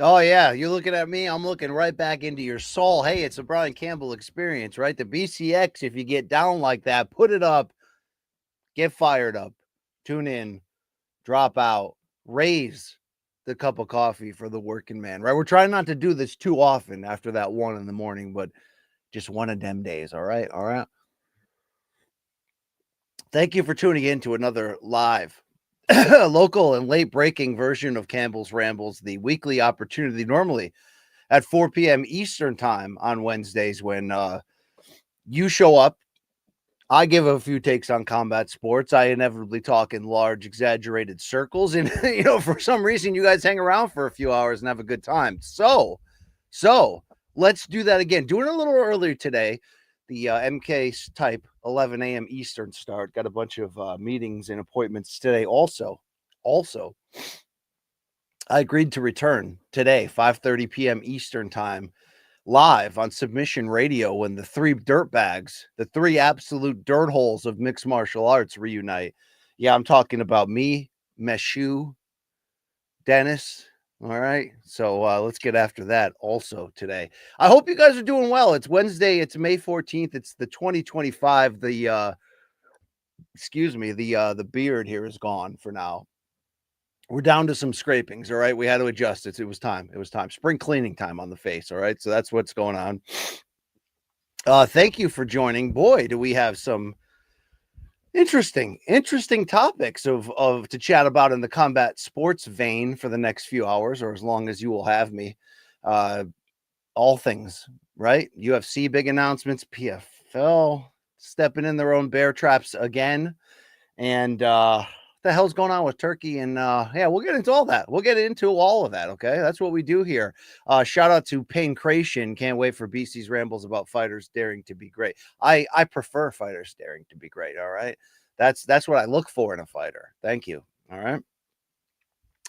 Oh, yeah. You're looking at me. I'm looking right back into your soul. Hey, it's a Brian Campbell experience, right? The BCX, if you get down like that, put it up, get fired up, tune in, drop out, raise the cup of coffee for the working man, right? We're trying not to do this too often after that 1 in the morning, but just one of them days. All right. All right. Thank you for tuning in to another live, local, and late breaking version of Campbell's Rambles, the weekly opportunity normally at 4 p.m. Eastern time on Wednesdays when you show up. I give a few takes on combat sports. I inevitably talk in large, exaggerated circles. And, for some reason, you guys hang around for a few hours and have a good time. So let's do that again. Doing it a little earlier today. The MK type 11 a.m. Eastern start. Got a bunch of meetings and appointments today. Also, I agreed to return today, 5:30 p.m. Eastern time, live on Submission Radio when the three dirtbags, the three absolute dirt holes of mixed martial arts reunite. Yeah, I'm talking about me, Meshu, Dennis. All right. So let's get after that also today. I hope you guys are doing well. It's Wednesday. It's May 14th. It's the 2025. The beard here is gone for now. We're down to some scrapings. All right. We had to adjust it. It was time. Spring cleaning time on the face. All right. So that's what's going on. Thank you for joining. Boy, do we have some interesting topics of to chat about in the combat sports vein for the next few hours, or as long as you will have me. All things, right? UFC big announcements, PFL stepping in their own bear traps again, and the hell's going on with Turkey? And yeah, we'll get into all that. We'll get into all of that. Okay, that's what we do here. Shout out to Pancration. Can't wait for BC's rambles about fighters daring to be great. I prefer fighters daring to be great. All right, that's what I look for in a fighter. Thank you. All right.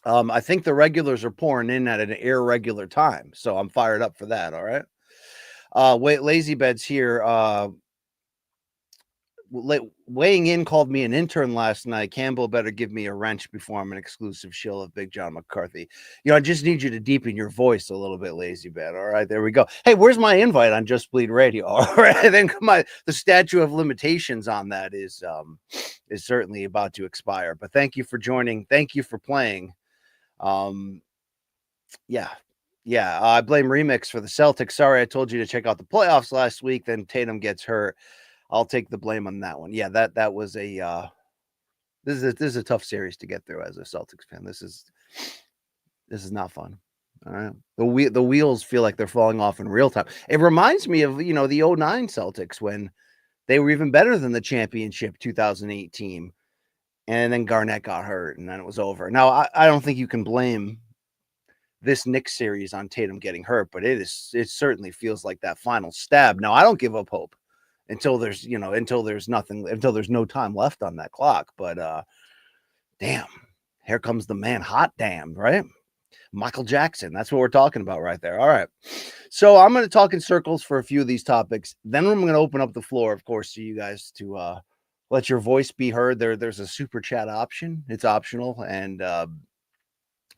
I think the regulars are pouring in at an irregular time, so I'm fired up for that. All right. Wait, Lazy Bed's here. Weighing in called me an intern last night. Campbell better give me a wrench before I'm an exclusive shill of Big John McCarthy. I just need you to deepen your voice a little bit, Lazy Bed. All right, there we go. Hey, where's my invite on Just Bleed Radio? All right, I think the statute of limitations on that is certainly about to expire. But thank you for joining. Thank you for playing. Yeah. I blame Remix for the Celtics. Sorry, I told you to check out the playoffs last week. Then Tatum gets hurt. I'll take the blame on that one. Yeah, that was a this is a tough series to get through as a Celtics fan. This is not fun. All right. The wheels feel like they're falling off in real time. It reminds me of, the 09 Celtics when they were even better than the championship 2008 team. And then Garnett got hurt and then it was over. Now, I don't think you can blame this Knicks series on Tatum getting hurt, but it certainly feels like that final stab. Now, I don't give up hope until there's no time left on that clock. But damn, here comes the man, hot damn, right? Michael Jackson. That's what we're talking about right there. All right. So I'm going to talk in circles for a few of these topics. Then I'm going to open up the floor, of course, to you guys to let your voice be heard. There's a super chat option. It's optional and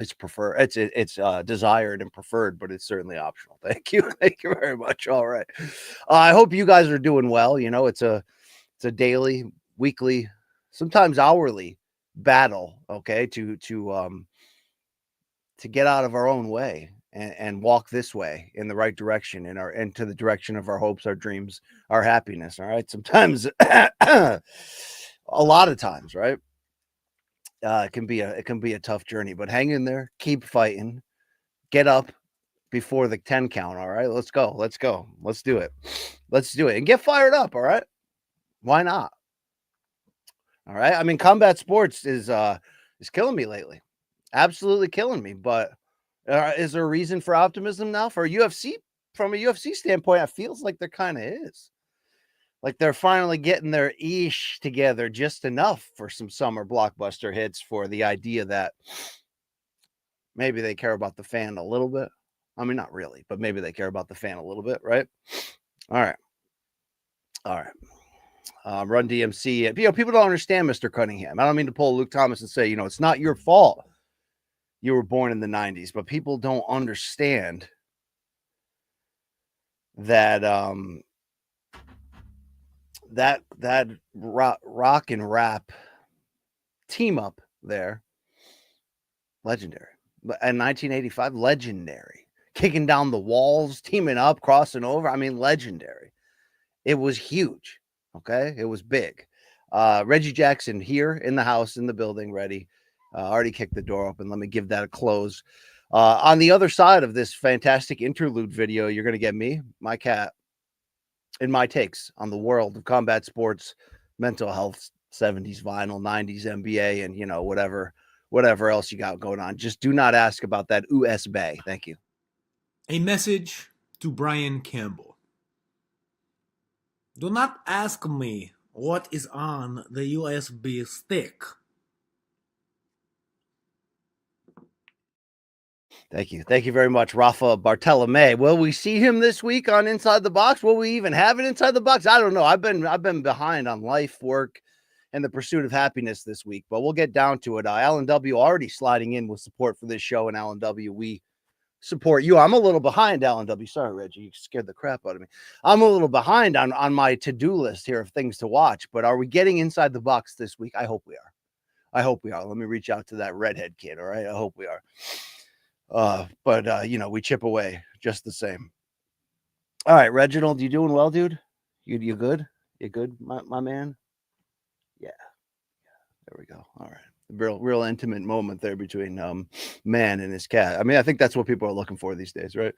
it's preferred. It's desired and preferred, but it's certainly optional. Thank you. Thank you very much. All right. I hope you guys are doing well. It's a daily, weekly, sometimes hourly battle. Okay. To get out of our own way and walk this way in the right direction and to the direction of our hopes, our dreams, our happiness. All right. Sometimes a lot of times, right? It can be a tough journey, but hang in there, keep fighting, get up before the 10 count. All right, let's go, let's go, let's do it, and get fired up. All right, why not? All right, I mean, combat sports is killing me lately, absolutely killing me. But is there a reason for optimism now for UFC? From a UFC standpoint, it feels like there kind of is. Like they're finally getting their ish together just enough for some summer blockbuster hits for the idea that maybe they care about the fan a little bit. I mean, not really, but maybe they care about the fan a little bit, right? All right. All right. Run DMC. People don't understand Mr. Cunningham. I don't mean to pull Luke Thomas and say, it's not your fault you were born in the 90s, but people don't understand that that rock and rap team up there, legendary. In 1985, legendary. Kicking down the walls, teaming up, crossing over. I mean, legendary. It was huge. Okay, it was big. Reggie Jackson here in the house, in the building, ready. Already kicked the door open. Let me give that a close. On the other side of this fantastic interlude video, you're going to get me, my cat, and my takes on the world of combat sports, mental health, 70s vinyl, 90s NBA, and whatever else you got going on. Just do not ask about that USB. Thank you. A message to Brian Campbell. Do not ask me what is on the USB stick. Thank you. Thank you very much, Rafa Bartolome. Will we see him this week on Inside the Box? Will we even have it Inside the Box? I don't know. I've been behind on life, work, and the pursuit of happiness this week, but we'll get down to it. Alan W. already sliding in with support for this show, and Alan W. We support you. I'm a little behind, Alan W. Sorry, Reggie, you scared the crap out of me. I'm a little behind on my to-do list here of things to watch, but are we getting Inside the Box this week? I hope we are. Let me reach out to that redhead kid. All right, I hope we are. But we chip away just the same. All right, Reginald, you doing well, dude? You good? You good, my man? Yeah. There we go. All right. Real intimate moment there between man and his cat. I mean, I think that's what people are looking for these days, right?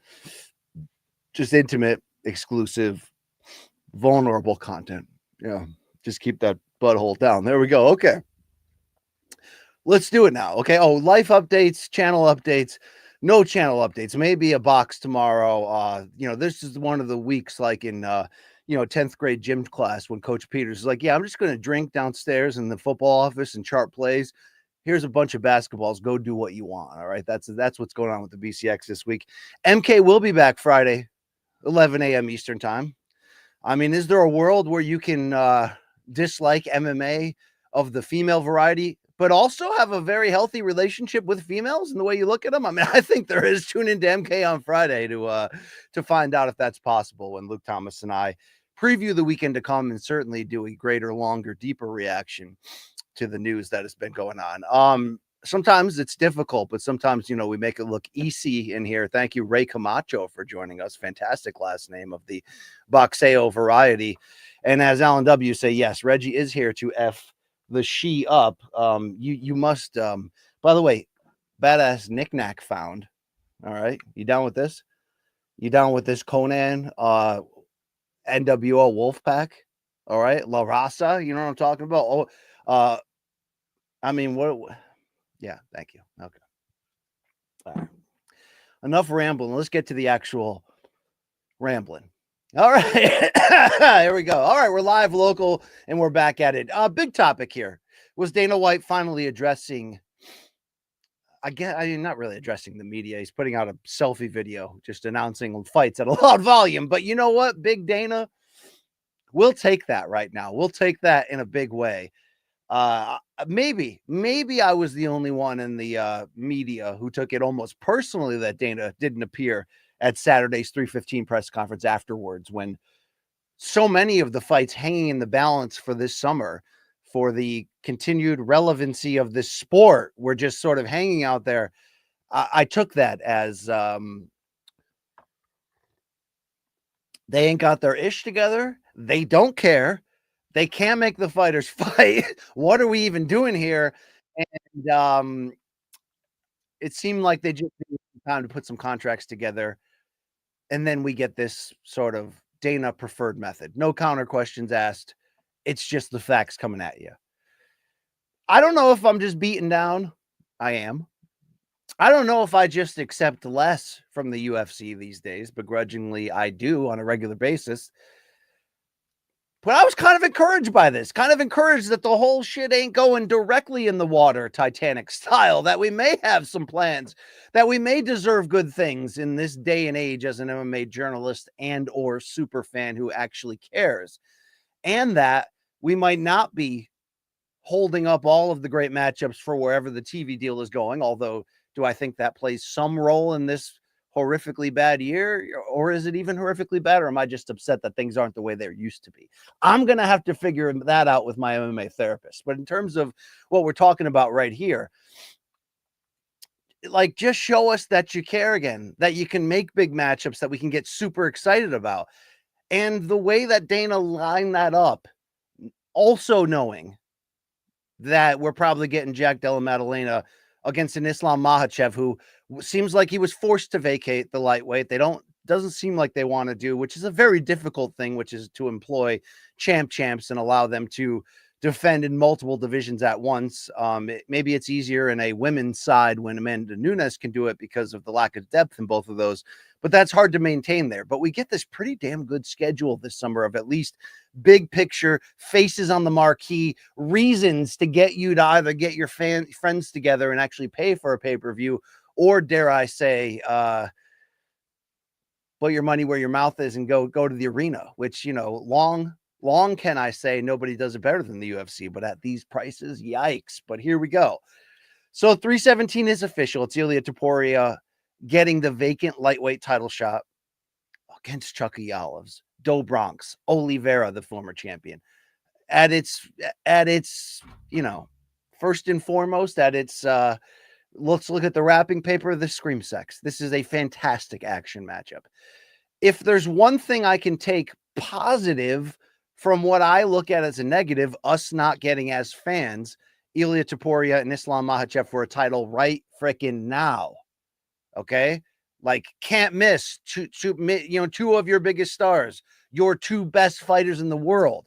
Just intimate, exclusive, vulnerable content. Yeah. Just keep that butthole down. There we go. Okay. Let's do it now. Okay. Oh, life updates, channel updates. No channel updates. Maybe a box tomorrow. This is one of the weeks like in 10th grade gym class when Coach Peters is like, yeah, I'm just going to drink downstairs in the football office and chart plays. Here's a bunch of basketballs. Go do what you want. All right. That's what's going on with the BCX this week. MK will be back Friday, 11 a.m. Eastern time. I mean, is there a world where you can dislike MMA of the female variety, but also have a very healthy relationship with females in the way you look at them? I mean, I think there is. Tune into MK on Friday to find out if that's possible when Luke Thomas and I preview the weekend to come and certainly do a greater, longer, deeper reaction to the news that has been going on. Sometimes it's difficult, but sometimes, we make it look easy in here. Thank you, Ray Camacho, for joining us. Fantastic last name of the Boxeo variety. And as Alan W. say, yes, Reggie is here to F the she up. You must, by the way, badass knickknack found. All right. You down with this? You down with this Conan, NWO Wolfpack? All right. La Raza. You know what I'm talking about? Oh, I mean, what? Yeah. Thank you. Okay. All right. Enough rambling. Let's get to the actual rambling. All right. Here we go. All right. We're live, local, and we're back at it. Big topic here. Was Dana White finally addressing, not really addressing the media. He's putting out a selfie video just announcing fights at a loud volume. But you know what? Big Dana, we'll take that right now. We'll take that in a big way. Maybe I was the only one in the media who took it almost personally that Dana didn't appear at Saturday's 3:15 press conference afterwards, when so many of the fights hanging in the balance for this summer for the continued relevancy of this sport were just sort of hanging out there. I took that as they ain't got their ish together. They don't care. They can't make the fighters fight. What are we even doing here? And it seemed like they just needed some time to put some contracts together. And then we get this sort of Dana preferred method. No counter questions asked. It's just the facts coming at you. I don't know if I'm just beaten down. I am. I don't know if I just accept less from the UFC these days. Begrudgingly, I do on a regular basis. But I was kind of encouraged by this, kind of encouraged that the whole shit ain't going directly in the water, Titanic style, that we may have some plans, that we may deserve good things in this day and age as an MMA journalist and or super fan who actually cares, and that we might not be holding up all of the great matchups for wherever the TV deal is going. Although, do I think that plays some role in this horrifically bad year, or is it even horrifically bad, or am I just upset that things aren't the way they used to be? I'm going to have to figure that out with my MMA therapist. But in terms of what we're talking about right here, like, just show us that you care again, that you can make big matchups that we can get super excited about. And the way that Dana lined that up, also knowing that we're probably getting Jack Della Maddalena against an Islam Makhachev who seems like he was forced to vacate the lightweight. Doesn't seem like they want to do, which is a very difficult thing, which is to employ champs and allow them to defend in multiple divisions at once. Maybe it's easier in a women's side when Amanda Nunes can do it because of the lack of depth in both of those, but that's hard to maintain there. But we get this pretty damn good schedule this summer of at least big picture, faces on the marquee, reasons to get you to either get your friends together and actually pay for a pay-per-view, or dare I say, put your money where your mouth is and go to the arena, which, long can I say nobody does it better than the UFC, but at these prices, yikes. But here we go. So 317 is official. It's Ilia Topuria getting the vacant lightweight title shot against Chucky Olives, Do Bronx, Oliveira, the former champion. At its, first and foremost, let's look at the wrapping paper of the Scream Sex. This is a fantastic action matchup. If there's one thing I can take positive from what I look at as a negative, us not getting as fans, Ilia Topuria and Islam Makhachev for a title right freaking now. Okay? Like, can't miss two of your biggest stars, your two best fighters in the world.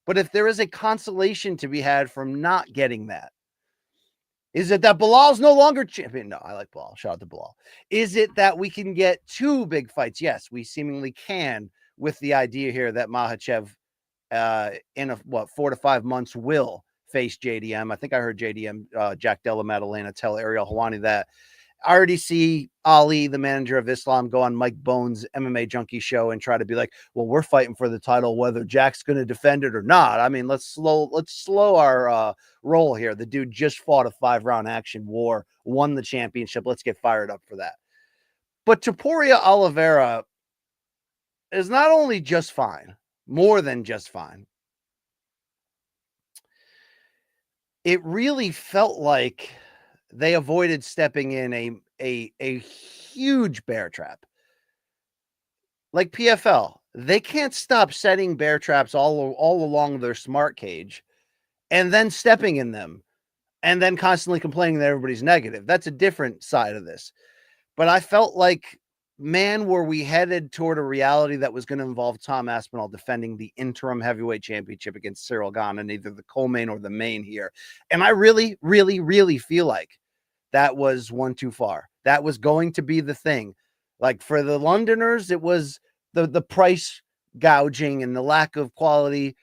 But if there is a consolation to be had from not getting that, is it that Bilal's no longer champion? No, I like Bilal. Shout out to Bilal. Is it that we can get two big fights? Yes, we seemingly can, with the idea here that Makhachev in 4 to 5 months will face JDM. I think I heard JDM, Jack Della Maddalena, tell Ariel Helwani that. I already see Ali, the manager of Islam, go on Mike Bones' MMA Junkie show and try to be like, well, we're fighting for the title, whether Jack's going to defend it or not. I mean, let's slow our roll here. The dude just fought a 5-round action war, won the championship. Let's get fired up for that. But Topuria Oliveira is not only just fine, more than just fine. It really felt like they avoided stepping in a huge bear trap. Like PFL, they can't stop setting bear traps all along their smart cage and then stepping in them and then constantly complaining that everybody's negative. That's a different side of this. But I felt like, man, were we headed toward a reality that was going to involve Tom Aspinall defending the interim heavyweight championship against Cyril Gane in either the co-main or the main here. And I really, really, really feel like that was one too far. That was going to be the thing. Like, for the Londoners, it was the price gouging and the lack of quality,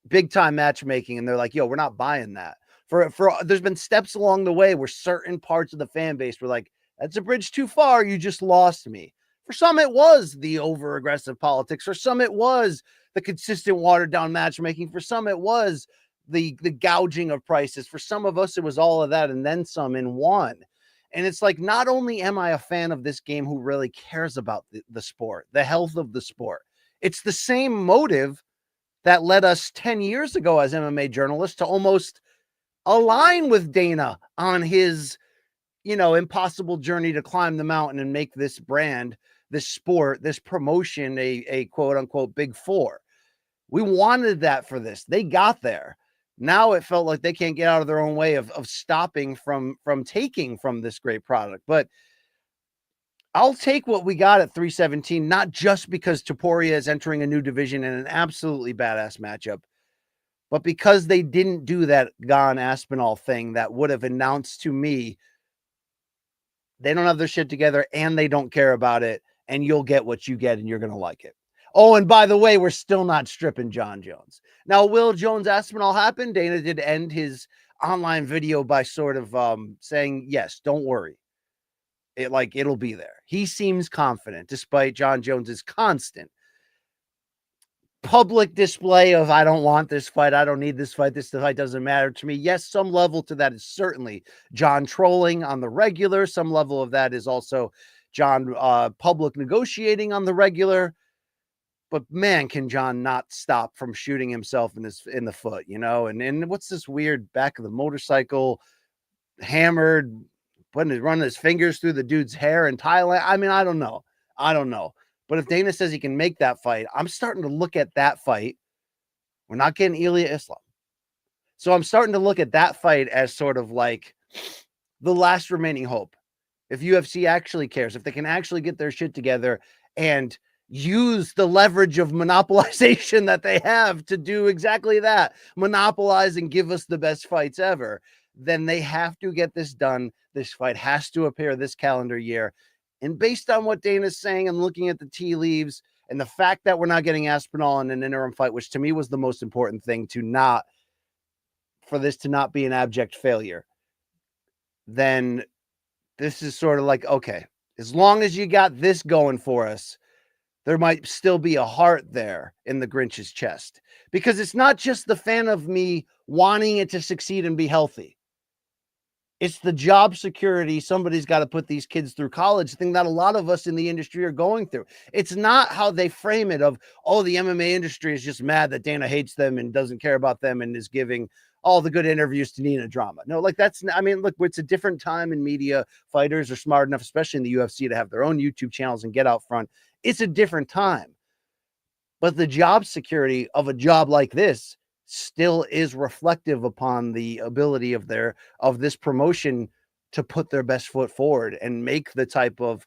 big time matchmaking. And they're like, yo, we're not buying that. For there's been steps along the way where certain parts of the fan base were like, that's a bridge too far. You just lost me. For some, it was the over aggressive politics. For some, it was the consistent watered down matchmaking. For some, it was the gouging of prices. For some of us, it was all of that and then some in one. And it's like, not only am I a fan of this game who really cares about the sport, the health of the sport, it's the same motive that led us 10 years ago as MMA journalists to almost align with Dana on his, impossible journey to climb the mountain and make this brand, this sport, this promotion, a quote unquote big four. We wanted that for this. They got there. Now it felt like they can't get out of their own way of stopping from taking from this great product. But I'll take what we got at 317, not just because Topuria is entering a new division in an absolutely badass matchup, but because they didn't do that Gon Aspinall thing that would have announced to me they don't have their shit together and they don't care about it, and you'll get what you get and you're going to like it. Oh, and by the way, we're still not stripping John Jones. Now, will Jones Aspinall happen? Dana did end his online video by sort of saying, yes, don't worry. It'll be there. He seems confident despite John Jones's constant public display of, I don't want this fight. I don't need this fight. This fight doesn't matter to me. Yes, some level to that is certainly John trolling on the regular. Some level of that is also John public negotiating on the regular. But man, can John not stop from shooting himself in the foot, you know? And what's this weird back of the motorcycle hammered, running his fingers through the dude's hair in Thailand? I mean, I don't know. But if Dana says he can make that fight, I'm starting to look at that fight. We're not getting Ilya Islam. So I'm starting to look at that fight as sort of like the last remaining hope. If UFC actually cares, if they can actually get their shit together and use the leverage of monopolization that they have to do exactly that, monopolize and give us the best fights ever, then they have to get this done. This fight has to appear this calendar year. And based on what Dana's saying and looking at the tea leaves and the fact that we're not getting Aspinall in an interim fight, which to me was the most important thing, for this to not be an abject failure, then this is sort of like, okay, as long as you got this going for us, there might still be a heart there in the Grinch's chest, because it's not just the fan of me wanting it to succeed and be healthy. It's the job security. Somebody's got to put these kids through college thing that a lot of us in the industry are going through. It's not how they frame it of, oh, the MMA industry is just mad that Dana hates them and doesn't care about them and is giving all the good interviews to Nina Drama. No, like I mean, look, it's a different time in media. Fighters are smart enough, especially in the UFC, to have their own YouTube channels and get out front. It's a different time. But the job security of a job like this still is reflective upon the ability of this promotion to put their best foot forward and make the type of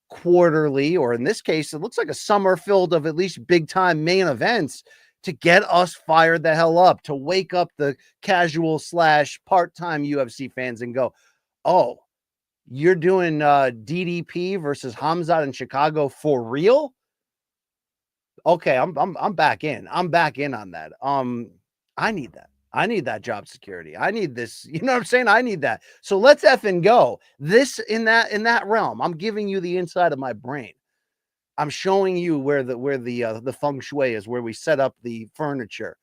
quarterly, or in this case, it looks like a summer filled of at least big time main events to get us fired the hell up, to wake up the casual / part-time UFC fans and go, oh, you're doing DDP versus Hamzat in Chicago for real? Okay, I'm back in. I'm back in on that. I need that. I need that job security. I need this. You know what I'm saying? I need that. So let's effing go. This in that realm. I'm giving you the inside of my brain. I'm showing you where the feng shui is, where we set up the furniture,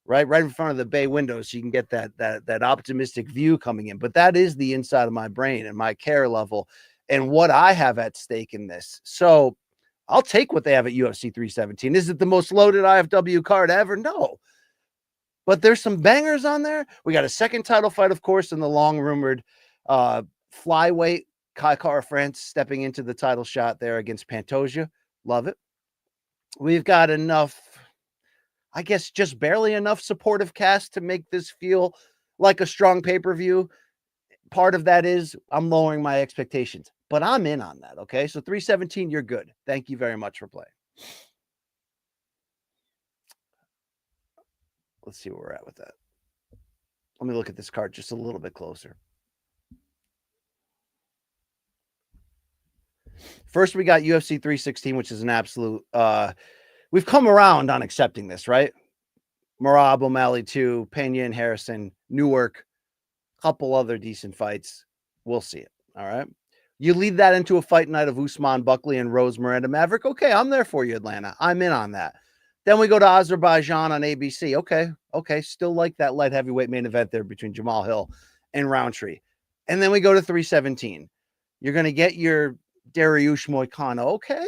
right in front of the bay window, so you can get that optimistic view coming in. But that is the inside of my brain and my care level and what I have at stake in this. So I'll take what they have at UFC 317. Is it the most loaded IFW card ever? No. But there's some bangers on there. We got a second title fight, of course, in the long-rumored flyweight. Kai Kara France stepping into the title shot there against Pantoja. Love it. We've got enough, I guess just barely enough supportive cast to make this feel like a strong pay-per-view. Part of that is I'm lowering my expectations, but I'm in on that, okay? So 317, you're good. Thank you very much for playing. Let's see where we're at with that. Let me look at this card just a little bit closer. First, we got UFC 316, which is an absolute... we've come around on accepting this, right? Marab, O'Malley 2, Pena and Harrison, Newark, couple other decent fights. We'll see it, all right? You lead that into a fight night of Usman Buckley and Rose Miranda Maverick. Okay, I'm there for you, Atlanta. I'm in on that. Then we go to Azerbaijan on ABC. Okay. Still like that light heavyweight main event there between Jamal Hill and Roundtree. And then we go to 317. You're going to get your Dariush Moicano. Okay.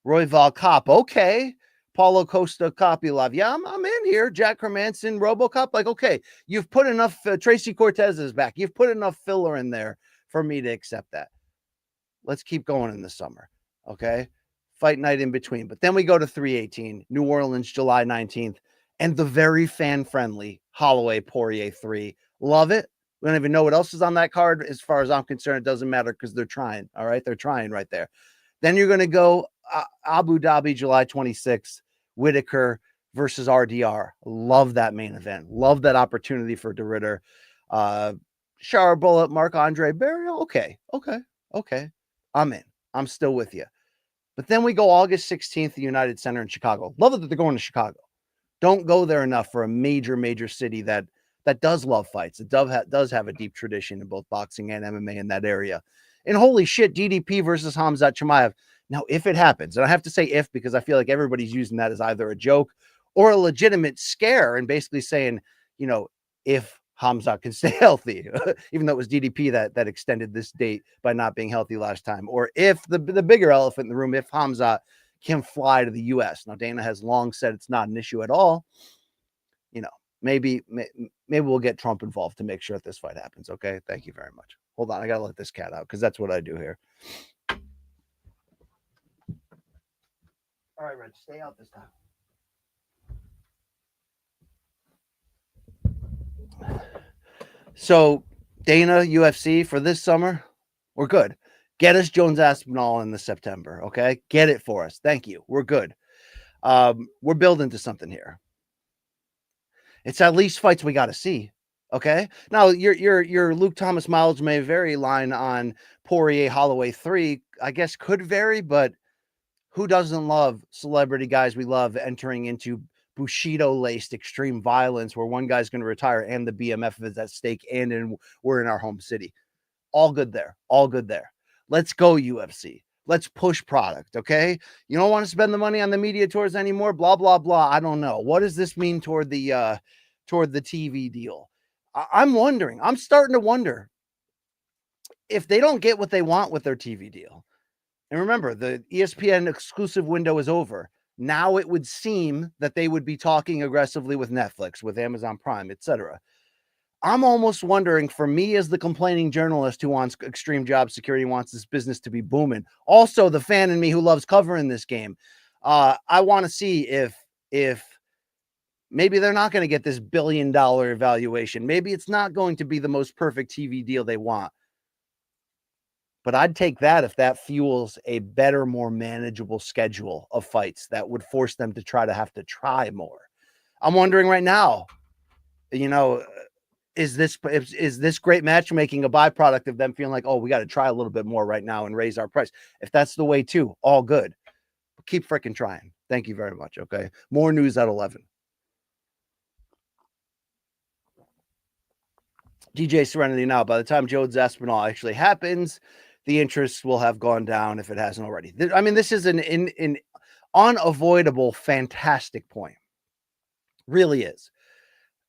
Royval Cop. Okay. Paulo Costa Copilov. Yeah, I'm in here. Jack Hermanson, RoboCop. Like, okay, you've put enough. Tracy Cortez is back. You've put enough filler in there for me to accept that. Let's keep going in the summer. Okay. fight night in between. But then we go to 318, New Orleans, July 19th, and the very fan-friendly Holloway Poirier 3. Love it. We don't even know what else is on that card. As far as I'm concerned, it doesn't matter because they're trying. All right, they're trying right there. Then you're going to go Abu Dhabi, July 26th, Whitaker versus RDR. Love that main event. Love that opportunity for DeRitter. Shar Bullet, Marc-Andre Barrios. Okay. I'm in. I'm still with you. But then we go August 16th, the United Center in Chicago. Love it that they're going to Chicago. Don't go there enough for a major city that does love fights. It does have a deep tradition in both boxing and MMA in that area. And holy shit, DDP versus Khamzat Chimaev. Now, if it happens, and I have to say if because I feel like everybody's using that as either a joke or a legitimate scare and basically saying, if Khamzat can stay healthy, even though it was DDP that extended this date by not being healthy last time, or if the bigger elephant in the room, if Khamzat can fly to the U.S. Now, Dana has long said it's not an issue at all. Maybe we'll get Trump involved to make sure that this fight happens. Okay, thank you very much. Hold on, I gotta let this cat out because that's what I do here. All right, Reg, stay out this time. So Dana, UFC for this summer, we're good. Get us Jones Aspinall in the September, okay? Get it for us. Thank you. We're good. We're building to something here. It's at least fights we got to see, okay? Now your Luke Thomas mileage may vary line on Poirier Holloway 3, I guess could vary, but who doesn't love celebrity guys we love entering into Bushido-laced extreme violence where one guy's going to retire and the BMF is at stake and we're in our home city. All good there. All good there. Let's go, UFC. Let's push product, okay? You don't want to spend the money on the media tours anymore, blah, blah, blah. I don't know. What does this mean toward the TV deal? I'm wondering. I'm starting to wonder if they don't get what they want with their TV deal. And remember, the ESPN exclusive window is over. Now it would seem that they would be talking aggressively with Netflix, with Amazon Prime, etc. I'm almost wondering, for me as the complaining journalist who wants extreme job security, wants this business to be booming, also the fan in me who loves covering this game, I want to see if maybe they're not going to get this $1 billion evaluation. Maybe it's not going to be the most perfect TV deal they want. But I'd take that if that fuels a better, more manageable schedule of fights that would force them to have to try more. I'm wondering right now, is this great matchmaking a byproduct of them feeling like, oh, we got to try a little bit more right now and raise our price? If that's the way too, all good. But keep freaking trying. Thank you very much. Okay. More news at 11. DJ Serenity now. By the time Jones Aspinall actually happens, the interest will have gone down if it hasn't already. I mean, this is an unavoidable, fantastic point. Really is.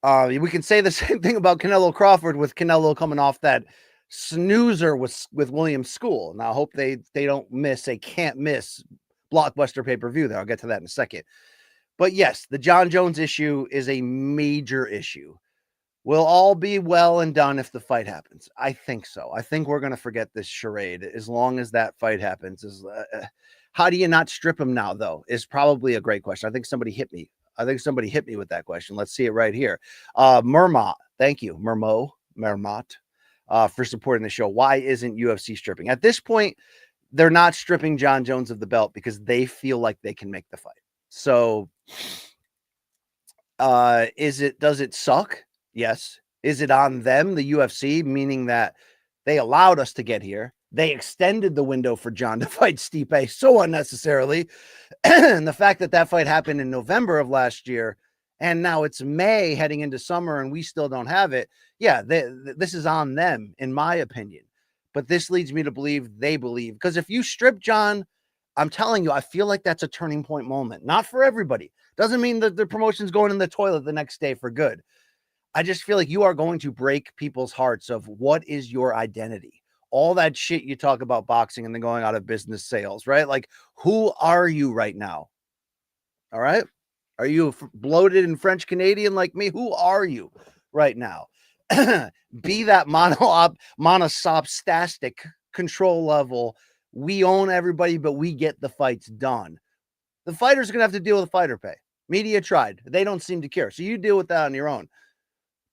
We can say the same thing about Canelo-Crawford with Canelo coming off that snoozer with William School. Now, I hope they don't miss. They can't miss blockbuster pay-per-view there. I'll get to that in a second. But yes, the John Jones issue is a major issue. We'll all be well and done if the fight happens. I think so. I think we're going to forget this charade as long as that fight happens. How do you not strip him now, though, is probably a great question. I think somebody hit me with that question. Let's see it right here. Mermot, thank you, Mermot, for supporting the show. Why isn't UFC stripping? At this point, they're not stripping John Jones of the belt because they feel like they can make the fight. So, does it suck? Yes. Is it on them, the UFC, meaning that they allowed us to get here? They extended the window for John to fight Stipe so unnecessarily. And the fact that fight happened in November of last year, and now it's May heading into summer, and we still don't have it. Yeah, this is on them, in my opinion. But this leads me to believe they believe. Because if you strip John, I'm telling you, I feel like that's a turning point moment. Not for everybody. Doesn't mean that the promotion's going in the toilet the next day for good. I just feel like you are going to break people's hearts of what is your identity. All that shit you talk about boxing and then going out of business sales, right? Like, who are you right now? All right. Are you bloated and French Canadian like me? Who are you right now? Be that monosopstastic control level We own everybody, but we get the fights done. The fighters are going to have to deal with fighter pay. Media tried. They don't seem to care. So you deal with that on your own.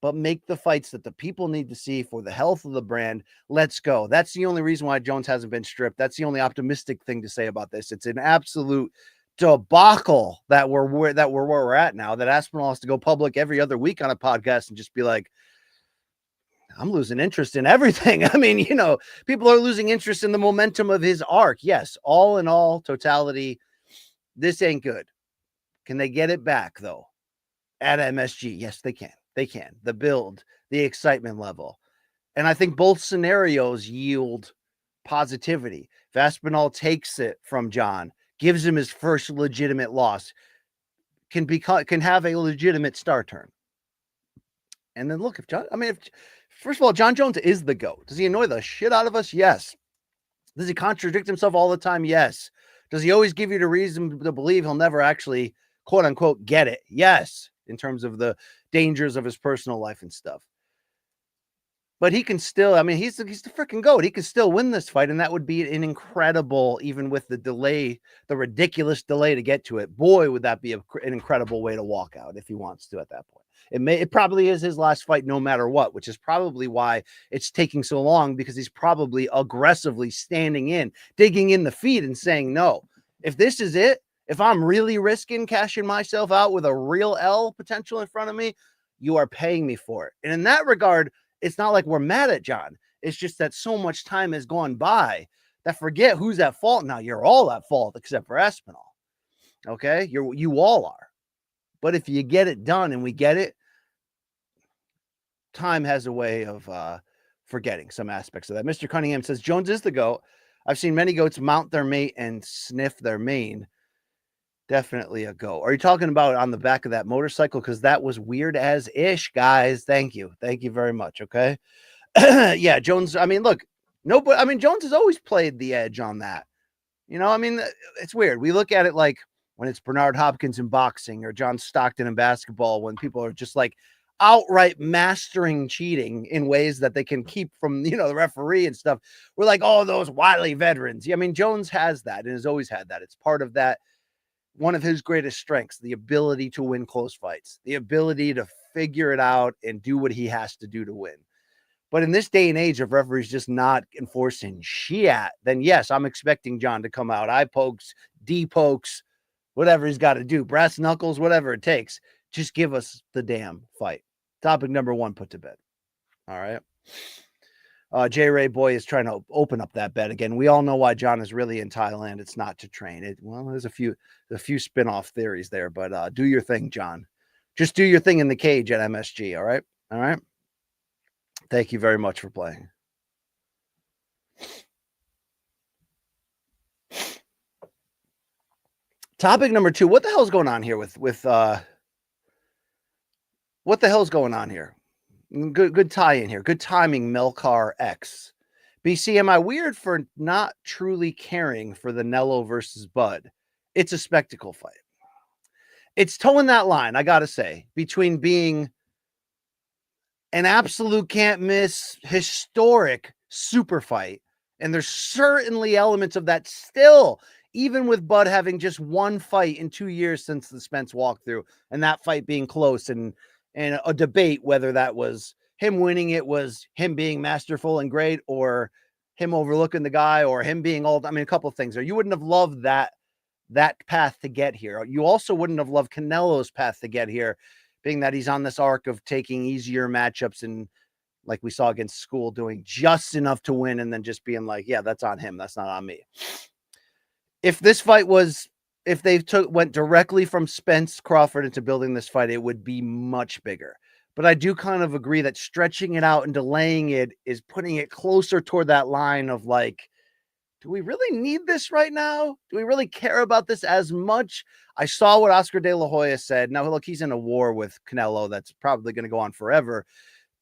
But make the fights that the people need to see for the health of the brand. Let's go. That's the only reason why Jones hasn't been stripped. That's the only optimistic thing to say about this. It's an absolute debacle that we're where we're at now, that Aspinall has to go public every other week on a podcast and just be like, I'm losing interest in everything. I mean, people are losing interest in the momentum of his arc. Yes, all in all, totality, this ain't good. Can they get it back, though, at MSG? Yes, they can. They can. The build, the excitement level. And I think both scenarios yield positivity. If Aspinall takes it from John, gives him his first legitimate loss, can have a legitimate star turn. And then look, first of all, John Jones is the GOAT. Does he annoy the shit out of us? Yes. Does he contradict himself all the time? Yes. Does he always give you the reason to believe he'll never actually, quote unquote, get it? Yes. In terms of the dangers of his personal life and stuff. But he can still, he's the freaking GOAT. He can still win this fight, and that would be an incredible, even with the delay, the ridiculous delay to get to it. Boy, would that be an incredible way to walk out if he wants to at that point. It probably is his last fight no matter what, which is probably why it's taking so long, because he's probably aggressively standing in, digging in the feet and saying, no, if this is it, if I'm really risking cashing myself out with a real L potential in front of me, you are paying me for it. And in that regard, it's not like we're mad at John. It's just that so much time has gone by that forget who's at fault now. You're all at fault except for Aspinall. Okay? You all are. But if you get it done and we get it, time has a way of forgetting some aspects of that. Mr. Cunningham says, Jones is the GOAT. I've seen many goats mount their mate and sniff their mane. Definitely a go. Are you talking about on the back of that motorcycle? Because that was weird as ish, guys. Thank you. Thank you very much. Okay. Yeah, Jones. Look, Jones has always played the edge on that. It's weird. We look at it like when it's Bernard Hopkins in boxing or John Stockton in basketball, when people are just like outright mastering cheating in ways that they can keep from, the referee and stuff. We're like, oh, those wily veterans. Yeah, Jones has that and has always had that. It's part of that. One of his greatest strengths, the ability to win close fights, the ability to figure it out and do what he has to do to win. But in this day and age of referees just not enforcing shit, then yes, I'm expecting John to come out, eye pokes, D pokes, whatever he's got to do, brass knuckles, whatever it takes. Just give us the damn fight. Topic number 1 put to bed. All right. J. Ray Boy is trying to open up that bet again. We all know why John is really in Thailand. It's not to train. There's a few spin-off theories there, but do your thing, John. Just do your thing in the cage at MSG. All right. All right. Thank you very much for playing. Topic number 2. What the hell's going on here with what the hell's going on here? Good tie-in here. Good timing, Melcar X. BC, am I weird for not truly caring for the Nello versus Bud? It's a spectacle fight. It's towing that line, I got to say, between being an absolute can't miss historic super fight, and there's certainly elements of that still, even with Bud having just one fight in 2 years since the Spence walkthrough, and that fight being close, and a debate whether that was him winning, it was him being masterful and great, or him overlooking the guy, or him being a couple of things there. You wouldn't have loved that path to get here. You also wouldn't have loved Canelo's path to get here, being that he's on this arc of taking easier matchups and, like we saw against School, doing just enough to win and then just being like, yeah, that's on him. That's not on me. If this fight was, if they went directly from Spence Crawford into building this fight, it would be much bigger. But I do kind of agree that stretching it out and delaying it is putting it closer toward that line of like, do we really need this right now? Do we really care about this as much? I saw what Oscar De La Hoya said. Now, look, he's in a war with Canelo that's probably going to go on forever.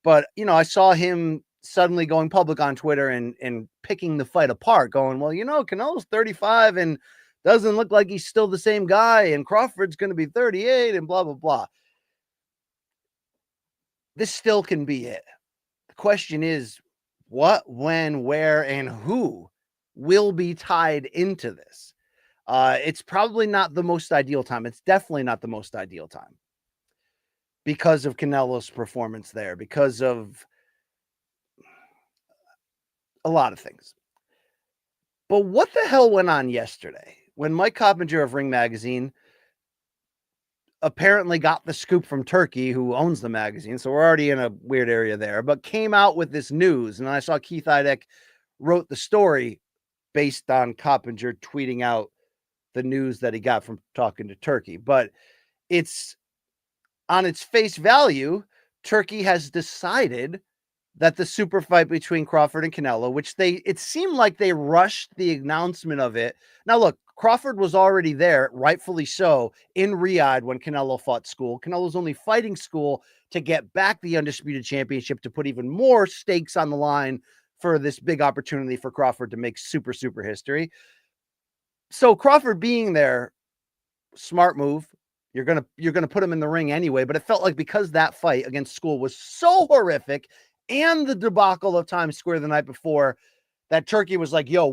But, I saw him suddenly going public on Twitter and picking the fight apart, going, well, Canelo's 35 and doesn't look like he's still the same guy, and Crawford's going to be 38 and blah, blah, blah. This still can be it. The question is what, when, where, and who will be tied into this. It's probably not the most ideal time. It's definitely not the most ideal time because of Canelo's performance there, because of a lot of things. But what the hell went on yesterday when Mike Coppinger of Ring Magazine apparently got the scoop from Turki, who owns the magazine, so we're already in a weird area there, but came out with this news, and I saw Keith Idek wrote the story based on Coppinger tweeting out the news that he got from talking to Turki. But it's on its face value, Turki has decided that the super fight between Crawford and Canelo, which it seemed like they rushed the announcement of it. Now, look, Crawford was already there, rightfully so, in Riyadh when Canelo fought School. Canelo's only fighting School to get back the undisputed championship, to put even more stakes on the line for this big opportunity for Crawford to make super, super history. So Crawford being there, smart move. You're gonna put him in the ring anyway, but it felt like because that fight against School was so horrific, and the debacle of Times Square the night before, that Turki was like, yo,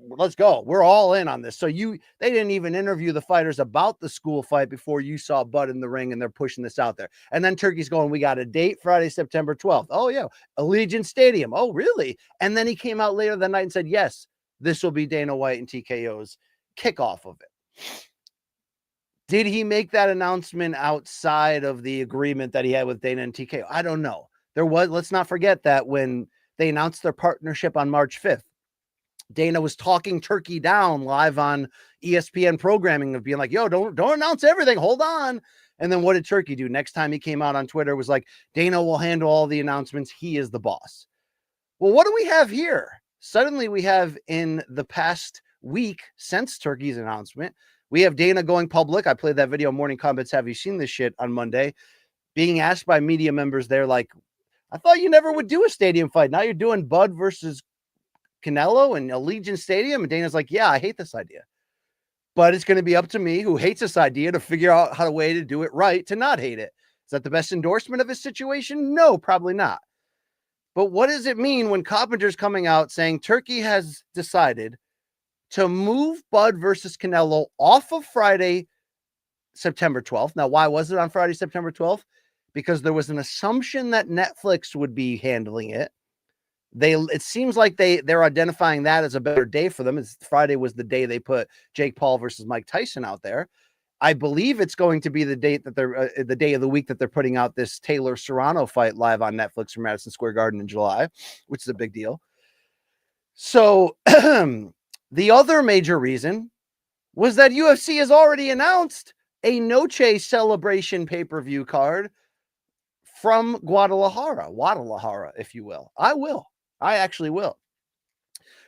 let's go. We're all in on this. So they didn't even interview the fighters about the School fight before you saw Bud in the ring, and they're pushing this out there. And then Turki's going, we got a date, Friday, September 12th. Oh, yeah. Allegiant Stadium. Oh, really? And then he came out later that night and said, yes, this will be Dana White and TKO's kickoff of it. Did he make that announcement outside of the agreement that he had with Dana and TKO? I don't know. Let's not forget that when they announced their partnership on March 5th, Dana was talking Turki down live on ESPN programming of being like, yo, don't announce everything. Hold on. And then what did Turki do? Next time he came out on Twitter was like, Dana will handle all the announcements. He is the boss. Well, what do we have here? Suddenly we have, in the past week since Turki's announcement, we have Dana going public. I played that video, Morning Combats. Have you seen this shit on Monday? Being asked by media members, they're like, I thought you never would do a stadium fight. Now you're doing Bud versus Canelo and Allegiant Stadium. And Dana's like, yeah, I hate this idea. But it's going to be up to me, who hates this idea, to figure out how to way to do it right, to not hate it. Is that the best endorsement of his situation? No, probably not. But what does it mean when Coppinger's coming out saying Turki has decided to move Bud versus Canelo off of Friday, September 12th? Now, why was it on Friday, September 12th? Because there was an assumption that Netflix would be handling it. It seems like they're identifying that as a better day for them. Friday was the day they put Jake Paul versus Mike Tyson out there. I believe it's going to be the date that they're the day of the week that they're putting out this Taylor Serrano fight live on Netflix from Madison Square Garden in July, which is a big deal. So the other major reason was that UFC has already announced a Noche celebration pay-per-view card from Guadalajara, if you will. I actually will.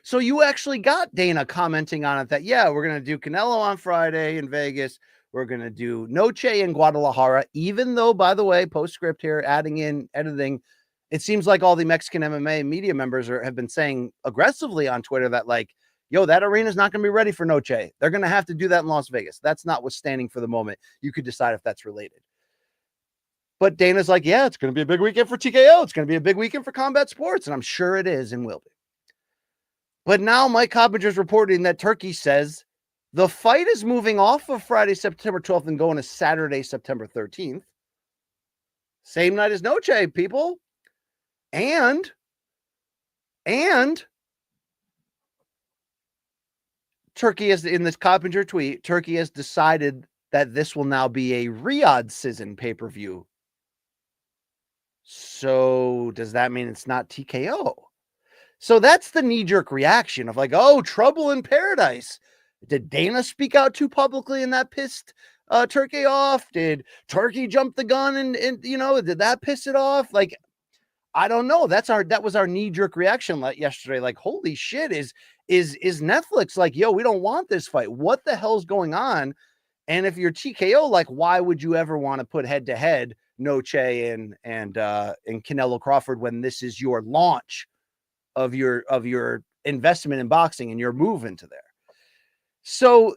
So you actually got Dana commenting on it that, yeah, we're going to do Canelo on Friday in Vegas. We're going to do Noche in Guadalajara, even though, by the way, postscript here, adding in editing, it seems like all the Mexican MMA media members have been saying aggressively on Twitter that, like, yo, that arena is not going to be ready for Noche. They're going to have to do that in Las Vegas. That's notwithstanding for the moment. You could decide if that's related. But Dana's like, yeah, it's going to be a big weekend for TKO. It's going to be a big weekend for combat sports. And I'm sure it is and will be. But now Mike Coppinger's reporting that Turki says the fight is moving off of Friday, September 12th and going to Saturday, September 13th. Same night as Noche, people. And Turki has, in this Coppinger tweet, Turki has decided that this will now be a Riyadh season pay-per-view. So does that mean it's not TKO? So that's the knee-jerk reaction of like, oh, trouble in paradise. Did Dana speak out too publicly and that pissed Turki off? Did Turki jump the gun and did that piss it off? Like, I don't know. That was our knee-jerk reaction yesterday. Like, holy shit, is Netflix like, yo, we don't want this fight. What the hell's going on? And if you're TKO, like, why would you ever want to put head-to-head Noche and Canelo-Crawford when this is your launch of your investment in boxing and your move into there? So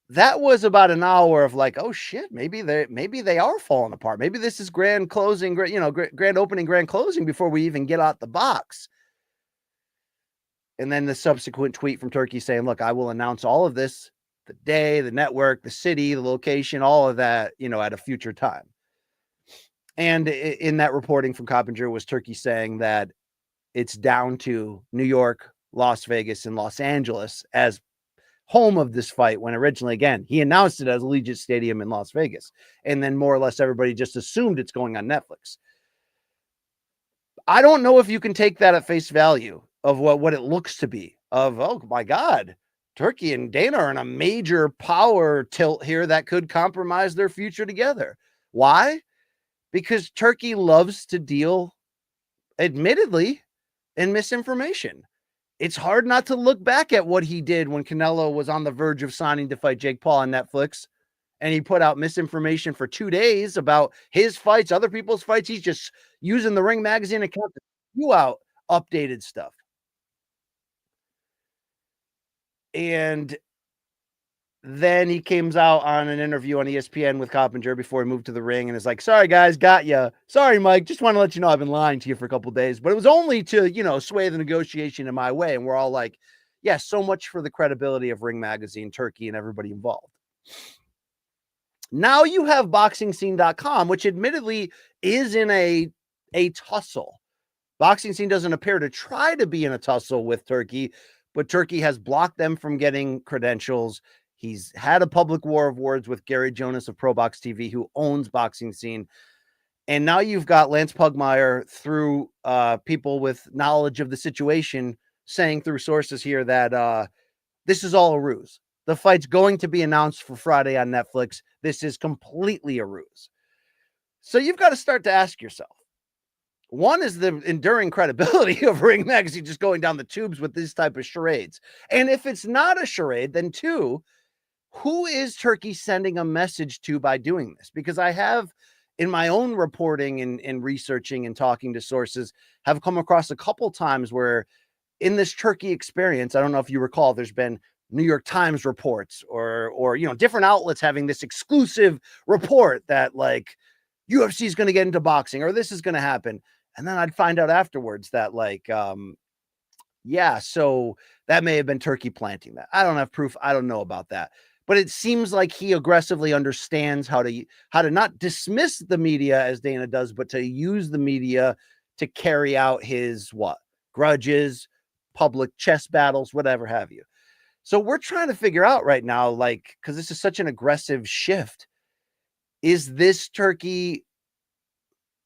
that was about an hour of like, oh shit, maybe they are falling apart. Maybe this is grand closing, grand opening, grand closing before we even get out the box. And then the subsequent tweet from Turkey saying, look, I will announce all of this, the day, the network, the city, the location, all of that, at a future time. And in that reporting from Coppinger was Turkey saying that it's down to New York, Las Vegas, and Los Angeles as home of this fight, when originally, again, he announced it as Allegiant Stadium in Las Vegas. And then more or less everybody just assumed it's going on Netflix. I don't know if you can take that at face value of what it looks to be, of, oh my God, Turkey and Dana are in a major power tilt here that could compromise their future together. Why? Because Turkey loves to deal, admittedly, in misinformation. It's hard not to look back at what he did when Canelo was on the verge of signing to fight Jake Paul on Netflix, and he put out misinformation for 2 days about his fights, other people's fights. He's just using the Ring Magazine account to spew out updated stuff. And then he comes out on an interview on ESPN with Coppinger before he moved to the ring and is like, sorry, guys, got you. Sorry, Mike. Just want to let you know I've been lying to you for a couple of days, but it was only to, sway the negotiation in my way. And we're all like, yeah, so much for the credibility of Ring Magazine, Turkey, and everybody involved. Now you have BoxingScene.com, which admittedly is in a tussle. Boxing Scene doesn't appear to try to be in a tussle with Turkey, but Turkey has blocked them from getting credentials. He's had a public war of words with Gary Jonas of Pro Box TV, who owns Boxing Scene. And now you've got Lance Pugmire, through people with knowledge of the situation, saying through sources here that this is all a ruse. The fight's going to be announced for Friday on Netflix. This is completely a ruse. So you've got to start to ask yourself, one is the enduring credibility of Ring Magazine just going down the tubes with this type of charades. And if it's not a charade, then two, who is Turkey sending a message to by doing this? Because I have, in my own reporting and researching and talking to sources, have come across a couple times where in this Turkey experience, I don't know if you recall, there's been New York Times reports or different outlets having this exclusive report that like UFC is going to get into boxing or this is going to happen. And then I'd find out afterwards that so that may have been Turkey planting that. I don't have proof. I don't know about that. But it seems like he aggressively understands how to not dismiss the media as Dana does, but to use the media to carry out his grudges, public chess battles, whatever have you. So we're trying to figure out right now, because this is such an aggressive shift, is this Turkey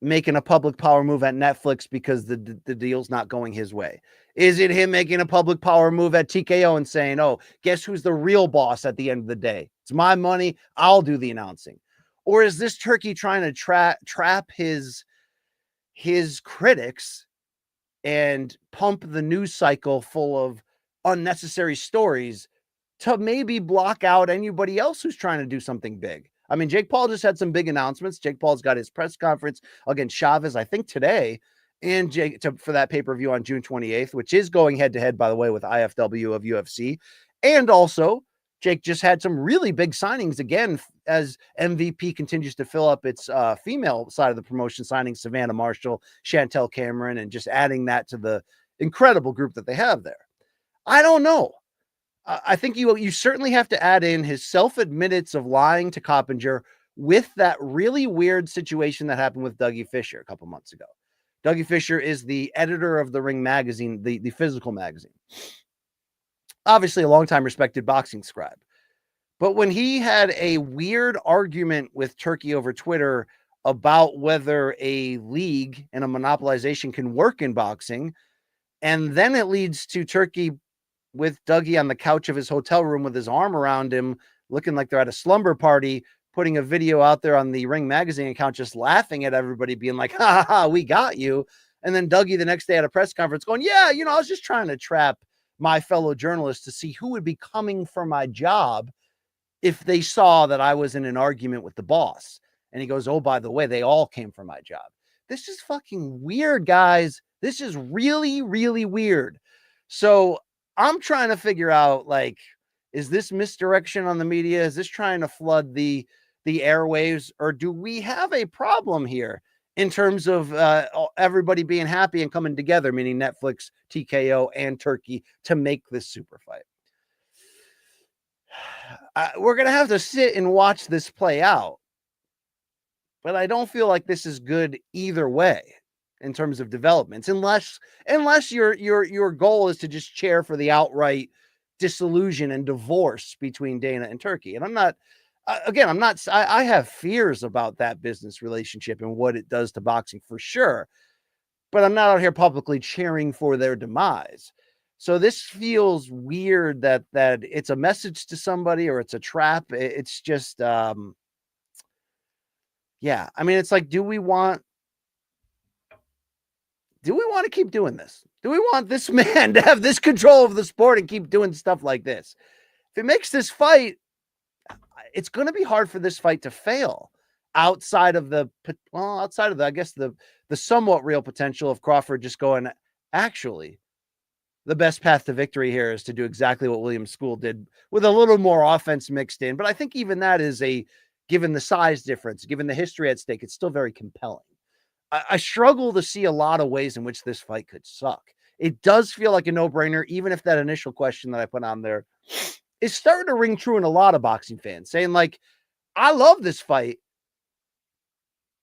making a public power move at Netflix because the deal's not going his way? Is it him making a public power move at TKO and saying, oh, guess who's the real boss at the end of the day? It's my money. I'll do the announcing. Or is this Turkey trying to trap his critics and pump the news cycle full of unnecessary stories to maybe block out anybody else who's trying to do something big? I mean, Jake Paul just had some big announcements. Jake Paul's got his press conference against Chavez, I think today, and for that pay-per-view on June 28th, which is going head-to-head, by the way, with IFW of UFC. And also, Jake just had some really big signings again as MVP continues to fill up its female side of the promotion, signing Savannah Marshall, Chantel Cameron, and just adding that to the incredible group that they have there. I don't know. I think you certainly have to add in his self-admittance of lying to Coppinger with that really weird situation that happened with Dougie Fisher a couple months ago. Dougie Fisher is the editor of the Ring Magazine, the physical magazine. Obviously a longtime respected boxing scribe. But when he had a weird argument with Turkey over Twitter about whether a league and a monopolization can work in boxing, and then it leads to Turkey with Dougie on the couch of his hotel room with his arm around him, looking like they're at a slumber party, putting a video out there on the Ring Magazine account, just laughing at everybody, being like, ha, ha, ha, we got you. And then Dougie the next day at a press conference going, yeah, I was just trying to trap my fellow journalists to see who would be coming for my job if they saw that I was in an argument with the boss. And he goes, oh, by the way, they all came for my job. This is fucking weird, guys. This is really, really weird. So I'm trying to figure out, is this misdirection on the media? Is this trying to flood the airwaves? Or do we have a problem here? in terms of everybody being happy and coming together, meaning Netflix, TKO, and Turkey, to make this super fight. We're going to have to sit and watch this play out. But I don't feel like this is good either way in terms of developments, unless your goal is to just cheer for the outright disillusion and divorce between Dana and Turkey. And I'm not, again, I'm not, I have fears about that business relationship and what it does to boxing for sure, but I'm not out here publicly cheering for their demise. So this feels weird that it's a message to somebody or it's a trap. It's just, yeah, I mean, it's like, do we want to keep doing this? Do we want this man to have this control of the sport and keep doing stuff like this? If it makes this fight, it's going to be hard for this fight to fail outside of the, I guess the somewhat real potential of Crawford just going, actually, the best path to victory here is to do exactly what William School did with a little more offense mixed in. But I think even that is given the size difference, given the history at stake, it's still very compelling. I struggle to see a lot of ways in which this fight could suck. It does feel like a no-brainer, even if that initial question that I put on there is starting to ring true in a lot of boxing fans, saying like, I love this fight,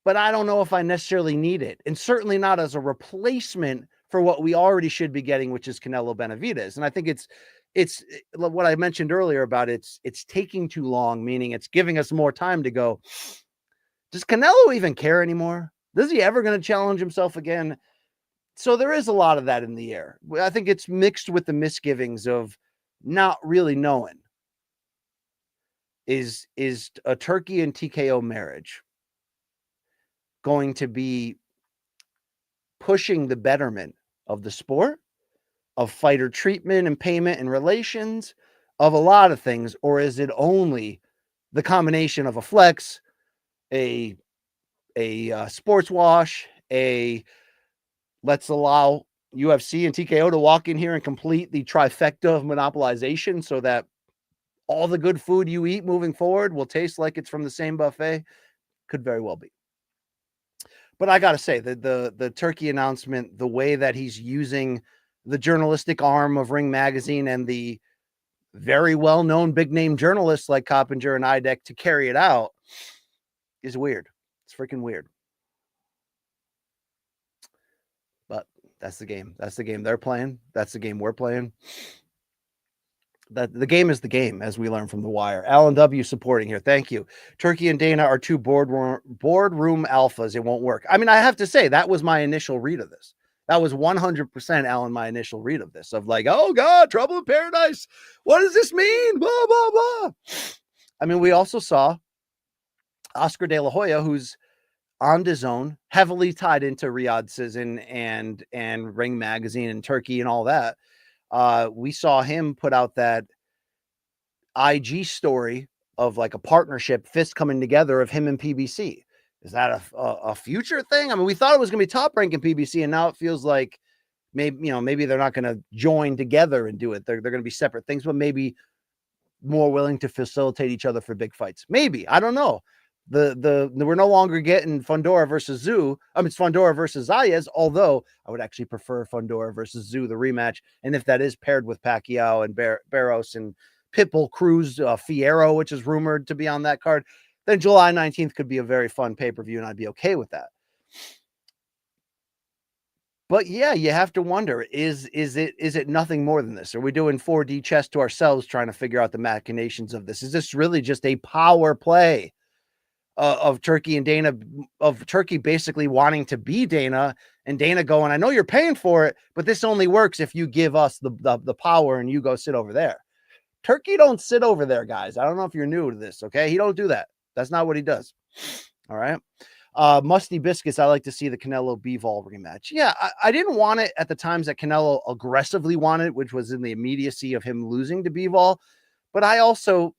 but I don't know if I necessarily need it. And certainly not as a replacement for what we already should be getting, which is Canelo Benavidez. And I think it's what I mentioned earlier about it's taking too long, meaning it's giving us more time to go, does Canelo even care anymore? Is he ever going to challenge himself again? So there is a lot of that in the air. I think it's mixed with the misgivings of not really knowing. Is a Turkey and TKO marriage going to be pushing the betterment of the sport, of fighter treatment and payment and relations, of a lot of things, or is it only the combination of a flex, a sports wash, let's allow UFC and TKO to walk in here and complete the trifecta of monopolization so that all the good food you eat moving forward will taste like it's from the same buffet? Could very well be. But I got to say, the Turkey announcement, the way that he's using the journalistic arm of Ring Magazine and the very well-known big-name journalists like Coppinger and Idek to carry it out is weird. It's freaking weird. But that's the game. That's the game they're playing. That's the game we're playing. That the game is the game, as we learned from The Wire. Alan W. supporting here. Thank you. Turkey and Dana are two boardroom alphas. It won't work. I mean, I have to say, that was my initial read of this. That was 100%, Alan, my initial read of this. Of like, oh, God, trouble in paradise. What does this mean? Blah, blah, blah. I mean, we also saw Oscar De La Hoya, who's on DAZN, heavily tied into Riyadh Citizen and Ring Magazine and Turkey and all that. We saw him put out that IG story of like a partnership, fist coming together of him and PBC. Is that a future thing? I mean, we thought it was going to be Top Rank in PBC, and now it feels like maybe they're not going to join together and do it. They're going to be separate things, but maybe more willing to facilitate each other for big fights. Maybe, I don't know. We're no longer getting Fundora versus Zoo. I mean, it's Fundora versus Zayas, although I would actually prefer Fundora versus Zoo, the rematch. And if that is paired with Pacquiao and Barros and Pitbull Cruz Fierro, which is rumored to be on that card, then July 19th could be a very fun pay-per-view, and I'd be okay with that. But yeah, you have to wonder, is it nothing more than this? Are we doing 4D chess to ourselves trying to figure out the machinations of this? Is this really just a power play of Turkey and Dana, of Turkey basically wanting to be Dana and Dana going, I know you're paying for it, but this only works if you give us the power and you go sit over there. Turkey don't sit over there, guys. I don't know if you're new to this, okay? He don't do that. That's not what he does. All right. Musty Biscuits, I like to see the Canelo Bivol rematch. Yeah, I didn't want it at the times that Canelo aggressively wanted, which was in the immediacy of him losing to Bivol. But I also,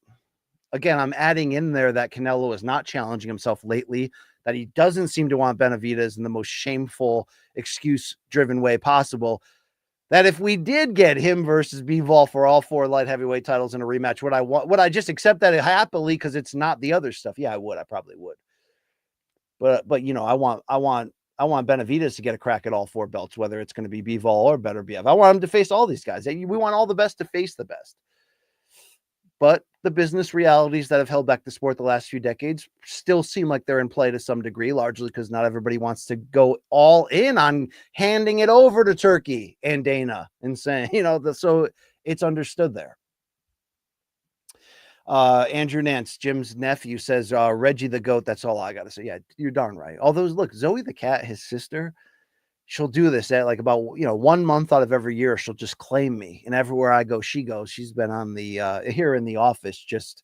again, I'm adding in there that Canelo is not challenging himself lately, that he doesn't seem to want Benavidez in the most shameful, excuse-driven way possible. That if we did get him versus Bivol for all 4 light heavyweight titles in a rematch, would I just accept that happily because it's not the other stuff? Yeah, I would. I probably would. But you know, I want Benavidez to get a crack at all 4 belts, whether it's going to be Bivol or Better BF. I want him to face all these guys. We want all the best to face the best. But the business realities that have held back the sport the last few decades still seem like they're in play to some degree, largely because not everybody wants to go all in on handing it over to Turki and Dana and saying, so it's understood there. Andrew Nance, Jim's nephew, says Reggie the GOAT. That's all I got to say. Yeah, you're darn right. Although, look, Zoe the cat, his sister, she'll do this at like about 1 month out of every year. She'll just claim me, and everywhere I go, she goes. She's been on the here in the office just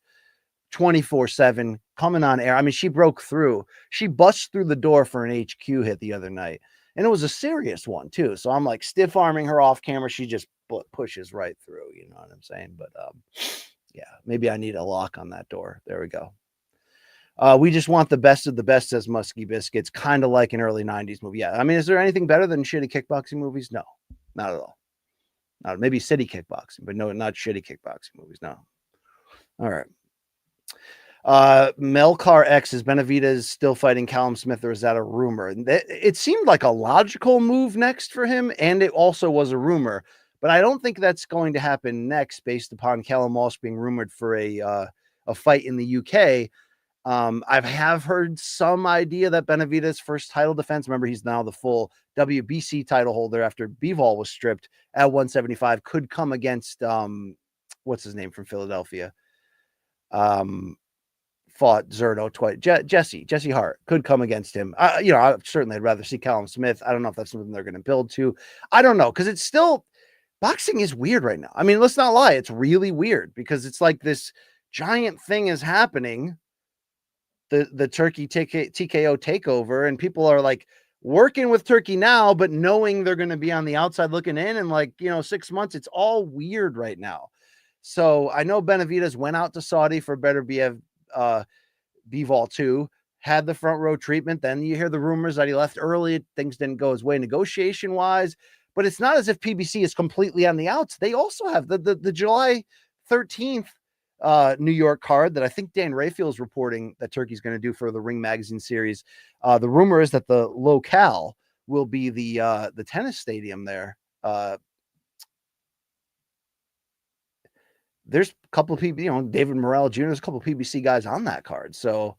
24/7, coming on air. I mean, she broke through. She bust through the door for an HQ hit the other night, and it was a serious one too. So I'm like stiff arming her off camera. She just pushes right through. You know what I'm saying? But yeah, maybe I need a lock on that door. There we go. We just want the best of the best, says Muskie Biscuits, kind of like an early 90s movie. Yeah, I mean, is there anything better than shitty kickboxing movies? No, not at all. Maybe city kickboxing, but no, not shitty kickboxing movies. No. All right. Melcar X, is Benavidez still fighting Callum Smith, or is that a rumor? It seemed like a logical move next for him, and it also was a rumor, but I don't think that's going to happen next based upon Callum Walsh being rumored for a fight in the UK. I have heard some idea that Benavidez' first title defense, remember he's now the full WBC title holder after Bivol was stripped at 175, could come against what's his name from Philadelphia? Fought Zerto twice. Jesse Hart could come against him. I certainly I'd rather see Callum Smith. I don't know if that's something they're going to build to. I don't know, because it's still, boxing is weird right now. I mean, let's not lie, it's really weird because it's like this giant thing is happening. The Turkey TKO takeover, and people are like working with Turkey now, but knowing they're going to be on the outside looking in, and 6 months, it's all weird right now. So I know Benavidez went out to Saudi for Better Bivol 2, had the front row treatment. Then you hear the rumors that he left early. Things didn't go his way negotiation wise, but it's not as if PBC is completely on the outs. They also have the July 13th New York card that I think Dan Rayfield is reporting that Turkey's going to do for the Ring Magazine series. The rumor is that the locale will be the tennis stadium there. There's a couple of people, David Morrell Jr., there's a couple of PBC guys on that card. So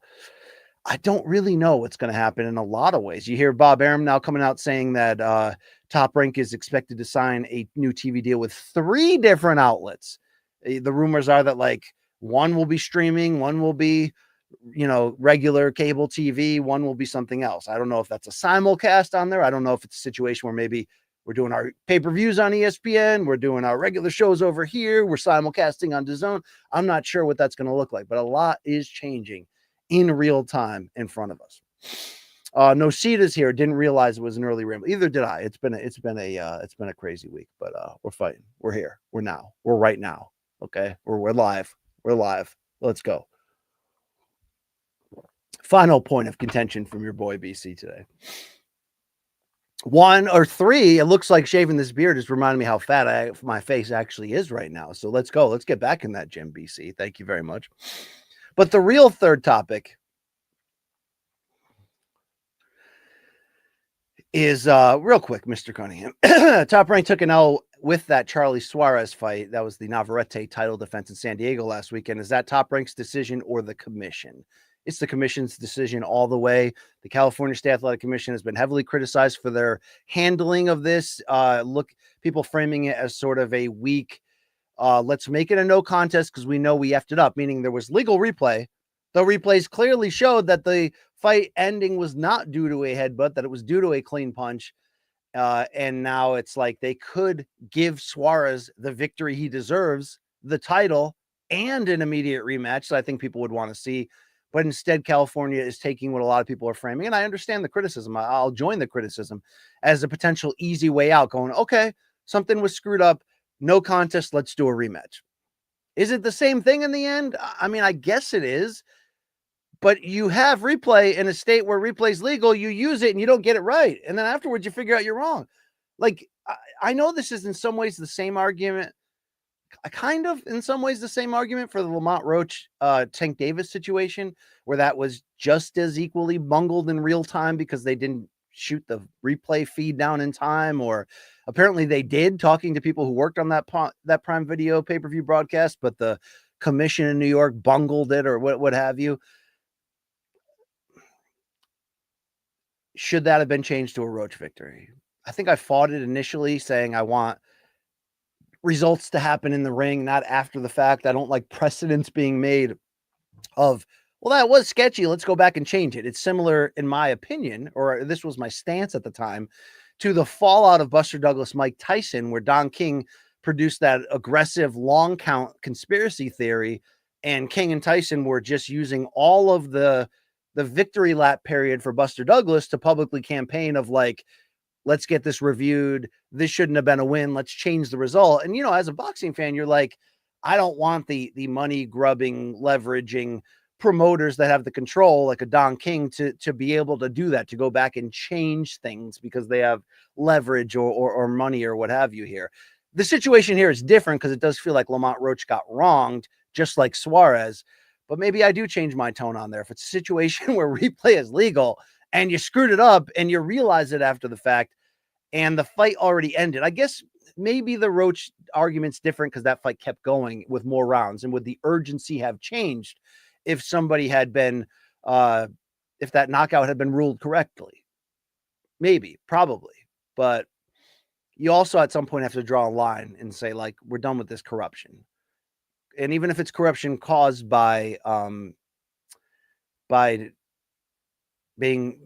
I don't really know what's going to happen in a lot of ways. You hear Bob Arum now coming out saying that Top Rank is expected to sign a new TV deal with 3 different outlets. The rumors are that one will be streaming, one will be, regular cable TV, one will be something else. I don't know if that's a simulcast on there. I don't know if it's a situation where maybe we're doing our pay-per-views on ESPN, we're doing our regular shows over here, we're simulcasting on DAZN. I'm not sure what that's going to look like, but a lot is changing in real time in front of us. Nocita's here. Didn't realize it was an early ramble. Either did I. It's been a crazy week, but we're fighting. We're here. We're now. We're right now. Okay, we're live. We're live. Let's go. Final point of contention from your boy BC today. 1 or 3, it looks like shaving this beard is reminding me how fat my face actually is right now. So let's go. Let's get back in that gym, BC. Thank you very much. But the real third topic is real quick, Mr. Cunningham. Top Rank took an L with that Charlie Suarez fight. That was the Navarrete title defense in San Diego last weekend. Is that Top Rank's decision or the commission? It's the commission's decision all the way. The California State Athletic Commission has been heavily criticized for their handling of this. People framing it as sort of a weak, let's make it a no contest because we know we effed it up, meaning there was legal replay. The replays clearly showed that the fight ending was not due to a headbutt, that it was due to a clean punch. And now it's like they could give Suarez the victory he deserves, the title, and an immediate rematch. So I think people would want to see. But instead, California is taking what a lot of people are framing. And I understand the criticism. I'll join the criticism as a potential easy way out, going, okay, something was screwed up. No contest. Let's do a rematch. Is it the same thing in the end? I mean, I guess it is. But you have replay in a state where replay is legal. You use it and you don't get it right. And then afterwards, you figure out you're wrong. I know this is in some ways the same argument kind of in some ways the same argument for the Lamont Roach Tank Davis situation, where that was just as equally bungled in real time because they didn't shoot the replay feed down in time, or apparently they did, talking to people who worked on that Prime Video pay-per-view broadcast, but the commission in New York bungled it or what have you. Should that have been changed to a Roach victory? I think I fought it initially, saying I want results to happen in the ring, not after the fact. I don't like precedents being made of, well, that was sketchy, let's go back and change it. It's similar, in my opinion, or this was my stance at the time, to the fallout of Buster Douglas Mike Tyson, where Don King produced that aggressive long count conspiracy theory, and King and Tyson were just using all of the victory lap period for Buster Douglas to publicly campaign of like, let's get this reviewed. This shouldn't have been a win. Let's change the result. And, as a boxing fan, you're like, I don't want the money grubbing, leveraging promoters that have the control, like a Don King, to be able to do that, to go back and change things because they have leverage or money or what have you here. The situation here is different because it does feel like Lamont Roach got wronged, just like Suarez. But maybe I do change my tone on there. If it's a situation where replay is legal and you screwed it up and you realize it after the fact and the fight already ended, I guess maybe the Roach argument's different because that fight kept going with more rounds, and would the urgency have changed if somebody had been, if that knockout had been ruled correctly? Maybe, probably. But you also at some point have to draw a line and say, like, we're done with this corruption. And even if it's corruption caused by being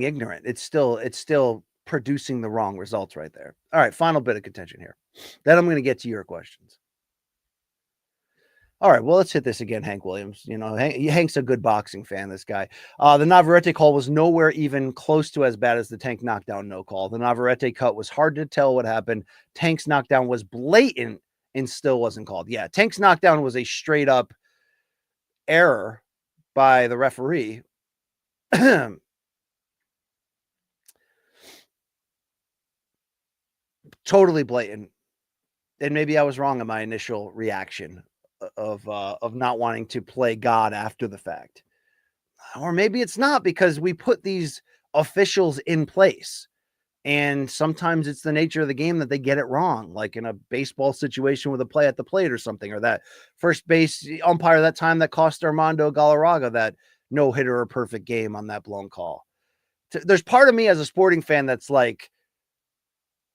ignorant, it's still producing the wrong results right there. All right, final bit of contention here. Then I'm going to get to your questions. All right, well, let's hit this again, Hank Williams. Hank's a good boxing fan, this guy. The Navarrete call was nowhere even close to as bad as the Tank knockdown no call. The Navarrete cut was hard to tell what happened. Tank's knockdown was blatant and still wasn't called. Yeah, Tank's knockdown was a straight up error by the referee. Totally blatant. And maybe I was wrong in my initial reaction of not wanting to play God after the fact. Or maybe it's not, because we put these officials in place, and sometimes it's the nature of the game that they get it wrong, like in a baseball situation with a play at the plate or something, or that first base umpire that time that cost Armando Galarraga that no hitter or perfect game on that blown call. There's part of me as a sporting fan that's like,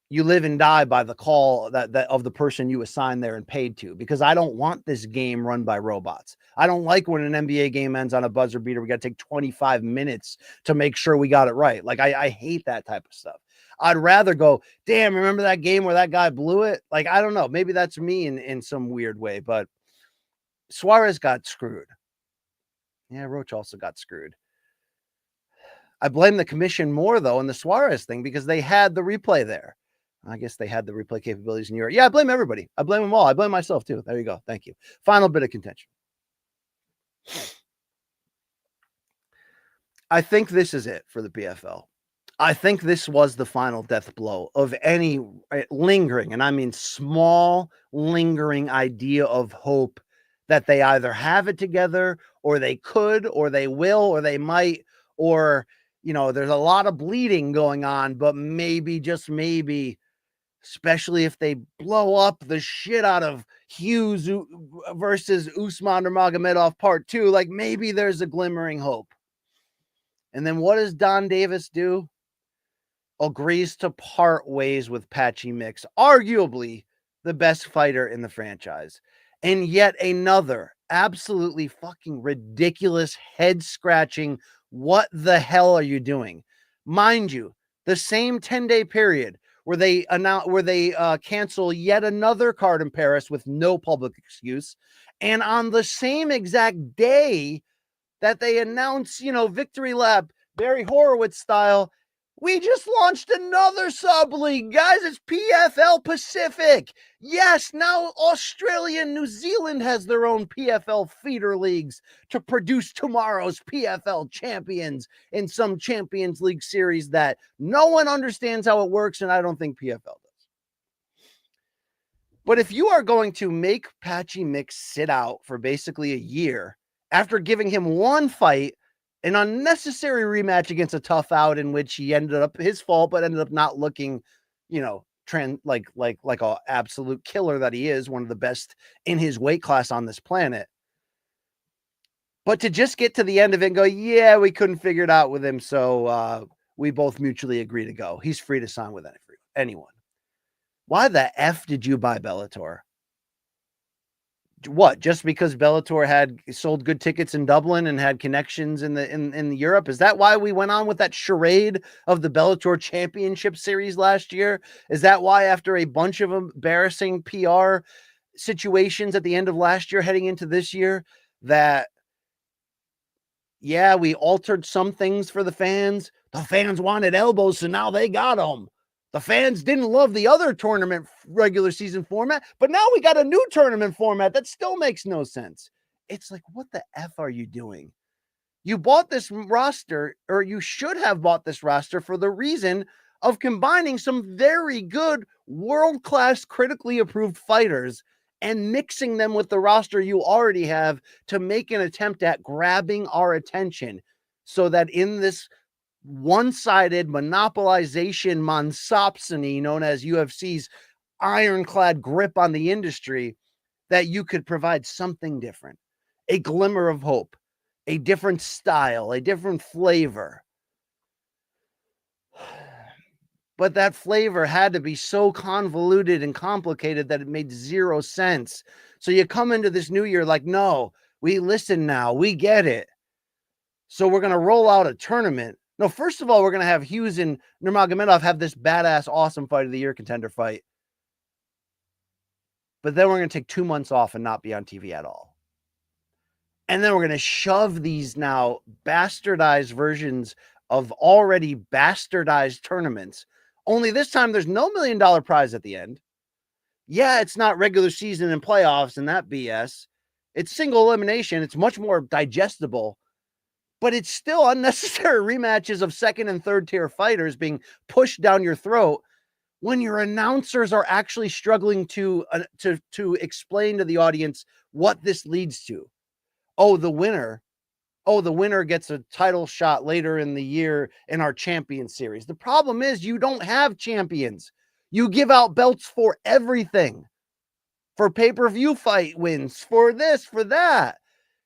you live and die by the call that of the person you assign there and paid to, because I don't want this game run by robots. I don't like when an NBA game ends on a buzzer beater. We got to take 25 minutes to make sure we got it right. Like, I hate that type of stuff. I'd rather go, damn, remember that game where that guy blew it? Like, I don't know. Maybe that's me in some weird way, but Suarez got screwed. Yeah, Roach also got screwed. I blame the commission more, though, in the Suarez thing, because they had the replay there. I guess they had the replay capabilities in Europe. Yeah, I blame everybody. I blame them all. I blame myself too. There you go. Thank you. Final bit of contention. I think this is it for the PFL. I think this was the final death blow of any lingering, and I mean small, lingering idea of hope that they either have it together, or they could, or they will, or they might, or, there's a lot of bleeding going on, but maybe, just maybe, especially if they blow up the shit out of Hughes versus Usman Nurmagomedov part 2, like, maybe there's a glimmering hope. And then what does Don Davis do? Agrees to part ways with Patchy Mix, arguably the best fighter in the franchise. And yet another absolutely fucking ridiculous, head-scratching, what the hell are you doing? Mind you, the same 10-day period where they cancel yet another card in Paris with no public excuse, and on the same exact day that they announce, victory lap, Barry Horowitz style, we just launched another sub league, guys. It's PFL Pacific. Yes, now Australia and New Zealand has their own PFL feeder leagues to produce tomorrow's PFL champions in some Champions League series that no one understands how it works, and I don't think PFL does. But if you are going to make Patchy Mix sit out for basically a year after giving him one fight, an unnecessary rematch against a tough out in which he ended up his fault, but ended up not looking, like a absolute killer that he is, one of the best in his weight class on this planet. But to just get to the end of it and go, yeah, we couldn't figure it out with him, so we both mutually agree to go. He's free to sign with anyone. Why the F did you buy Bellator? What, just because Bellator had sold good tickets in Dublin and had connections in Europe? Is that why we went on with that charade of the Bellator Championship Series last year? Is that why, after a bunch of embarrassing PR situations at the end of last year heading into this year, that yeah, we altered some things for the fans. The fans wanted elbows, so now they got them. The fans didn't love the other tournament regular season format, but now we got a new tournament format that still makes no sense. It's like, what the F are you doing? You bought this roster, or you should have bought this roster for the reason of combining some very good world-class critically approved fighters and mixing them with the roster you already have to make an attempt at grabbing our attention, so that in this one-sided monopolization monopsony known as UFC's ironclad grip on the industry, that you could provide something different, a glimmer of hope, a different style, a different flavor. But that flavor had to be so convoluted and complicated that it made zero sense. So you come into this new year like, no, we listen now, we get it. So we're going to roll out a tournament. No, first of all, we're going to have Hughes and Nurmagomedov have this badass, awesome fight of the year contender fight. But then we're going to take 2 months off and not be on TV at all. And then we're going to shove these now bastardized versions of already bastardized tournaments. Only this time there's no $1 million prize at the end. Yeah, it's not regular season and playoffs and that BS. It's single elimination. It's much more digestible. But it's still unnecessary rematches of second and third tier fighters being pushed down your throat when your announcers are actually struggling to explain to the audience what this leads to. Oh, the winner gets a title shot later in the year in our champion series. The problem is you don't have champions. You give out belts for everything, for pay-per-view fight wins, for this, for that.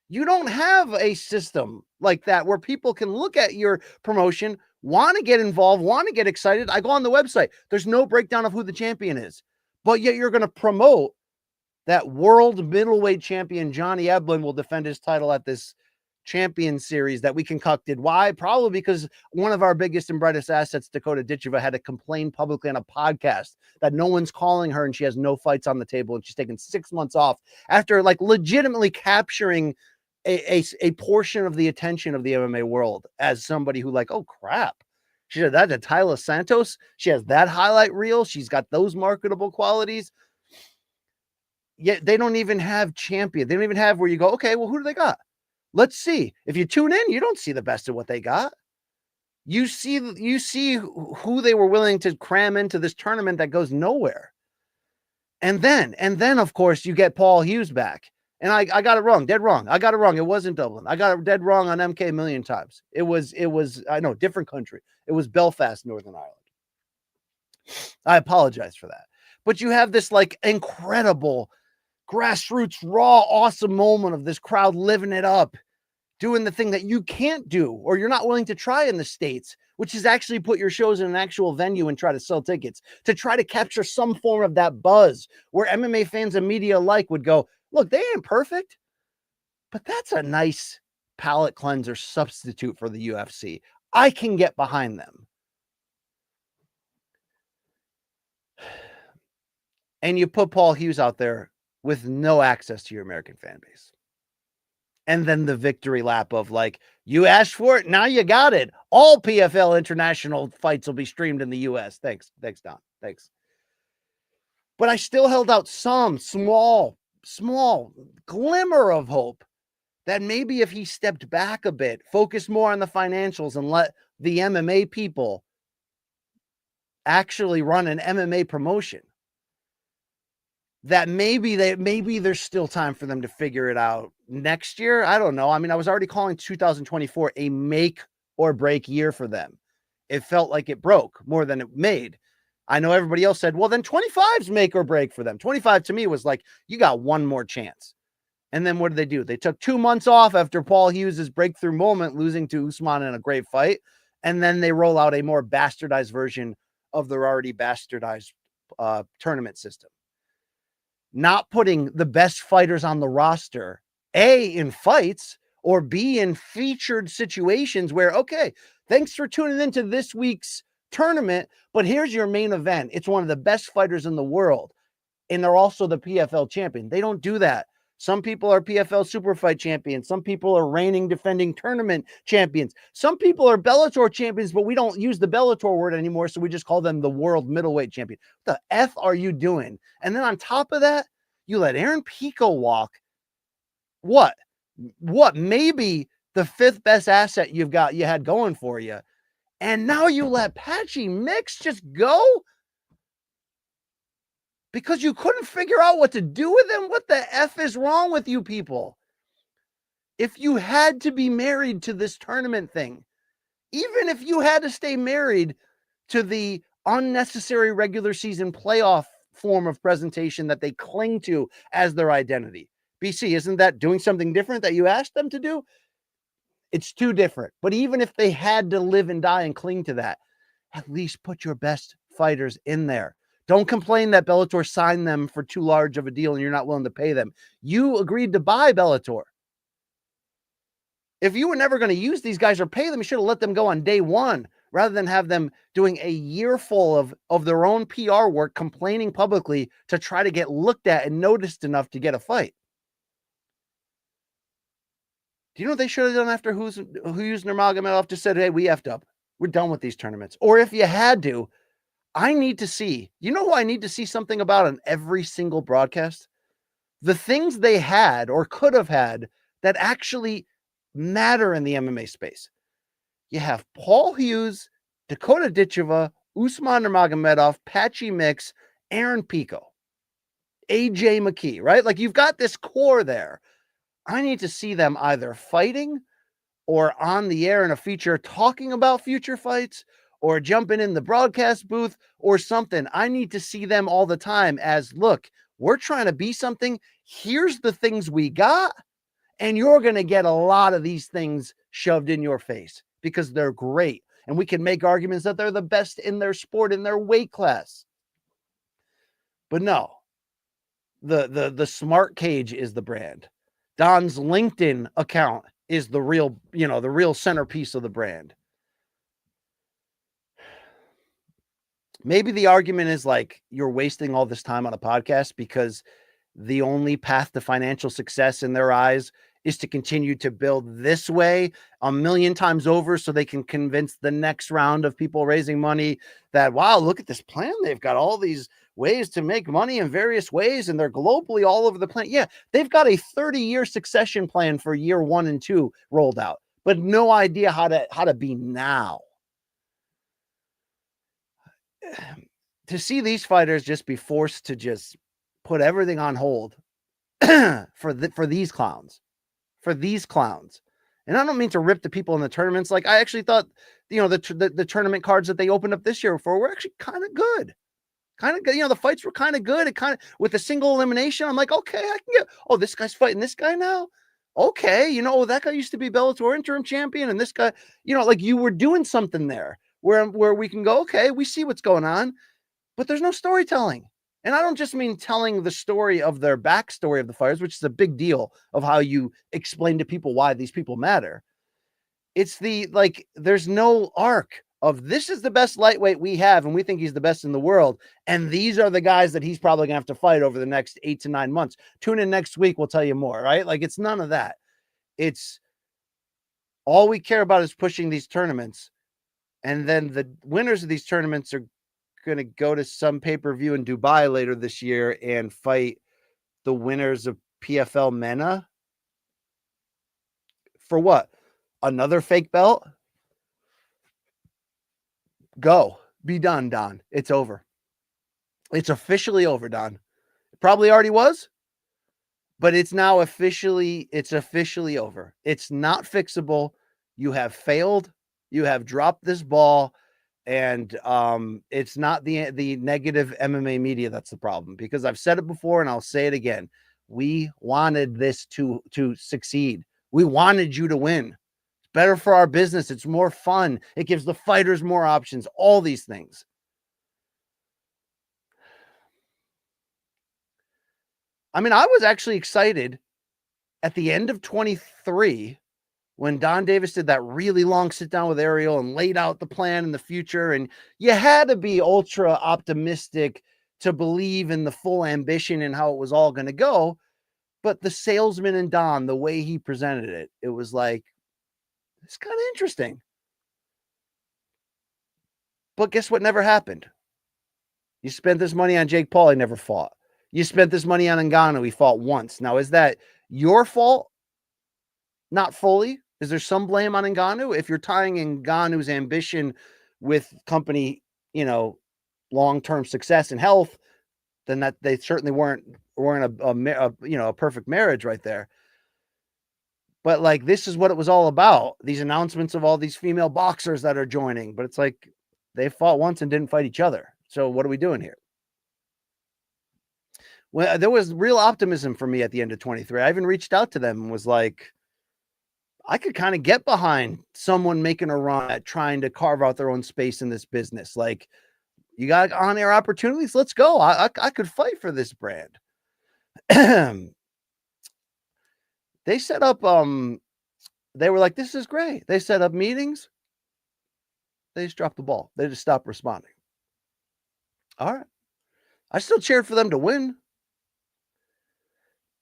You don't have a system like that where people can look at your promotion, want to get involved, want to get excited. I go on the website. There's no breakdown of who the champion is, but yet you're going to promote that world middleweight champion Johnny Eblen will defend his title at this champion series that we concocted. Why? Probably because one of our biggest and brightest assets, Dakota Ditcheva, had to complain publicly on a podcast that no one's calling her and she has no fights on the table and she's taken 6 months off after like legitimately capturing a portion of the attention of the MMA world as somebody who like, oh crap, she said that to Tyler Santos. She has that highlight reel. She's got those marketable qualities. Yet they don't even have champion. They don't even have where you go, okay, well, who do they got? Let's see. If you tune in, you don't see the best of what they got. You see who they were willing to cram into this tournament that goes nowhere. And then, of course, you get Paul Hughes back. And I got it wrong, dead wrong. I got it wrong. It wasn't Dublin. I got it dead wrong on MK a million times. It was, I know, different country. It was Belfast, Northern Ireland. I apologize for that. But you have this like incredible grassroots, raw, awesome moment of this crowd living it up, doing the thing that you can't do or you're not willing to try in the States, which is actually put your shows in an actual venue and try to sell tickets, to try to capture some form of that buzz where MMA fans and media alike would go, look, they ain't perfect, but that's a nice palate cleanser substitute for the UFC. I can get behind them. And you put Paul Hughes out there with no access to your American fan base. And then the victory lap of like, you asked for it, now you got it. All PFL international fights will be streamed in the US. Thanks, Don. Thanks. But I still held out some small glimmer of hope that maybe if he stepped back a bit, focused more on the financials and let the MMA people actually run an MMA promotion, that maybe there's still time for them to figure it out next year. I don't know. I mean, I was already calling 2024 a make or break year for them. It felt like it broke more than it made. I know everybody else said, well, then 25's make or break for them. 25 to me was like, you got one more chance. And then what did they do? They took 2 months off after Paul Hughes' breakthrough moment, losing to Usman in a great fight. And then they roll out a more bastardized version of their already bastardized tournament system. Not putting the best fighters on the roster, A, in fights, or B, in featured situations where, okay, thanks for tuning into this week's tournament, but here's your main event. It's one of the best fighters in the world, and they're also the PFL champion. They don't do that. Some people are PFL super fight champions. Some people are reigning defending tournament champions. Some people are Bellator champions, but we don't use the Bellator word anymore, so we just call them the world middleweight champion. What the F are you doing? And then on top of that, you let Aaron Pico walk. What maybe the 5th best asset you had going for you. And now you let Patchy Mix just go because you couldn't figure out what to do with him. What the F is wrong with you people? If you had to be married to this tournament thing, even if you had to stay married to the unnecessary regular season playoff form of presentation that they cling to as their identity. BC, isn't that doing something different that you asked them to do? It's too different. But even if they had to live and die and cling to that, at least put your best fighters in there. Don't complain that Bellator signed them for too large of a deal and you're not willing to pay them. You agreed to buy Bellator. If you were never going to use these guys or pay them, you should have let them go on day one rather than have them doing a year full of their own PR work, complaining publicly to try to get looked at and noticed enough to get a fight. Do you know what they should have done after Hughes Nurmagomedov just said, hey, we effed up. We're done with these tournaments. Or if you had to, I need to see, you know who I need to see something about on every single broadcast? The things they had or could have had that actually matter in the MMA space. You have Paul Hughes, Dakota Ditcheva, Usman Nurmagomedov, Patchy Mix, Aaron Pico, AJ McKee, right? Like you've got this core there. I need to see them either fighting or on the air in a feature talking about future fights or jumping in the broadcast booth or something. I need to see them all the time as, look, we're trying to be something. Here's the things we got. And you're going to get a lot of these things shoved in your face because they're great. And we can make arguments that they're the best in their sport, in their weight class. But no, the smart cage is the brand. Don's LinkedIn account is the real, the real centerpiece of the brand. Maybe the argument is like you're wasting all this time on a podcast because the only path to financial success in their eyes is to continue to build this way a million times over so they can convince the next round of people raising money that, wow, look at this plan. They've got all these ways to make money in various ways and they're globally all over the planet. Yeah, they've got a 30-year succession plan for year 1 and 2 rolled out, but no idea how to be now. To see these fighters just be forced to just put everything on hold for these clowns. And I don't mean to rip the people in the tournaments. Like I actually thought, the tournament cards that they opened up this year for were actually kind of good. The fights were kind of good. It kind of, with a single elimination, I'm like, okay, I can get, this guy's fighting this guy now. Okay. That guy used to be Bellator interim champion. And this guy, like you were doing something there where we can go, okay, we see what's going on, but there's no storytelling. And I don't just mean telling the story of their backstory of the fighters, which is a big deal of how you explain to people why these people matter. It's there's no arc of this is the best lightweight we have, and we think he's the best in the world. And these are the guys that he's probably gonna have to fight over the next 8 to 9 months. Tune in next week, we'll tell you more, right? Like it's none of that. It's all we care about is pushing these tournaments. And then the winners of these tournaments are going to go to some pay-per-view in Dubai later this year and fight the winners of PFL MENA for what? Another fake belt? Go. Be done, Don. It's over. It's officially over, Don. Probably already was, but it's now officially over. It's not fixable. You have failed. You have dropped this ball. And it's not the negative MMA media that's the problem, because I've said it before and I'll say it again. We wanted this to succeed. We wanted you to win. It's better for our business. It's more fun. It gives the fighters more options, all these things. I mean, I was actually excited at the end of 23 when Don Davis did that really long sit down with Ariel and laid out the plan in the future. And you had to be ultra optimistic to believe in the full ambition and how it was all going to go. But the salesman and Don, the way he presented it, it was like, it's kind of interesting. But guess what never happened? You spent this money on Jake Paul, he never fought. You spent this money on Ngannou, he fought once. Now, is that your fault? Not fully. Is there some blame on Ngannou? If you're tying Ngannou's ambition with company, long-term success and health, then that they certainly weren't a perfect marriage right there. But like, this is what it was all about. These announcements of all these female boxers that are joining, but it's like they fought once and didn't fight each other. So what are we doing here? Well, there was real optimism for me at the end of 23. I even reached out to them and was like, I could kind of get behind someone making a run at trying to carve out their own space in this business. Like, you got on-air opportunities? Let's go. I could fight for this brand. They set up, they were like, this is great. They set up meetings. They just dropped the ball. They just stopped responding. All right. I still cheered for them to win.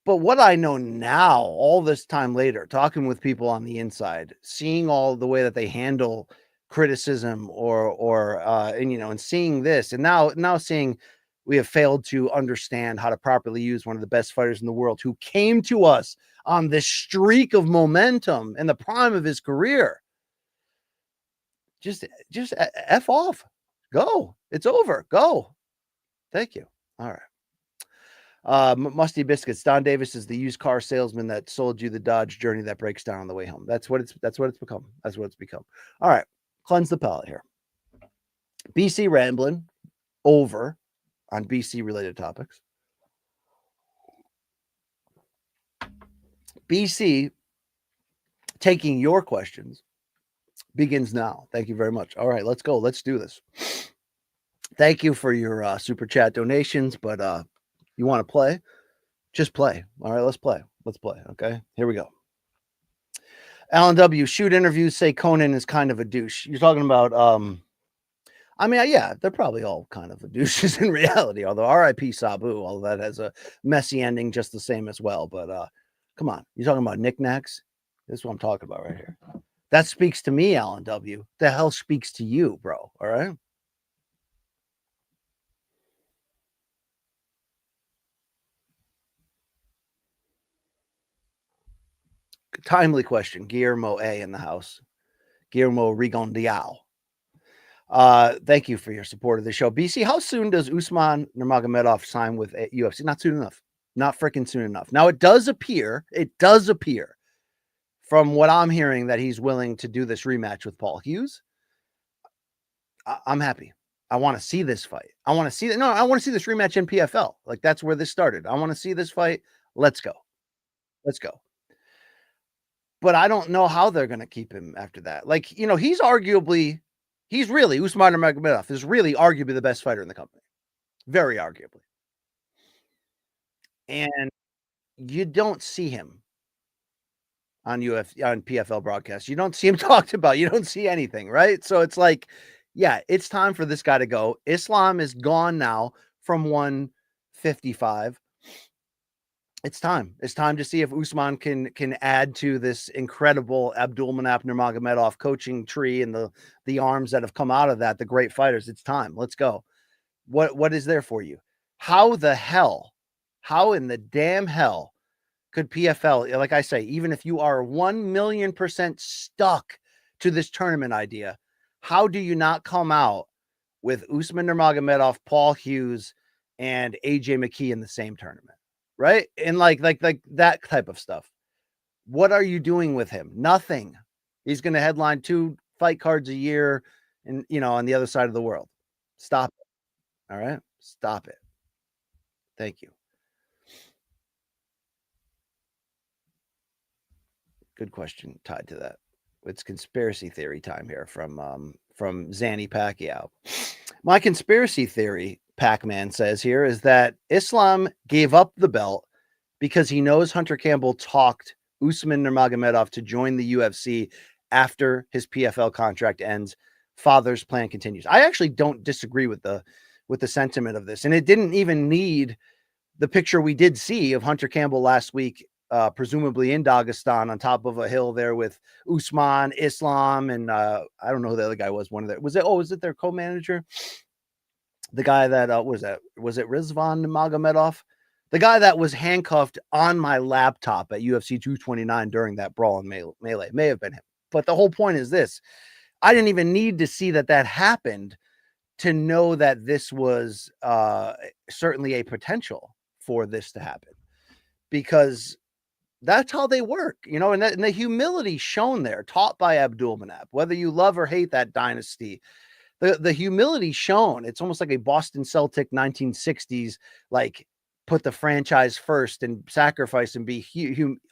But what I know now, all this time later, talking with people on the inside, seeing all the way that they handle criticism and seeing this, and now seeing we have failed to understand how to properly use one of the best fighters in the world who came to us on this streak of momentum in the prime of his career. Just F off. Go. It's over. Go. Thank you. All right. Musty Biscuits. Don Davis is the used car salesman that sold you the Dodge Journey that breaks down on the way home. That's what it's become. That's what it's become. All right. Cleanse the palate here. BC rambling over on BC related topics. BC taking your questions begins now. Thank you very much. All right, let's go. Let's do this. Thank you for your super chat donations, but you want to play? Just play. All right, let's play. Let's play. Okay, here we go. Alan W. Shoot interviews say Conan is kind of a douche. You're talking about, I mean, yeah, they're probably all kind of a douches in reality, although R.I.P. Sabu, although that has a messy ending just the same as well. But come on, you're talking about knickknacks? This is what I'm talking about right here. That speaks to me, Alan W. The hell speaks to you, bro? All right. Timely question. Guillermo A. in the house. Guillermo Rigondial. Thank you for your support of the show. BC, how soon does Usman Nurmagomedov sign with UFC? Not soon enough. Not freaking soon enough. Now, it does appear from what I'm hearing that he's willing to do this rematch with Paul Hughes. I'm happy. I want to see this fight. I want to see that. No, I want to see this rematch in PFL. Like, that's where this started. I want to see this fight. Let's go. Let's go. But I don't know how they're going to keep him after that. Like, he's really, Usman Nurmagomedov is really arguably the best fighter in the company. Very arguably. And you don't see him on PFL broadcasts. You don't see him talked about. You don't see anything, right? So it's like, yeah, it's time for this guy to go. Islam is gone now from 155. It's time. It's time to see if Usman can add to this incredible Abdulmanap Nurmagomedov coaching tree and the arms that have come out of that, the great fighters. It's time. Let's go. What is there for you? How in the damn hell could PFL, like I say, even if you are 1,000,000% stuck to this tournament idea, how do you not come out with Usman Nurmagomedov, Paul Hughes, and AJ McKee in the same tournament, right? And like that type of stuff. What are you doing with him? Nothing. He's going to headline 2 fight cards a year, and on the other side of the world. Stop it. All right, stop it. Thank you. Good question tied to that. It's conspiracy theory time here from Zanny Pacquiao. My conspiracy theory, Pac-Man says here, is that Islam gave up the belt because he knows Hunter Campbell talked Usman Nurmagomedov to join the UFC after his PFL contract ends. Father's plan continues. I actually don't disagree with the sentiment of this, and it didn't even need the picture we did see of Hunter Campbell last week, presumably in Dagestan on top of a hill there with Usman, Islam, and I don't know who the other guy was. One of their was it their co-manager? The guy that was it Rizvan Magomedov? The guy that was handcuffed on my laptop at UFC 229 during that brawl in melee. May have been him. But the whole point is this. I didn't even need to see that happened to know that this was certainly a potential for this to happen, because that's how they work, and the humility shown there, taught by Abdul Manap, whether you love or hate that dynasty, the humility shown, it's almost like a Boston Celtic 1960s, like put the franchise first and sacrifice and be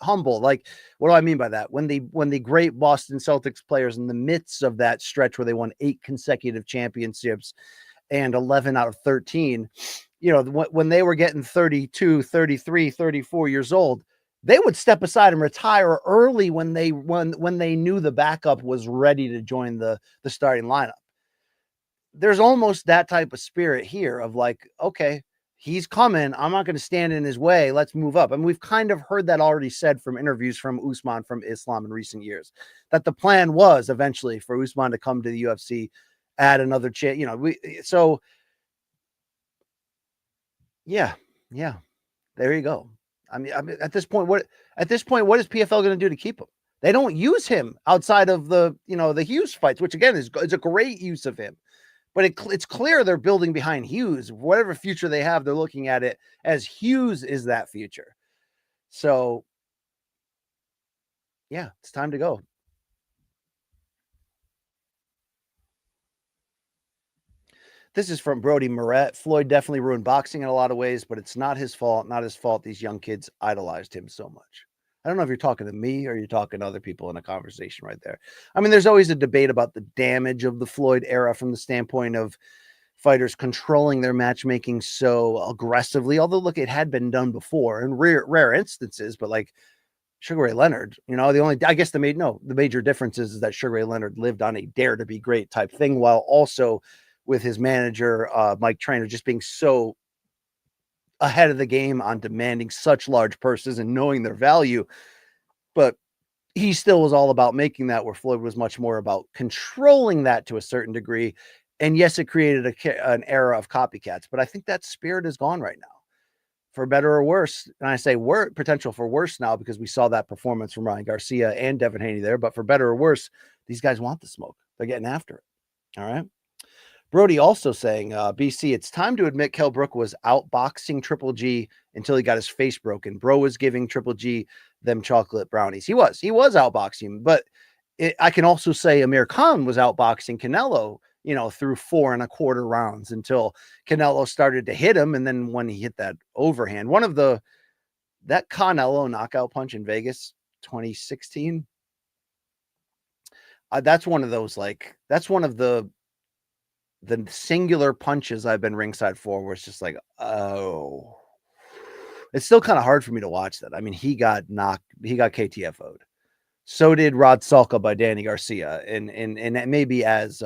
humble. Like, what do I mean by that? When the great Boston Celtics players in the midst of that stretch where they won 8 consecutive championships and 11 out of 13, when they were getting 32, 33, 34 years old, they would step aside and retire early when they knew the backup was ready to join the starting lineup. There's almost that type of spirit here of like, okay, he's coming. I'm not going to stand in his way. Let's move up. I mean, we've kind of heard that already said from interviews from Usman, from Islam in recent years, that the plan was eventually for Usman to come to the UFC, add another chance. Yeah. There you go. I mean, at this point, what is PFL going to do to keep him? They don't use him outside of the Hughes fights, which again is a great use of him. But it's clear they're building behind Hughes. Whatever future they have, they're looking at it as Hughes is that future. So, yeah, it's time to go. This is from Brody Moret. Floyd definitely ruined boxing in a lot of ways, but it's not his fault. Not his fault. These young kids idolized him so much. I don't know if you're talking to me or you're talking to other people in a conversation right there. I mean, there's always a debate about the damage of the Floyd era from the standpoint of fighters controlling their matchmaking so aggressively. Although, look, it had been done before in rare instances, but like Sugar Ray Leonard, the major difference is that Sugar Ray Leonard lived on a dare to be great type thing, while also with his manager, Mike Trainer, just being so ahead of the game on demanding such large purses and knowing their value. But he still was all about making that, where Floyd was much more about controlling that to a certain degree. And yes, it created an era of copycats, but I think that spirit is gone right now, for better or worse. And I say potential for worse now, because we saw that performance from Ryan Garcia and Devin Haney there. But for better or worse, these guys want the smoke. They're getting after it. All right. Brody also saying, BC, it's time to admit Kell Brook was outboxing Triple G until he got his face broken. Bro was giving Triple G them chocolate brownies. He was outboxing, but I can also say Amir Khan was outboxing Canelo, through 4 1/4 rounds until Canelo started to hit him. And then when he hit that overhand, that Canelo knockout punch in Vegas 2016, that's one of those, that's one of the singular punches I've been ringside for, where it's just like, oh, it's still kind of hard for me to watch that. I mean, he got KTFO'd. So did Rod Salka by Danny Garcia. And it may be as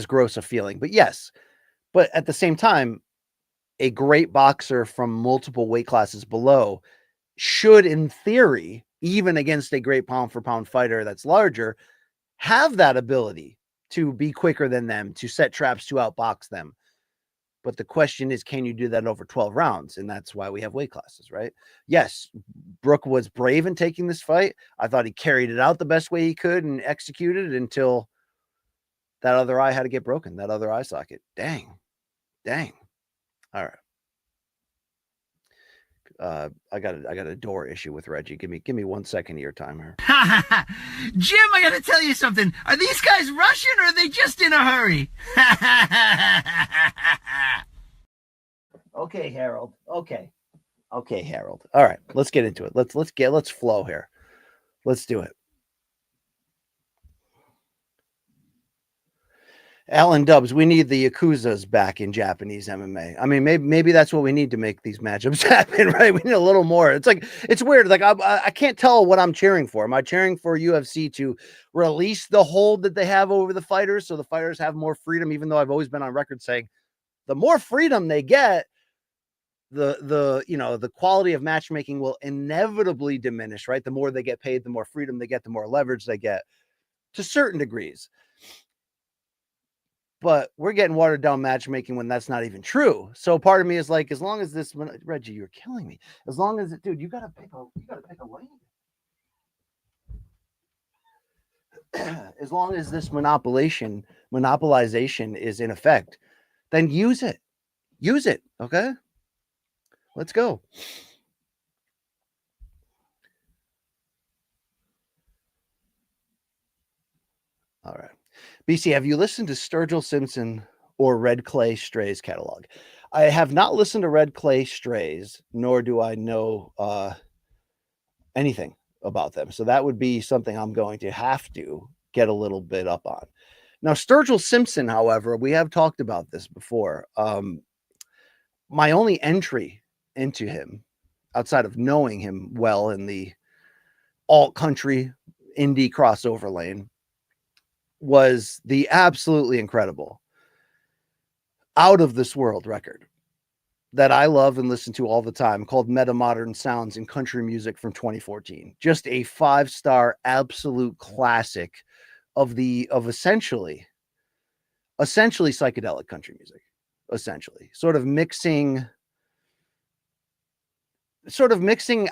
gross a feeling, but yes. But at the same time, a great boxer from multiple weight classes below should, in theory, even against a great pound for pound fighter that's larger, have that ability to be quicker than them, to set traps, to outbox them. But the question is, can you do that over 12 rounds? And that's why we have weight classes, right? Yes, Brook was brave in taking this fight. I thought he carried it out the best way he could and executed it until that other eye had to get broken, that other eye socket. Dang. Dang. All right. I got a door issue with Reggie. Give me 1 second of your time here. Jim, I gotta tell you something. Are these guys Russian or are they just in a hurry? Okay, Harold. Okay, Harold. All right, let's get into it. Let's flow here. Let's do it. Alan Dubs, we need the Yakuzas back in Japanese MMA. I mean, maybe that's what we need to make these matchups happen, right? We need a little more. It's like, it's weird. Like I can't tell what I'm cheering for. Am I cheering for UFC to release the hold that they have over the fighters so the fighters have more freedom, even though I've always been on record saying the more freedom they get, the quality of matchmaking will inevitably diminish, right? The more they get paid, the more freedom they get, the more leverage they get to certain degrees. But we're getting watered down matchmaking when that's not even true. So part of me is like, as long as this, Reggie, you're killing me. As long as dude, you gotta pick a lane. As long as this monopolization is in effect, then use it. Okay, let's go. All right. BC, have you listened to Sturgill Simpson or Red Clay Stray's catalog? I have not listened to Red Clay Strays, nor do I know anything about them. So that would be something I'm going to have to get a little bit up on. Now, Sturgill Simpson, however, we have talked about this before. My only entry into him, outside of knowing him well in the alt country indie crossover lane, was the absolutely incredible Out of This World record that I love and listen to all the time, called Meta Modern Sounds in Country Music from 2014. Just a 5-star absolute classic of essentially psychedelic country music, essentially sort of mixing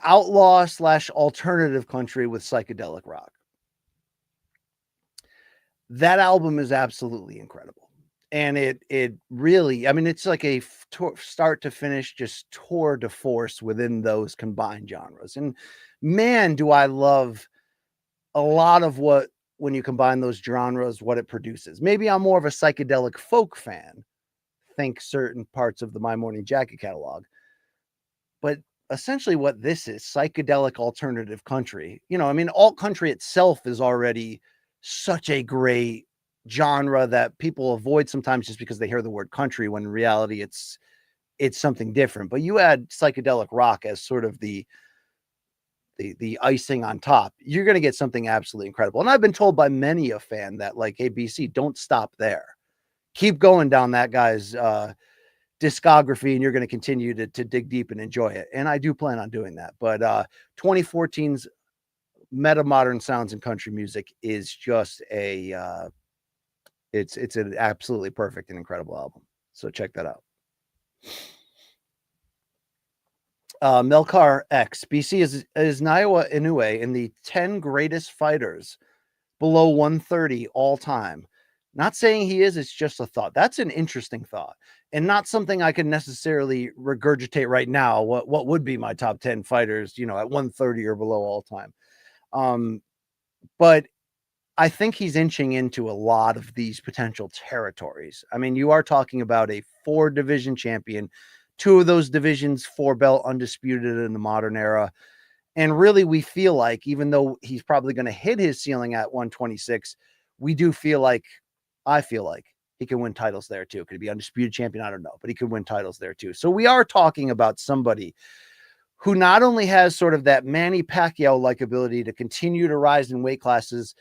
outlaw / alternative country with psychedelic rock. That album is absolutely incredible. And it really, I mean, it's like a start to finish, just tour de force within those combined genres. And man, do I love a lot of when you combine those genres, what it produces. Maybe I'm more of a psychedelic folk fan. Think certain parts of the My Morning Jacket catalog. But essentially what this is, psychedelic alternative country. I mean, alt country itself is already such a great genre that people avoid sometimes just because they hear the word country, when in reality it's something different. But you add psychedelic rock as sort of the icing on top, you're going to get something absolutely incredible. And I've been told by many a fan that, like, hey, BC, don't stop there. Keep going down that guy's discography, and you're going to continue to dig deep and enjoy it. And I do plan on doing that. But 2014's Meta Modern Sounds in Country Music is just it's an absolutely perfect and incredible album. So check that out. Melkar X, BC is Naoya Inoue in the 10 greatest fighters below 130 all time. Not saying he is, it's just a thought. That's an interesting thought, and not something I can necessarily regurgitate right now. What would be my top 10 fighters, at 130 or below all time? But I think he's inching into a lot of these potential territories. I mean, you are talking about a 4-division champion, 2 of those divisions 4-belt undisputed in the modern era. And really, we feel like, even though he's probably going to hit his ceiling at 126, I feel like he can win titles there too. Could he be undisputed champion? I don't know, but he could win titles there too. So we are talking about somebody who not only has sort of that Manny Pacquiao-like ability to continue to rise in weight classes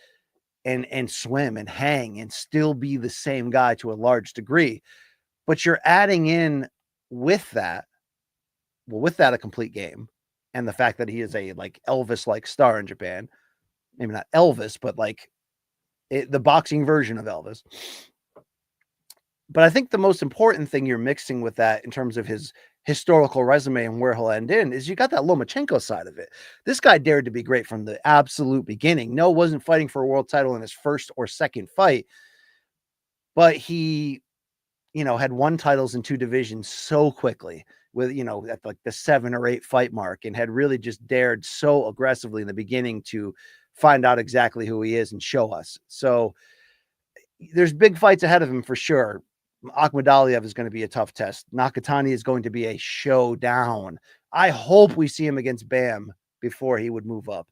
and swim and hang and still be the same guy to a large degree, but you're adding in with that a complete game, and the fact that he is a like Elvis-like star in Japan. Maybe not Elvis, but like the boxing version of Elvis. But I think the most important thing you're mixing with that in terms of his historical resume and where he'll end in is you got that Lomachenko side of it. This guy dared to be great from the absolute beginning. No, wasn't fighting for a world title in his first or second fight, but he had won titles in 2 divisions so quickly with, at like the 7 or 8 fight mark, and had really just dared so aggressively in the beginning to find out exactly who he is and show us. So there's big fights ahead of him for sure. Akhmadaliev is going to be a tough test. Nakatani is going to be a showdown. I hope we see him against Bam before he would move up.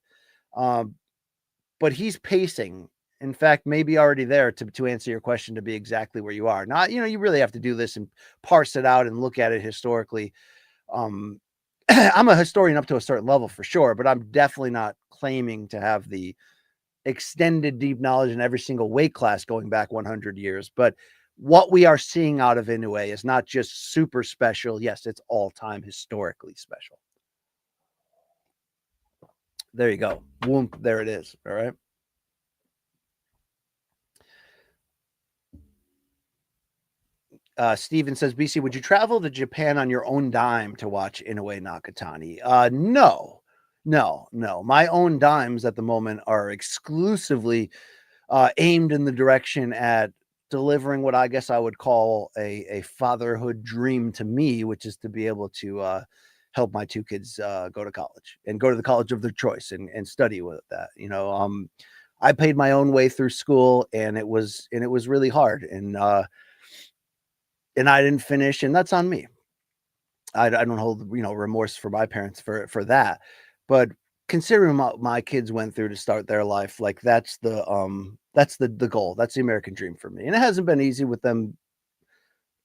But he's pacing. In fact, maybe already there to answer your question, to be exactly where you are. Not, you really have to do this and parse it out and look at it historically. I'm a historian up to a certain level for sure, but I'm definitely not claiming to have the extended deep knowledge in every single weight class going back 100 years. But what we are seeing out of Inoue is not just super special. Yes, it's all-time historically special. There you go. Boom, there it is. All right. Steven says, BC, would you travel to Japan on your own dime to watch Inoue Nakatani? No. My own dimes at the moment are exclusively aimed in the direction at delivering what I guess I would call a fatherhood dream to me, which is to be able to help my 2 kids go to college and go to the college of their choice and study with that. I paid my own way through school, and it was really hard, and I didn't finish, and that's on me. I don't hold remorse for my parents for that, but considering what my kids went through to start their life, like that's the goal. That's the American dream for me, and it hasn't been easy with them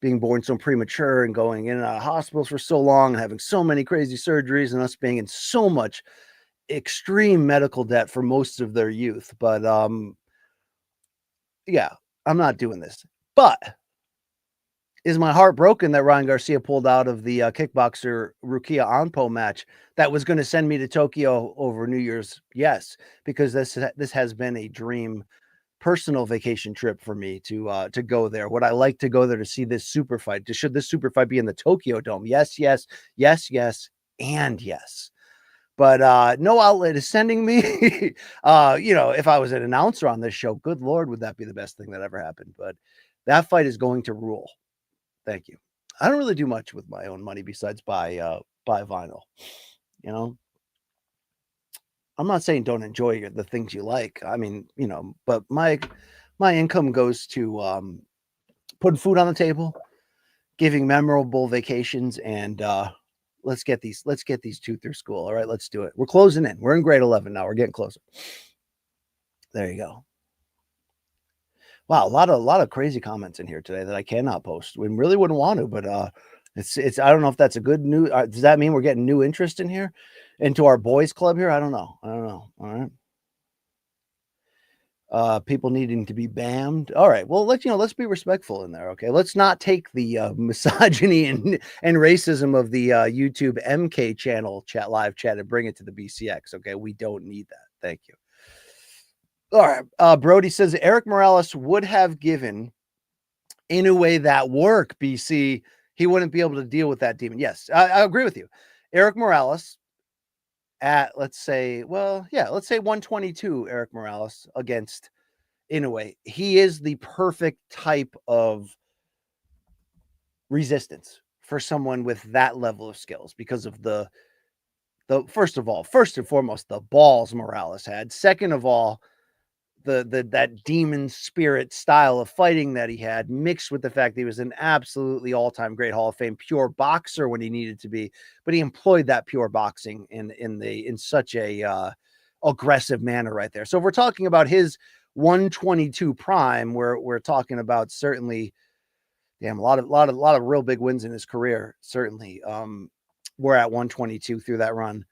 being born so premature and going in and out of hospitals for so long and having so many crazy surgeries and us being in so much extreme medical debt for most of their youth. But yeah, I'm not doing this. But is my heart broken that Ryan Garcia pulled out of the kickboxer Rukia Anpo match that was going to send me to Tokyo over New Year's? Yes, because this has been a dream personal vacation trip for me to go there. Would I like to go there to see this super fight? Should this super fight be in the Tokyo Dome? Yes, and yes. But no outlet is sending me. If I was an announcer on this show, good Lord, would that be the best thing that ever happened? But that fight is going to rule. Thank you. I don't really do much with my own money besides buy vinyl. I'm not saying don't enjoy the things you like. I mean, but my income goes to putting food on the table, giving memorable vacations, and let's get these 2 through school. All right, let's do it. We're closing in. We're in grade 11 now. We're getting closer. There you go. Wow, a lot of crazy comments in here today that I cannot post. We really wouldn't want to, but it's I don't know if that's a good news. Does that mean we're getting new interest in here, into our boys club here? I don't know. All right. People needing to be banned. All right. Well, let's be respectful in there. Okay. Let's not take the misogyny and racism of the YouTube MK channel live chat and bring it to the BCX. Okay. We don't need that. Thank you. All right. Brody says Eric Morales would have given Inoue that work, BC. He wouldn't be able to deal with that demon. Yes, I agree with you. Eric Morales at, let's say 122, Eric Morales against Inoue. He is the perfect type of resistance for someone with that level of skills because of the first and foremost, the balls Morales had. Second of all, that demon spirit style of fighting that he had, mixed with the fact that he was an absolutely all-time great Hall of Fame pure boxer when he needed to be, but he employed that pure boxing in such a aggressive manner right there. So if we're talking about his 122 prime, we're talking about certainly, damn, a lot of real big wins in his career. Certainly, we're at 122 through that run.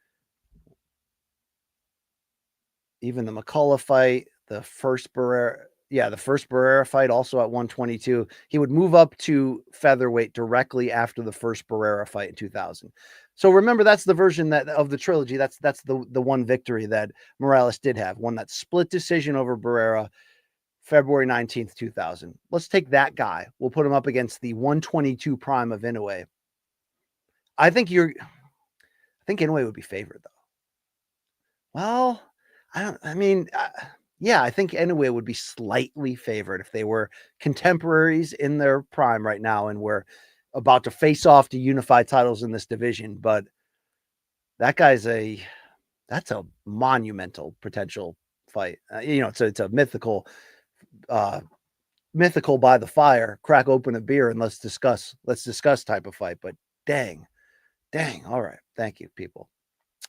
Even the McCullough fight, the first Barrera fight, also at 122. He would move up to featherweight directly after the first Barrera fight in 2000. So remember, that's the version of the trilogy. That's the one victory that Morales did have, won that split decision over Barrera, February 19th, 2000. Let's take that guy. We'll put him up against the 122 prime of Inoue. I think Inoue would be favored, though. Well, yeah, I think Inoue would be slightly favored if they were contemporaries in their prime right now and were about to face off to unify titles in this division. But that guy's that's a monumental potential fight. It's a mythical, mythical by the fire. Crack open a beer and let's discuss type of fight. But dang, all right. Thank you, people.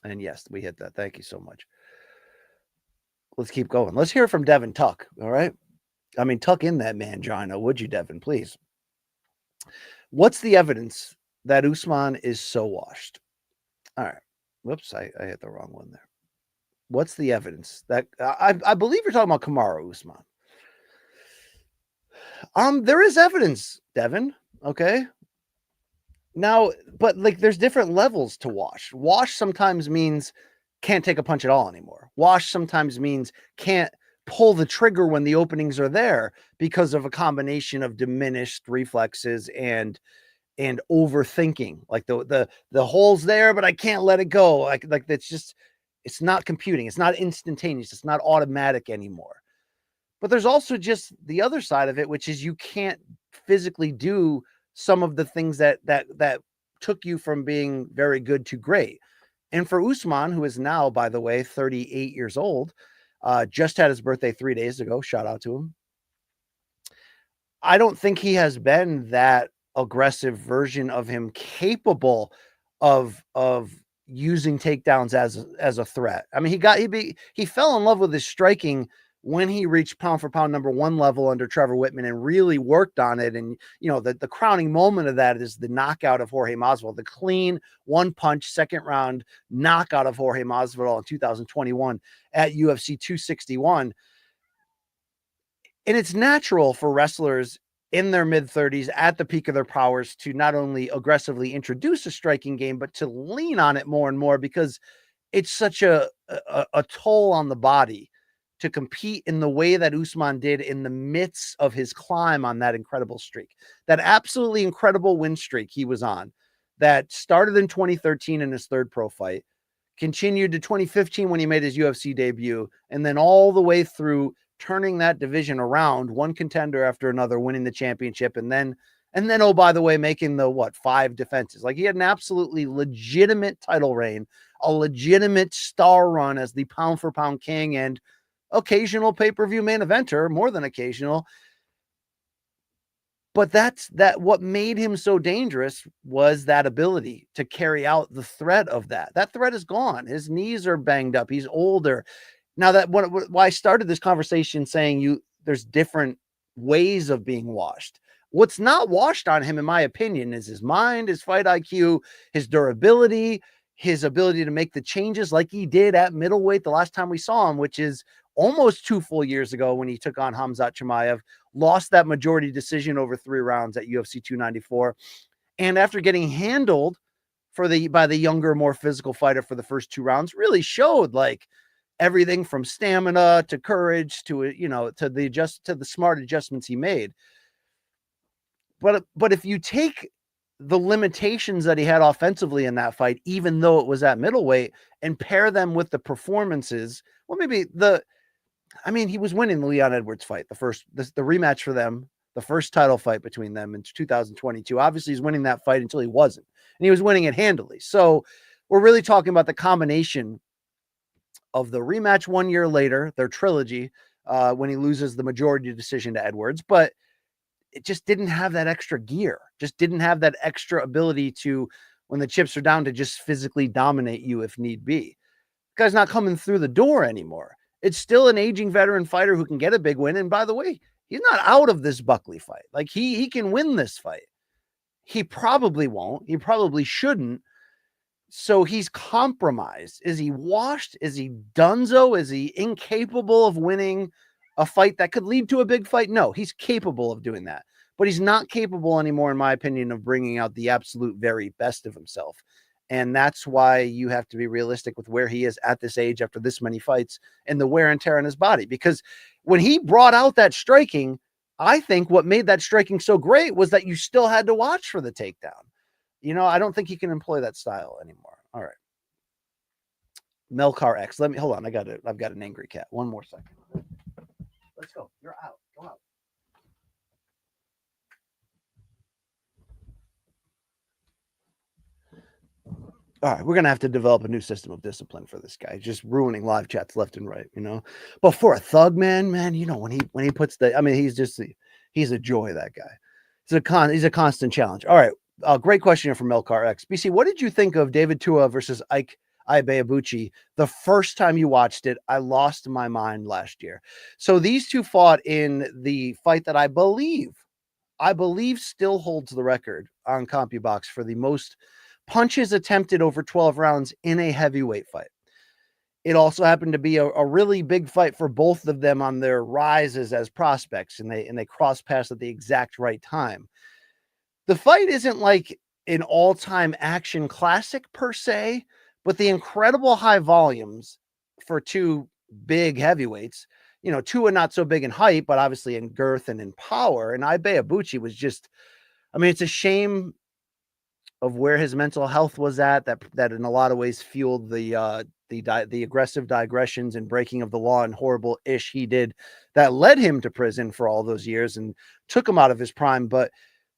And yes, we hit that. Thank you so much. Let's keep going. Let's hear from Devin Tuck. All right. I mean, tuck in that mangina, would you, Devin, please? What's the evidence that Usman is so washed? All right. Whoops, I hit the wrong one there. What's the evidence that I believe you're talking about Kamaru Usman? There is evidence, Devin. Okay. Now, but like there's different levels to wash. Wash sometimes means can't take a punch at all anymore. Wash sometimes means can't pull the trigger when the openings are there because of a combination of diminished reflexes and overthinking. Like the hole's there, but I can't let it go. Like that's just, it's not computing. It's not instantaneous. It's not automatic anymore. But there's also just the other side of it, which is you can't physically do some of the things that took you from being very good to great. And for Usman, who is now, by the way, 38 years old, just had his birthday 3 days ago. Shout out to him. I don't think he has been that aggressive version of him capable of using takedowns as a threat. I mean, he fell in love with his striking when he reached pound for pound number 1 level under Trevor Whitman and really worked on it. And, the crowning moment of that is the knockout of Jorge Masvidal, the clean 1-punch second round knockout of Jorge Masvidal in 2021 at UFC 261. And it's natural for wrestlers in their mid-30s at the peak of their powers to not only aggressively introduce a striking game, but to lean on it more and more because it's such a toll on the body to compete in the way that Usman did in the midst of his climb on that incredible streak, that absolutely incredible win streak he was on that started in 2013 in his third pro fight, continued to 2015 when he made his UFC debut, and then all the way through turning that division around, one contender after another, winning the championship, and then, oh, by the way, making the 5 defenses. Like he had an absolutely legitimate title reign, a legitimate star run as the pound for pound king and occasional pay-per-view main eventer, more than occasional. But what made him so dangerous was that ability to carry out the threat of that. That threat is gone. His knees are banged up. He's older. Now why I started this conversation saying there's different ways of being washed. What's not washed on him, in my opinion, is his mind, his fight IQ, his durability, his ability to make the changes like he did at middleweight the last time we saw him, which is almost 2 full years ago when he took on Khamzat Chimaev, lost that majority decision over 3 rounds at UFC 294. And after getting handled by the younger, more physical fighter for the first 2 rounds, really showed like everything from stamina to courage to the smart adjustments he made. But if you take the limitations that he had offensively in that fight, even though it was at middleweight, and pair them with the performances, he was winning the Leon Edwards fight, the rematch for them, the first title fight between them in 2022. Obviously, he's winning that fight until he wasn't, and he was winning it handily. So we're really talking about the combination of the rematch 1 year later, their trilogy, when he loses the majority decision to Edwards, but it just didn't have that extra gear, just didn't have that extra ability to, when the chips are down, to just physically dominate you if need be. The guy's not coming through the door anymore. It's still an aging veteran fighter who can get a big win. And by the way, he's not out of this Buckley fight. Like he can win this fight. He probably won't. He probably shouldn't. So he's compromised. Is he washed? Is he donezo? Is he incapable of winning a fight that could lead to a big fight? No, he's capable of doing that. But he's not capable anymore, in my opinion, of bringing out the absolute very best of himself. And that's why you have to be realistic with where he is at this age after this many fights and the wear and tear on his body. Because when he brought out that striking, I think what made that striking so great was that you still had to watch for the takedown. I don't think he can employ that style anymore. All right. Melcar X. Hold on. I've got an angry cat. One more second. all right, we're gonna have to develop a new system of discipline for this guy. Just ruining live chats left and right, you know. But for a thug man, you know, when he puts the, I mean, he's a joy. That guy. He's a constant challenge. All right, great question here from Melcar X. BC, what did you think of David Tua versus Ike Ibeabuchi the first time you watched it? I lost my mind last year. So these two fought in the fight that I believe still holds the record on CompuBox for the most punches attempted over 12 rounds in a heavyweight fight. It also happened to be a really big fight for both of them on their rises as prospects, and they cross paths at the exact right time. The fight isn't like an all-time action classic per se, but the incredible high volumes for two big heavyweights, you know, Tua not so big in height, but obviously in girth and in power. And Ibeabuchi was just, I mean, it's a shame of where his mental health was at, that in a lot of ways fueled the aggressive digressions and breaking of the law and horrible ish he did that led him to prison for all those years and took him out of his prime. But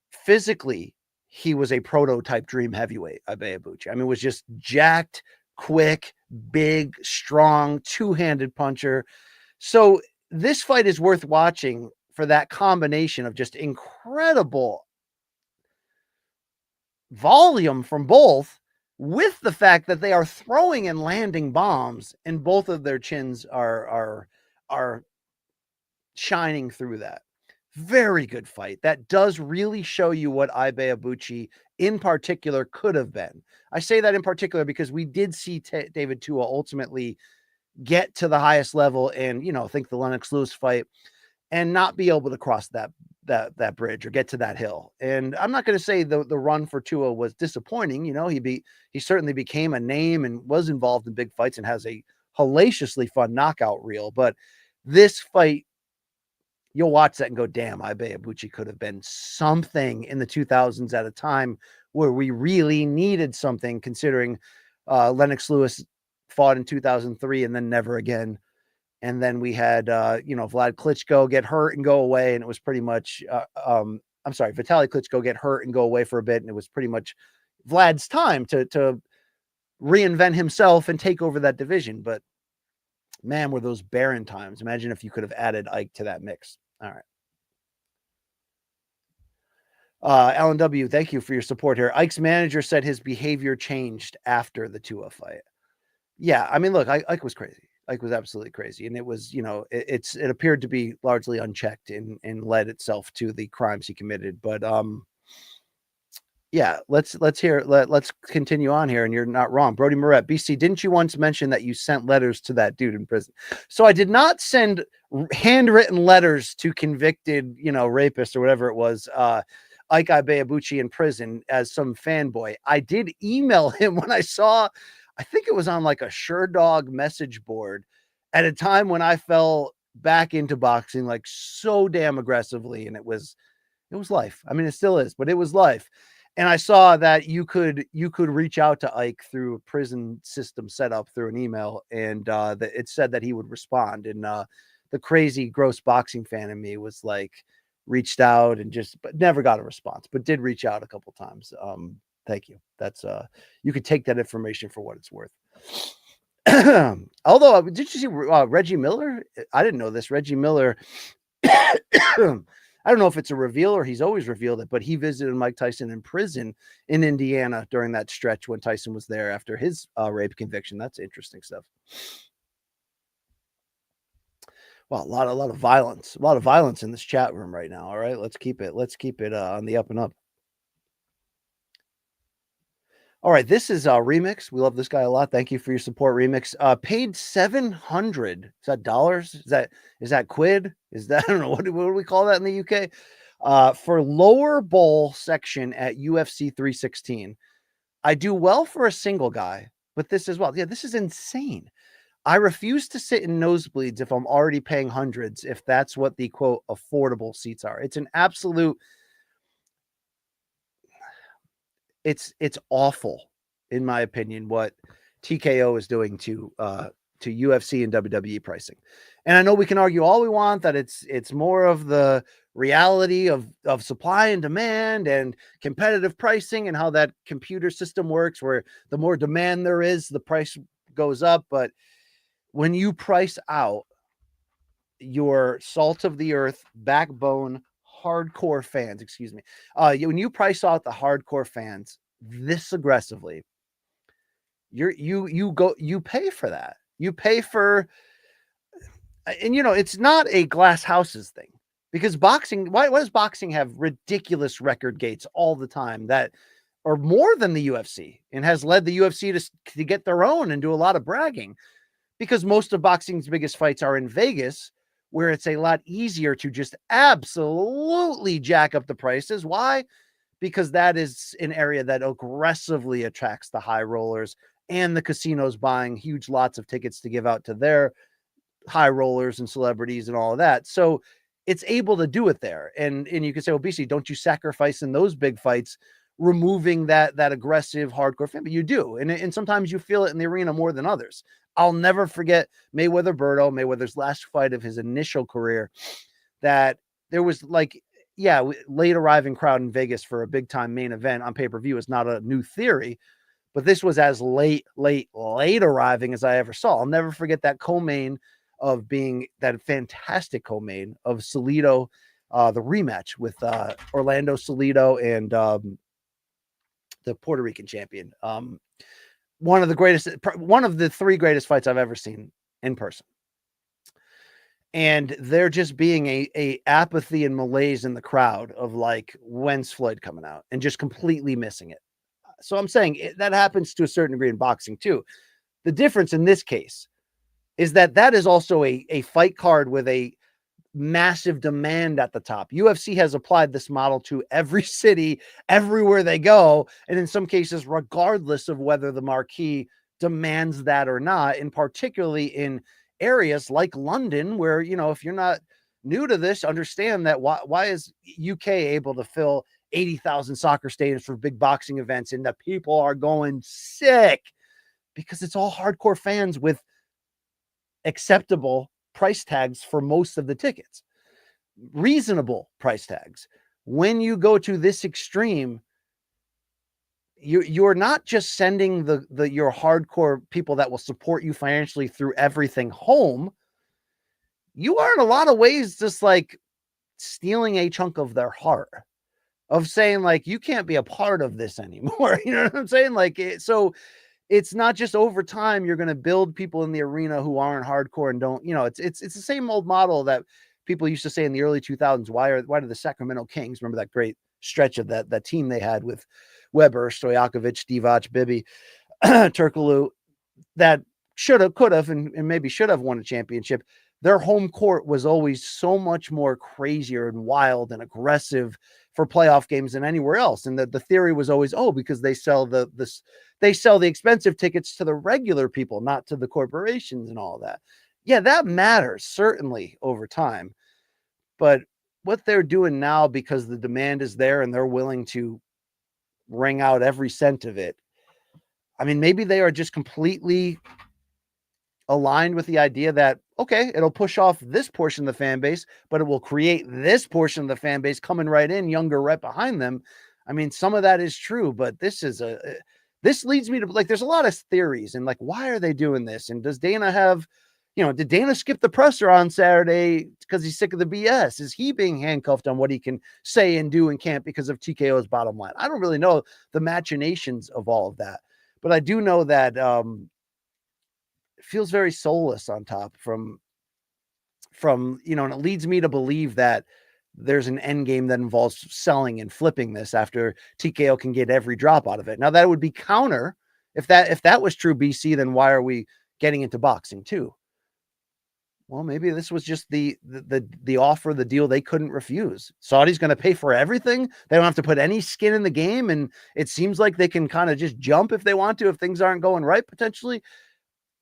physically, he was a prototype dream heavyweight, Ibeabuchi. I mean, was just jacked, quick, big, strong, two-handed puncher. So this fight is worth watching for that combination of just incredible volume from both, with the fact that they are throwing and landing bombs, and both of their chins are shining through that. Very good fight. That does really show you what Ibeabuchi in particular could have been. I say that in particular because we did see David Tua ultimately get to the highest level and, you know, think the Lennox Lewis fight and not be able to cross that bridge or get to that hill. And I'm not going to say the run for Tua was disappointing. You know, he certainly became a name and was involved in big fights and has a hellaciously fun knockout reel. But this fight, you'll watch that and go, damn, Ibeabuchi could have been something in the 2000s at a time where we really needed something, considering Lennox Lewis fought in 2003 and then never again. And then we had, Vlad Klitschko get hurt and go away. And it was pretty much, Vitaly Klitschko get hurt and go away for a bit. And it was pretty much Vlad's time to reinvent himself and take over that division. But man, were those barren times. Imagine if you could have added Ike to that mix. All right. Alan W., thank you for your support here. Ike's manager said his behavior changed after the Tua fight. Yeah, I mean, look, Ike was crazy. Ike was absolutely crazy. And it was, you know, it appeared to be largely unchecked and led itself to the crimes he committed. But yeah, let's continue on here. And you're not wrong. Brody Moret, BC, didn't you once mention that you sent letters to that dude in prison? So I did not send handwritten letters to convicted, you know, rapists or whatever it was, Ike Ibeabuchi in prison as some fanboy. I did email him when I saw, I think it was on like a SureDog message board at a time when I fell back into boxing like so damn aggressively. And it was life. I mean, it still is, but it was life. And I saw that you could reach out to Ike through a prison system set up through an email, and that it said that he would respond. And the crazy, gross boxing fan in me was like, reached out and but never got a response, but did reach out a couple times. Thank you. That's you could take that information for what it's worth. Although, did you see Reggie Miller? I didn't know this. Reggie Miller. I don't know if it's a reveal or he's always revealed it, but he visited Mike Tyson in prison in Indiana during that stretch when Tyson was there after his rape conviction. That's interesting stuff. Well, a lot of violence in this chat room right now. All right, let's keep it on the up and up. All right, this is Remix. We love this guy a lot. Thank you for your support, Remix. Paid $700. Is that dollars? Is that quid? Is that, I don't know, what do we call that in the UK? For lower bowl section at UFC 316. I do well for a single guy, but this as well. Yeah, this is insane. I refuse to sit in nosebleeds if I'm already paying hundreds, if that's what the quote affordable seats are. It's an absolute, it's awful, in my opinion, what TKO is doing to to UFC and WWE pricing. And I know we can argue all we want that it's more of the reality of supply and demand and competitive pricing and how that computer system works, where the more demand there is, the price goes up. But when you price out your salt of the earth, backbone, hardcore fans, when you price out the hardcore fans this aggressively, you pay for that. You pay for, and it's not a glass houses thing, because boxing, why does boxing have ridiculous record gates all the time that are more than the UFC, and has led the UFC to get their own and do a lot of bragging? Because most of boxing's biggest fights are in Vegas, where it's a lot easier to just absolutely jack up the prices. Why? Because that is an area that aggressively attracts the high rollers and the casinos buying huge lots of tickets to give out to their high rollers and celebrities and all of that. So it's able to do it there. And you can say, well, BC, don't you sacrifice in those big fights, removing that aggressive hardcore fan? But you do. And sometimes you feel it in the arena more than others. I'll never forget Mayweather's last fight of his initial career, that there was late arriving crowd in Vegas for a big time main event on pay-per-view is not a new theory, but this was as late arriving as I ever saw. I'll never forget that co-main of being that fantastic co-main of Salido, the rematch with Orlando Salido and the Puerto Rican champion. One of the three greatest fights I've ever seen in person. And there just being a apathy and malaise in the crowd of like, when's Floyd coming out, and just completely missing it. So I'm saying that happens to a certain degree in boxing too. The difference in this case is that is also a fight card with a massive demand at the top. UFC has applied this model to every city, everywhere they go, and in some cases, regardless of whether the marquee demands that or not, and particularly in areas like London, where, if you're not new to this, understand that why is UK able to fill 80,000 soccer stadiums for big boxing events, and that people are going sick? Because it's all hardcore fans with acceptable price tags for most of the tickets, reasonable price tags. When you go to this extreme, you're not just sending your hardcore people that will support you financially through everything home. You are in a lot of ways just like stealing a chunk of their heart, of saying like, you can't be a part of this anymore. You know what I'm saying? Like, so it's not just over time you're going to build people in the arena who aren't hardcore and don't, it's the same old model that people used to say in the early 2000s. Why do the Sacramento Kings, remember that great stretch of that team they had with Weber, Stojakovic, Divac, Bibby, Turkoglu, that could have, and maybe should have won a championship. Their home court was always so much more crazier and wild and aggressive for playoff games than anywhere else. And the theory was always, because they sell the expensive tickets to the regular people, not to the corporations and all that. Yeah, that matters certainly over time. But what they're doing now, because the demand is there and they're willing to wring out every cent of it, I mean, maybe they are just completely aligned with the idea that, okay, it'll push off this portion of the fan base, but it will create this portion of the fan base coming right in, younger, right behind them. I mean, some of that is true, but this leads me to like, there's a lot of theories and like, why are they doing this? And does Dana have, did Dana skip the presser on Saturday because he's sick of the BS? Is he being handcuffed on what he can say and do and can't because of TKO's bottom line? I don't really know the machinations of all of that, but I do know that it feels very soulless on top from, and it leads me to believe that there's an end game that involves selling and flipping this after TKO can get every drop out of it. Now that would be counter. If that was true, BC, then why are we getting into boxing too? Well, maybe this was just the offer, the deal they couldn't refuse. Saudi's going to pay for everything. They don't have to put any skin in the game. And it seems like they can kind of just jump if they want to, if things aren't going right, potentially.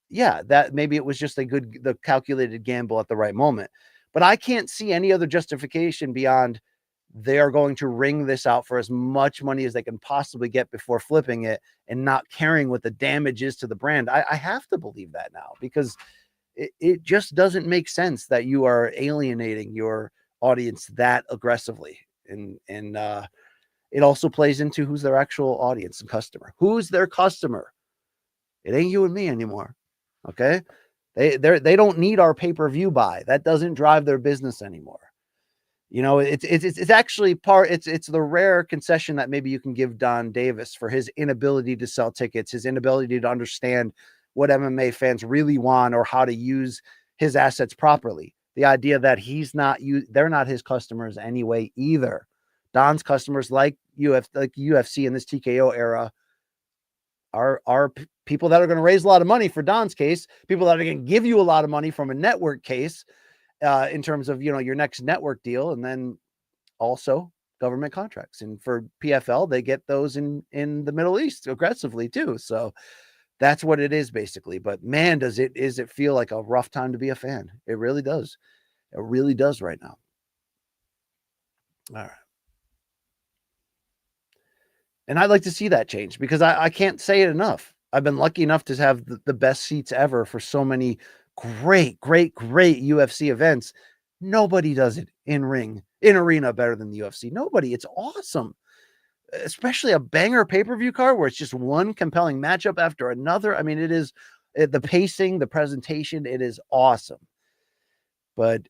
Yeah, that maybe it was just the calculated gamble at the right moment. But I can't see any other justification beyond they are going to wring this out for as much money as they can possibly get before flipping it and not caring what the damage is to the brand. I have to believe that now, because it just doesn't make sense that you are alienating your audience that aggressively. And it also plays into who's their actual audience and customer. Who's their customer? It ain't you and me anymore. Okay. They don't need our pay-per-view buy. That doesn't drive their business anymore. You know, it's actually it's the rare concession that maybe you can give Don Davis for his inability to sell tickets, his inability to understand what MMA fans really want or how to use his assets properly. The idea that they're not his customers anyway either. Don's customers, like UFC in this TKO era, are people that are going to raise a lot of money for Don's case, people that are going to give you a lot of money from a network case, in terms of, your next network deal, and then also government contracts. And for PFL, they get those in the Middle East aggressively too. So that's what it is basically. But man, does it feel like a rough time to be a fan. It really does. It really does right now. All right. And I'd like to see that change, because I can't say it enough. I've been lucky enough to have the best seats ever for so many great UFC events. Nobody does it in arena better than the UFC. Nobody. It's awesome. Especially a banger pay-per-view card where it's just one compelling matchup after another. I mean, it is the pacing, the presentation, it is awesome. But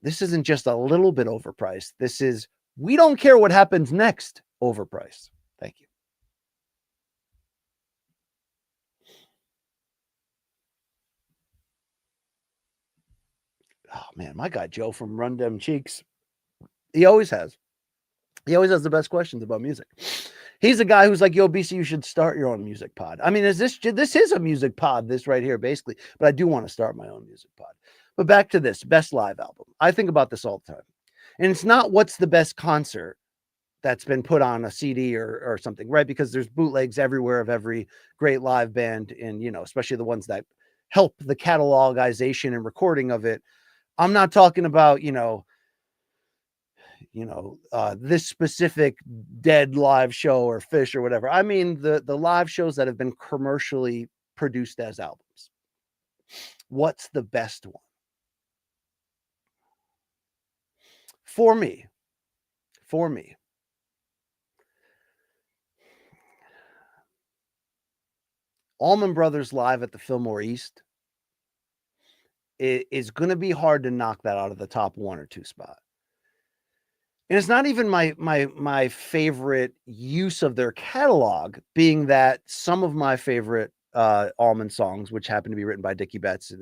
this isn't just a little bit overpriced. This is, we don't care what happens next, overpriced. Thank you. Oh man, my guy Joe from Run Dem Cheeks, he always has the best questions about music. He's a guy who's like, yo, BC, you should start your own music pod. I mean, this is a music pod, this right here, basically, but I do want to start my own music pod. But back to this best live album. I think about this all the time, and it's not what's the best concert that's been put on a CD or something, right? Because there's bootlegs everywhere of every great live band, and especially the ones that help the catalogization and recording of it. I'm not talking about, this specific Dead live show or Fish or whatever. I mean, the live shows that have been commercially produced as albums. What's the best one? For me, Allman Brothers live at the Fillmore East, it is going to be hard to knock that out of the top 1 or 2 spot. And it's not even my favorite use of their catalog, being that some of my favorite Allman songs, which happen to be written by Dickie Betts,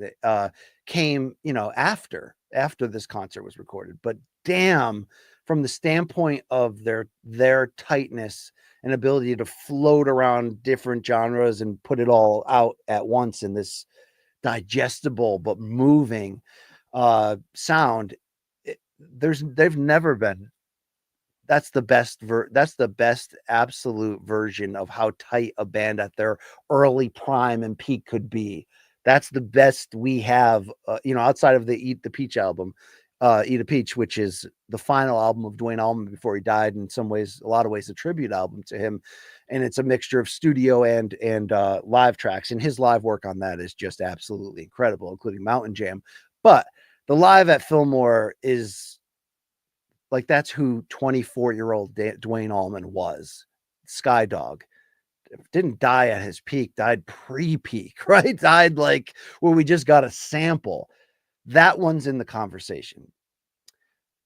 came, after this concert was recorded. But damn, from the standpoint of their tightness and ability to float around different genres and put it all out at once in this digestible but moving sound, they've never been. That's the best absolute version of how tight a band at their early prime and peak could be. That's the best we have, outside of the Eat the Peach album, Eat a Peach, which is the final album of Dwayne Allman before he died. In some ways, a lot of ways, a tribute album to him. And it's a mixture of studio and live tracks. And his live work on that is just absolutely incredible, including Mountain Jam. But the live at Fillmore is like, that's who 24-year-old Dwayne Allman was. Sky Dog. Didn't die at his peak, died pre-peak, right? Died like where we just got a sample. That one's in the conversation.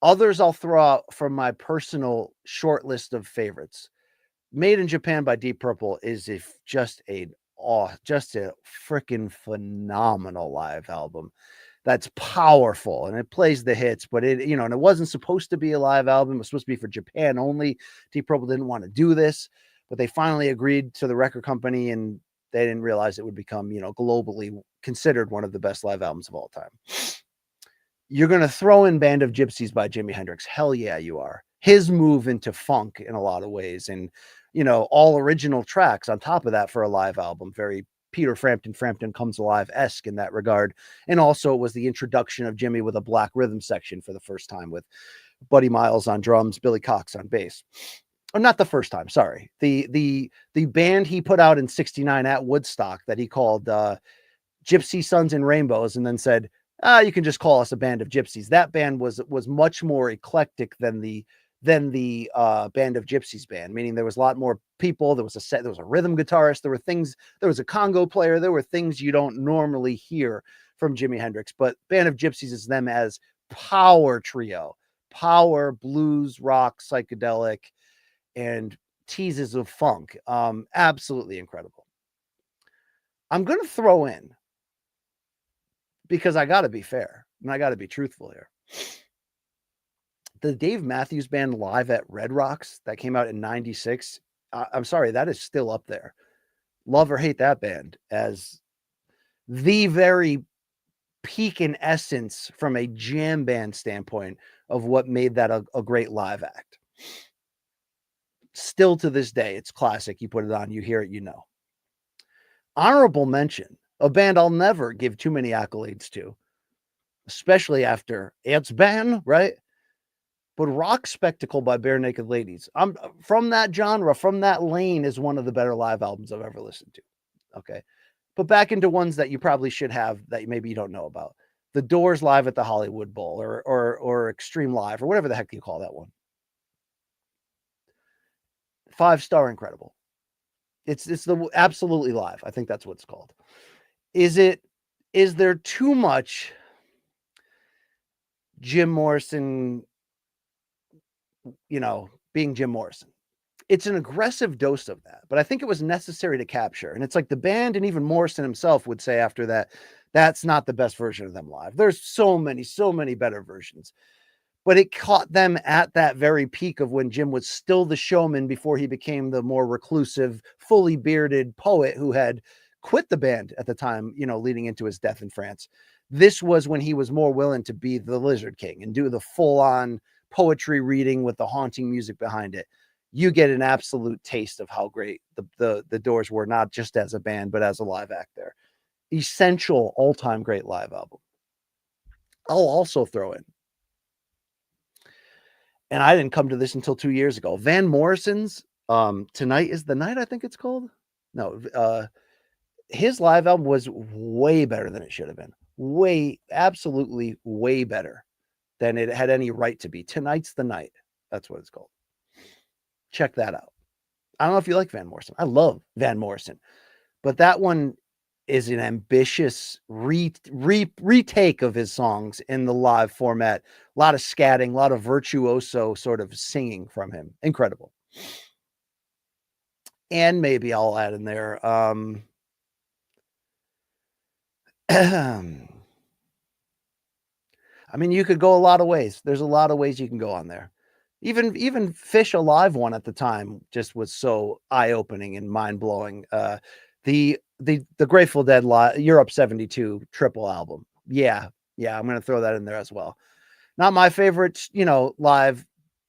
Others I'll throw out from my personal short list of favorites. Made in Japan by Deep Purple is just a freaking phenomenal live album. That's powerful, and it plays the hits, but and it wasn't supposed to be a live album. It was supposed to be for Japan only. Deep Purple didn't want to do this, but they finally agreed to the record company, and they didn't realize it would become, globally considered one of the best live albums of all time. You're going to throw in Band of Gypsies by Jimi Hendrix. Hell yeah, you are. His move into funk in a lot of ways, and, all original tracks on top of that for a live album. Very Peter Frampton Comes Alive-esque in that regard. And also it was the introduction of Jimmy with a black rhythm section for the first time with Buddy Miles on drums, Billy Cox on bass. Or not the first time, sorry. The band he put out in 69 at Woodstock that he called Gypsy Sons and Rainbows, and then said, you can just call us a band of gypsies. That band was much more eclectic than the Band of Gypsies band, meaning there was a lot more people. There was a rhythm guitarist. There was a congo player. There were things you don't normally hear from Jimi Hendrix, but Band of Gypsies is them as power trio, power, blues, rock, psychedelic, and teases of funk. Absolutely incredible. I'm going to throw in, because I got to be fair and I got to be truthful here, the Dave Matthews Band live at Red Rocks that came out in 96. I'm sorry, that is still up there. Love or hate that band as the very peak in essence from a jam band standpoint of what made that a great live act. Still to this day, it's classic. You put it on, you hear it, you know. Honorable mention, a band I'll never give too many accolades to, especially after It's Been, right? But Rock Spectacle by Bare Naked Ladies. I'm from that genre, from that lane, is one of the better live albums I've ever listened to. Okay. But back into ones that you probably should have that maybe you don't know about. The Doors live at the Hollywood Bowl, or Extreme Live, or whatever the heck you call that one. 5-star incredible. It's the absolutely live. I think that's what it's called. Is there too much Jim Morrison, being Jim Morrison? It's an aggressive dose of that, but I think it was necessary to capture. And it's like the band and even Morrison himself would say after that, that's not the best version of them live. There's so many better versions. But it caught them at that very peak of when Jim was still the showman before he became the more reclusive, fully bearded poet who had quit the band at the time, leading into his death in France. This was when he was more willing to be the Lizard King and do the full-on poetry reading with the haunting music behind it. You get an absolute taste of how great the Doors were, not just as a band, but as a live act there. Essential, all-time great live album. I'll also throw in, and I didn't come to this until 2 years ago, Van Morrison's Tonight is the Night, I think it's called. No, his live album was way better than it should have been. Absolutely way better than it had any right to be. Tonight's the Night. That's what it's called. Check that out. I don't know if you like Van Morrison. I love Van Morrison, but that one is an ambitious retake of his songs in the live format. A lot of scatting, a lot of virtuoso sort of singing from him. Incredible. And maybe I'll add in there, I mean, you could go a lot of ways. There's a lot of ways you can go on there. Even Fish Alive one at the time just was so eye-opening and mind-blowing. The Grateful Dead Europe 72 triple album. Yeah, I'm going to throw that in there as well. Not my favorite, live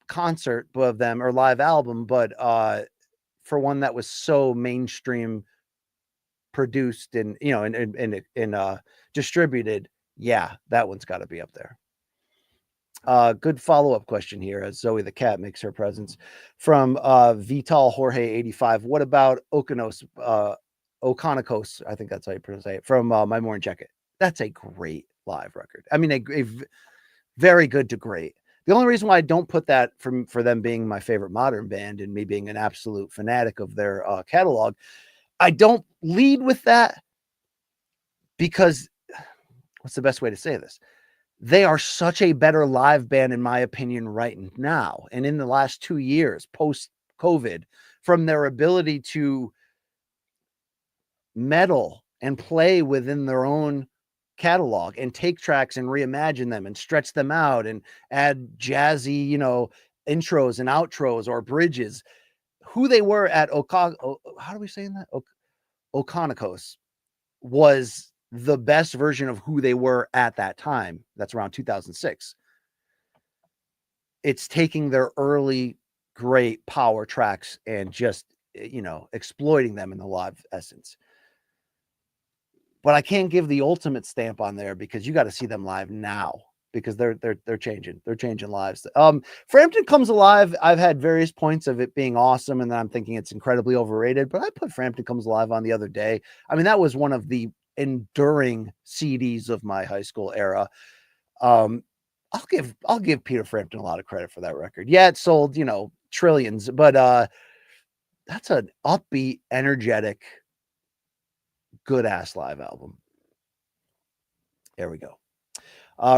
concert of them or live album, but for one that was so mainstream produced and, and distributed, yeah, that one's got to be up there. Good follow-up question here as Zoe the cat makes her presence from Vital Jorge 85. What about Okonikos? I think that's how you pronounce it, from My Morning Jacket. That's a great live record. I mean, a very good to great. The only reason why I don't put that for them being my favorite modern band and me being an absolute fanatic of their catalog, I don't lead with that because what's the best way to say this? They are such a better live band, in my opinion, right now. And in the last 2 years, post-COVID, from their ability to meddle and play within their own catalog and take tracks and reimagine them and stretch them out and add jazzy, intros and outros or bridges. Who they were at how do we say that? Okonikos was the best version of who they were at that time. That's around 2006. It's taking their early great power tracks and just, exploiting them in the live essence. But I can't give the ultimate stamp on there because you got to see them live now. because they're changing lives. Frampton Comes Alive, I've had various points of it being awesome, and then I'm thinking it's incredibly overrated, but I put Frampton Comes Alive on the other day. I mean, that was one of the enduring CDs of my high school era. I'll give Peter Frampton a lot of credit for that record. Yeah, it sold, trillions, but that's an upbeat, energetic, good ass live album. There we go.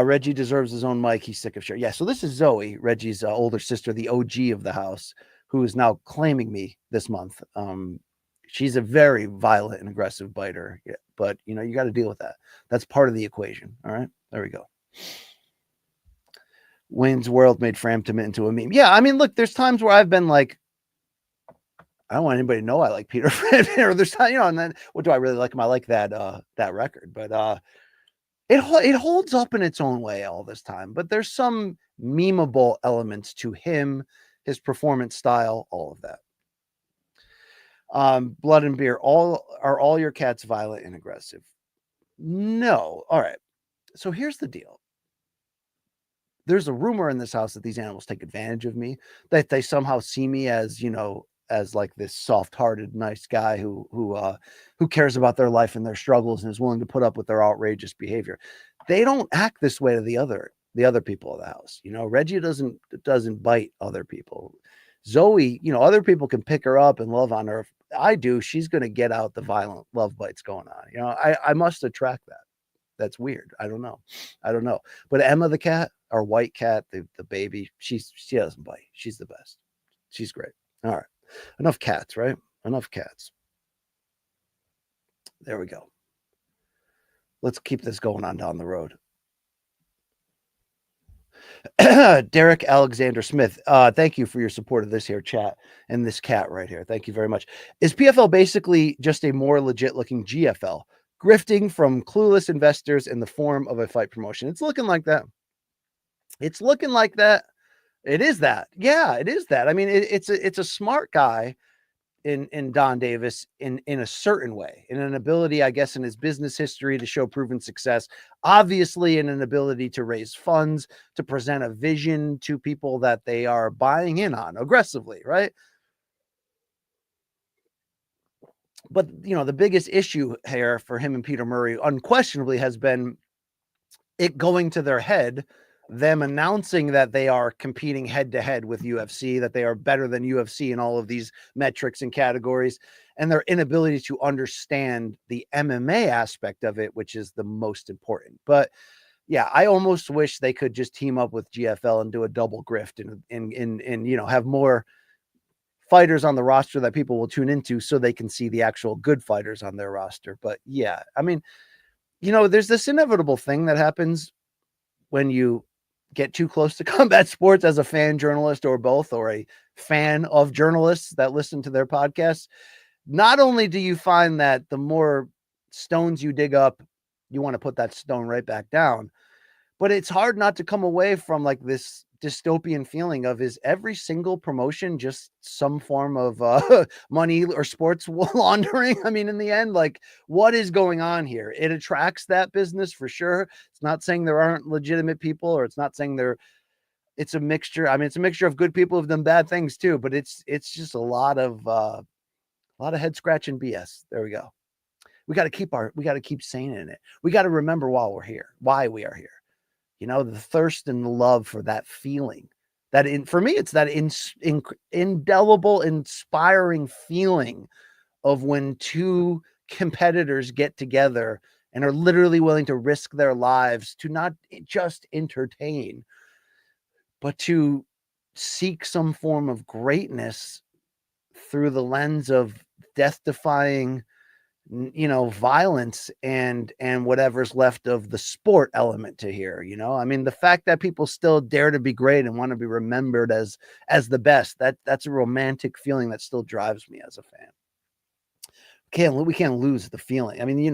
Reggie deserves his own mic. He's sick of shit. Yeah, so this is Zoe, Reggie's older sister, the OG of the house, who is now claiming me this month. She's a very violent and aggressive biter, yeah, but you got to deal with that. That's part of the equation. All right, there we go. Wayne's World made Frampton into a meme. Yeah, I mean, look, there's times where I've been like, I don't want anybody to know I like Peter Frampton, or there's time, and then what do I really like him? I like that record, but it holds up in its own way all this time, but there's some memeable elements to him, his performance style, all of that. Blood and Beer, are all your cats violent and aggressive? No. All right. So here's the deal. There's a rumor in this house that these animals take advantage of me, that they somehow see me as, as like this soft-hearted, nice guy who cares about their life and their struggles and is willing to put up with their outrageous behavior. They don't act this way to the other people of the house. Reggie doesn't bite other people. Zoe, other people can pick her up and love on her. If I do, she's going to get out the violent love bites going on. I must attract that. That's weird. I don't know. But Emma the cat, our white cat, the baby, she doesn't bite. She's the best. She's great. All right. Enough cats, right? Enough cats. There we go. Let's keep this going on down the road. Derek Alexander Smith, thank you for your support of this here chat and this cat right here. Thank you very much. Is PFL basically just a more legit looking GFL, grifting from clueless investors in the form of a fight promotion? It's looking like that. It is that. Yeah, it is that. I mean, it's a smart guy in Don Davis in a certain way, in an ability, I guess, in his business history to show proven success, obviously in an ability to raise funds, to present a vision to people that they are buying in on aggressively, right? But, the biggest issue here for him and Peter Murray unquestionably has been it going to their head, them announcing that they are competing head to head with UFC, that they are better than UFC in all of these metrics and categories, and their inability to understand the MMA aspect of it, which is the most important. But yeah, I almost wish they could just team up with GFL and do a double grift and have more fighters on the roster that people will tune into so they can see the actual good fighters on their roster. But yeah, I mean, there's this inevitable thing that happens when you get too close to combat sports as a fan journalist or both, or a fan of journalists that listen to their podcasts. Not only do you find that the more stones you dig up, you want to put that stone right back down, but it's hard not to come away from like this dystopian feeling of, is every single promotion just some form of money or sports laundering? I mean, in the end, like, what is going on here? It attracts that business for sure. It's not saying there aren't legitimate people, or it's not saying it's a mixture. I mean, it's a mixture of good people who've done bad things too, but it's just a lot of head scratching BS. There we go. We got to keep saying it. We got to remember why we are here. The thirst and the love for that feeling, for me, it's that indelible, inspiring feeling of when two competitors get together and are literally willing to risk their lives to not just entertain, but to seek some form of greatness through the lens of death-defying, violence and whatever's left of the sport element to here. I mean, the fact that people still dare to be great and want to be remembered as the best, that's a romantic feeling that still drives me as a fan. We can't lose the feeling. I mean,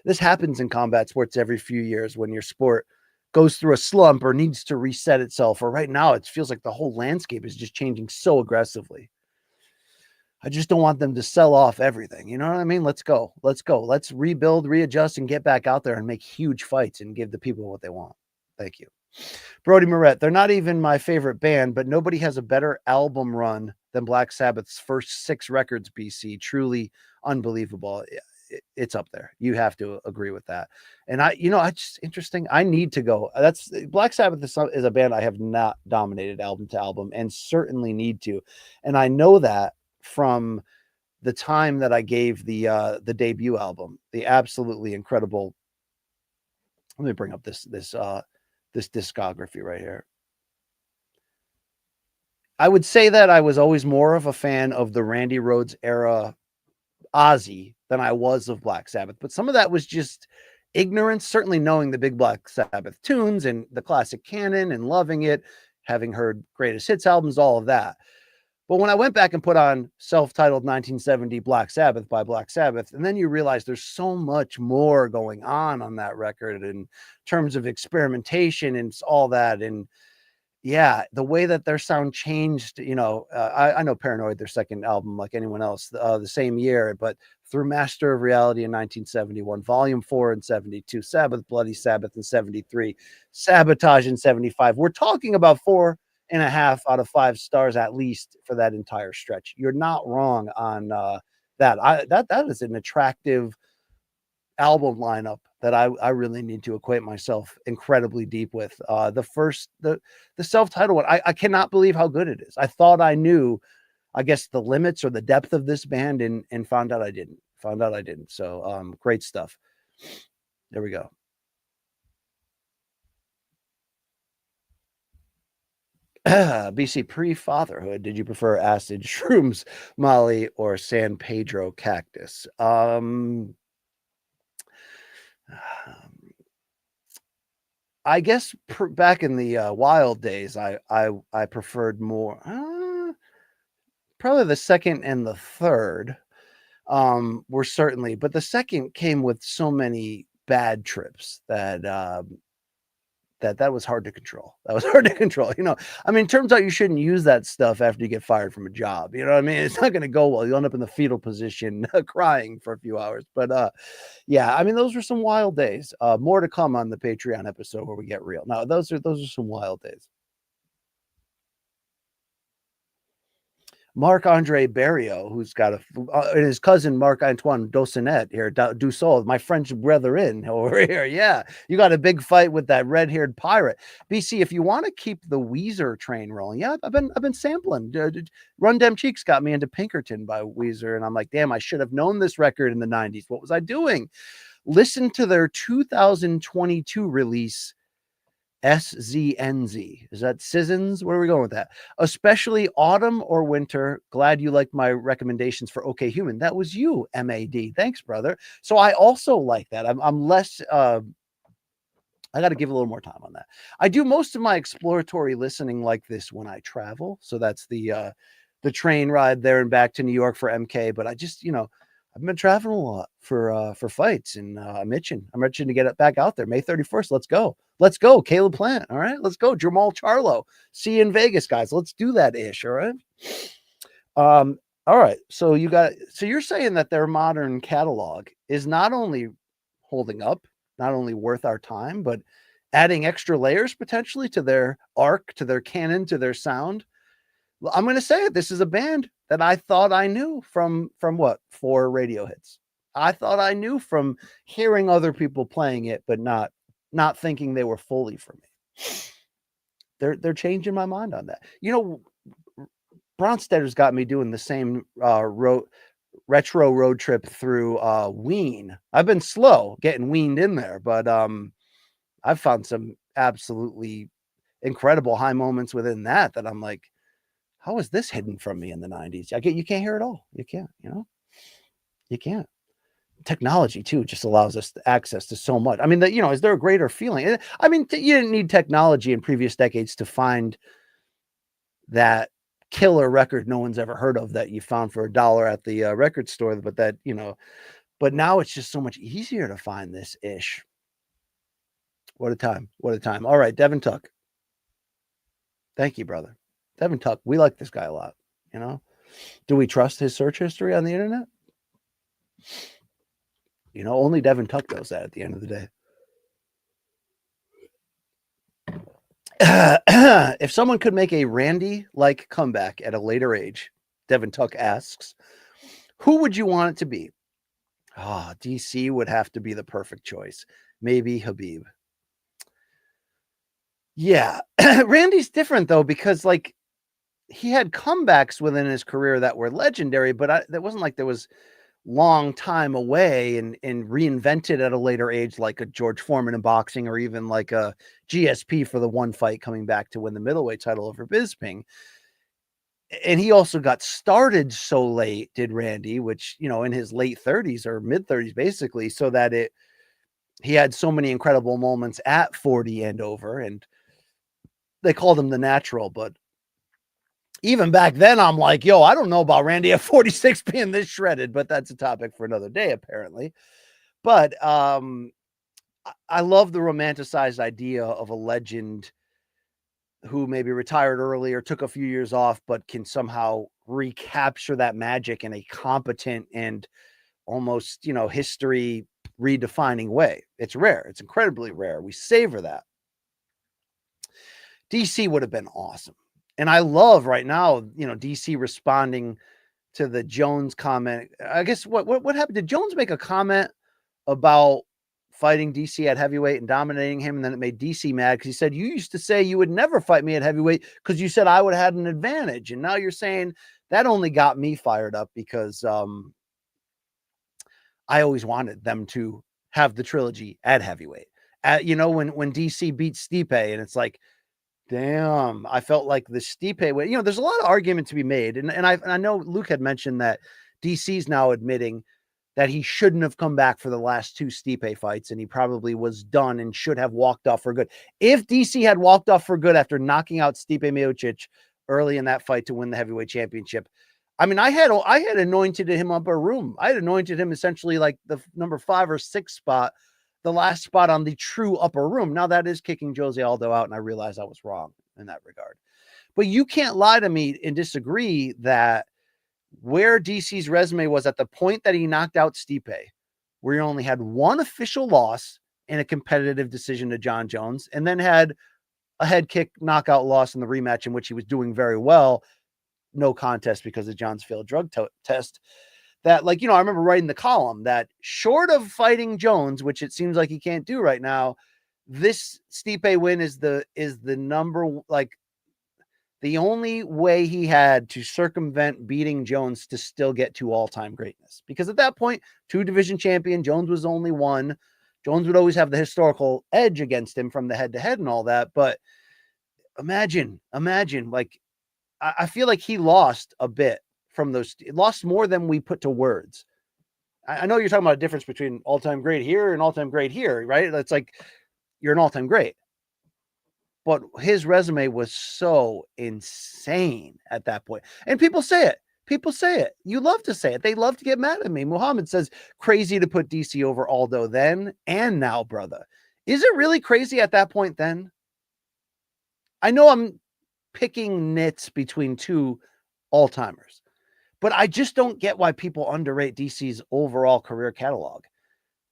this happens in combat sports every few years when your sport goes through a slump or needs to reset itself, or right now it feels like the whole landscape is just changing so aggressively. I just don't want them to sell off everything. You know what I mean? Let's go. Let's rebuild, readjust, and get back out there and make huge fights and give the people what they want. Thank you. Brody Moret, they're not even my favorite band, but nobody has a better album run than Black Sabbath's first 6 records, BC. Truly unbelievable. It's up there. You have to agree with that. And I just interesting. I need to go. That's Black Sabbath is a band I have not dominated album to album and certainly need to. And I know that from the time that I gave the debut album, the absolutely incredible. Let me bring up this discography right here. I would say that I was always more of a fan of the Randy Rhoads era Ozzy than I was of Black Sabbath, but some of that was just ignorance, certainly knowing the big Black Sabbath tunes and the classic canon and loving it, having heard greatest hits albums, all of that. But when I went back and put on self-titled 1970 Black Sabbath by Black Sabbath, and then you realize there's so much more going on that record in terms of experimentation and all that. And yeah, the way that their sound changed, I know Paranoid, their second album, like anyone else, the same year, but through Master of Reality in 1971, Volume 4 in 72, Sabbath, Bloody Sabbath in 73, Sabotage in 75. We're talking about 4.5 out of 5 stars at least for that entire stretch. You're not wrong on that. That is an attractive album lineup that I really need to acquaint myself incredibly deep with. The self-titled one, I cannot believe how good it is. I thought I knew, I guess, the limits or the depth of this band and found out I didn't. So great stuff. There we go. BC, pre-fatherhood, did you prefer acid, shrooms, Molly, or San Pedro cactus? I guess back in the wild days, I preferred more, probably the second and the third were certainly, but the second came with so many bad trips that that was hard to control. That was hard to control. I mean, turns out you shouldn't use that stuff after you get fired from a job. You know what I mean? It's not going to go well. You'll end up in the fetal position crying for a few hours. But yeah, I mean, those were some wild days. More to come on the Patreon episode where we get real. Now, those are some wild days. Marc-Andre Barrio, who's got and his cousin Marc-Antoine Dossinet here, Dussault, my French brethren over here. Yeah, you got a big fight with that red-haired pirate. BC, if you want to keep the Weezer train rolling, yeah, I've been sampling. Run Dem Cheeks got me into Pinkerton by Weezer, and I'm like, damn, I should have known this record in the 90s. What was I doing? Listen to their 2022 release, SZNZ. Is that Seasons? Where are we going with that? Especially autumn or winter. Glad you liked my recommendations for OK Human. That was you, MAD. Thanks, brother. So I also like that. I'm less I got to give a little more time on that. I do most of my exploratory listening like this when I travel. So that's the train ride there and back to New York for MK. But I just, I've been traveling a lot for fights, and I'm itching to get it back out there. May 31st. Let's go. Caleb Plant. All right, let's go. Jamal Charlo. See you in Vegas, guys. Let's do that ish. All right. All right. So you're saying that their modern catalog is not only holding up, not only worth our time, but adding extra layers potentially to their arc, to their canon, to their sound. Well, I'm going to say it. This is a band that I thought I knew from what? 4 radio hits. I thought I knew from hearing other people playing it, but not thinking they were fully for me. They're changing my mind on that. Bronstetter's got me doing the same retro road trip through Ween. I've been slow getting weaned in there, but I've found some absolutely incredible high moments within that I'm like, how is this hidden from me in the 90s? You can't hear it all. You can't, you can't. Technology too just allows us access to so much. I mean, is there a greater feeling? I mean, you didn't need technology in previous decades to find that killer record no one's ever heard of that you found for $1 at the record store, but but now it's just so much easier to find this ish. What a time. All right, Devin Tuck. Thank you, brother. Devin Tuck, we like this guy a lot. Do we trust his search history on the internet? Only Devin Tuck does that at the end of the day. If someone could make a Randy-like comeback at a later age, Devin Tuck asks, who would you want it to be? DC would have to be the perfect choice. Maybe Habib. Yeah. Randy's different, though, because, like, he had comebacks within his career that were legendary, but that wasn't like there was long time away and reinvented at a later age, like a George Foreman in boxing, or even like a GSP for the one fight coming back to win the middleweight title over Bisping. And he also got started so late, did Randy, which, in his late 30s or mid 30s, basically, so that he had so many incredible moments at 40 and over, and they called him the natural. But even back then, I'm like, yo, I don't know about Randy at 46 being this shredded, but that's a topic for another day, apparently. But I love the romanticized idea of a legend who maybe retired early or took a few years off, but can somehow recapture that magic in a competent and almost, history redefining way. It's rare. It's incredibly rare. We savor that. DC would have been awesome. And I love right now, DC responding to the Jones comment. I guess what happened? Did Jones make a comment about fighting DC at heavyweight and dominating him, and then it made DC mad because he said, you used to say you would never fight me at heavyweight because you said I would have had an advantage, and now you're saying that only got me fired up because I always wanted them to have the trilogy at heavyweight. When DC beat Stipe, and it's like, damn, I felt like the Stipe way. There's a lot of argument to be made, and I know Luke had mentioned that DC's now admitting that he shouldn't have come back for the last two Stipe fights, and he probably was done and should have walked off for good. If DC had walked off for good after knocking out Stipe Miocic early in that fight to win the heavyweight championship, I mean, I had anointed him up a room. I had anointed him essentially like the number 5 or 6 spot, the last spot on the true upper room. Now that is kicking Jose Aldo out, and I realize I was wrong in that regard. But you can't lie to me and disagree that where DC's resume was at the point that he knocked out Stipe, where he only had one official loss in a competitive decision to John Jones, and then had a head kick knockout loss in the rematch in which he was doing very well, no contest because of John's failed drug test. That, like, I remember writing the column that short of fighting Jones, which it seems like he can't do right now, this Stipe win is the number, like, the only way he had to circumvent beating Jones to still get to all-time greatness. Because at that point, 2 division champion, Jones was only 1. Jones would always have the historical edge against him from the head-to-head and all that. But imagine, like, I feel like he lost a bit from those, lost more than we put to words. I know you're talking about a difference between all-time great here and all-time great here, right? That's like, you're an all-time great. But his resume was so insane at that point. And people say it. You love to say it. They love to get mad at me. Muhammad says, crazy to put DC over Aldo then and now, brother. Is it really crazy at that point then? I know I'm picking nits between 2 all-timers, but I just don't get why people underrate DC's overall career catalog.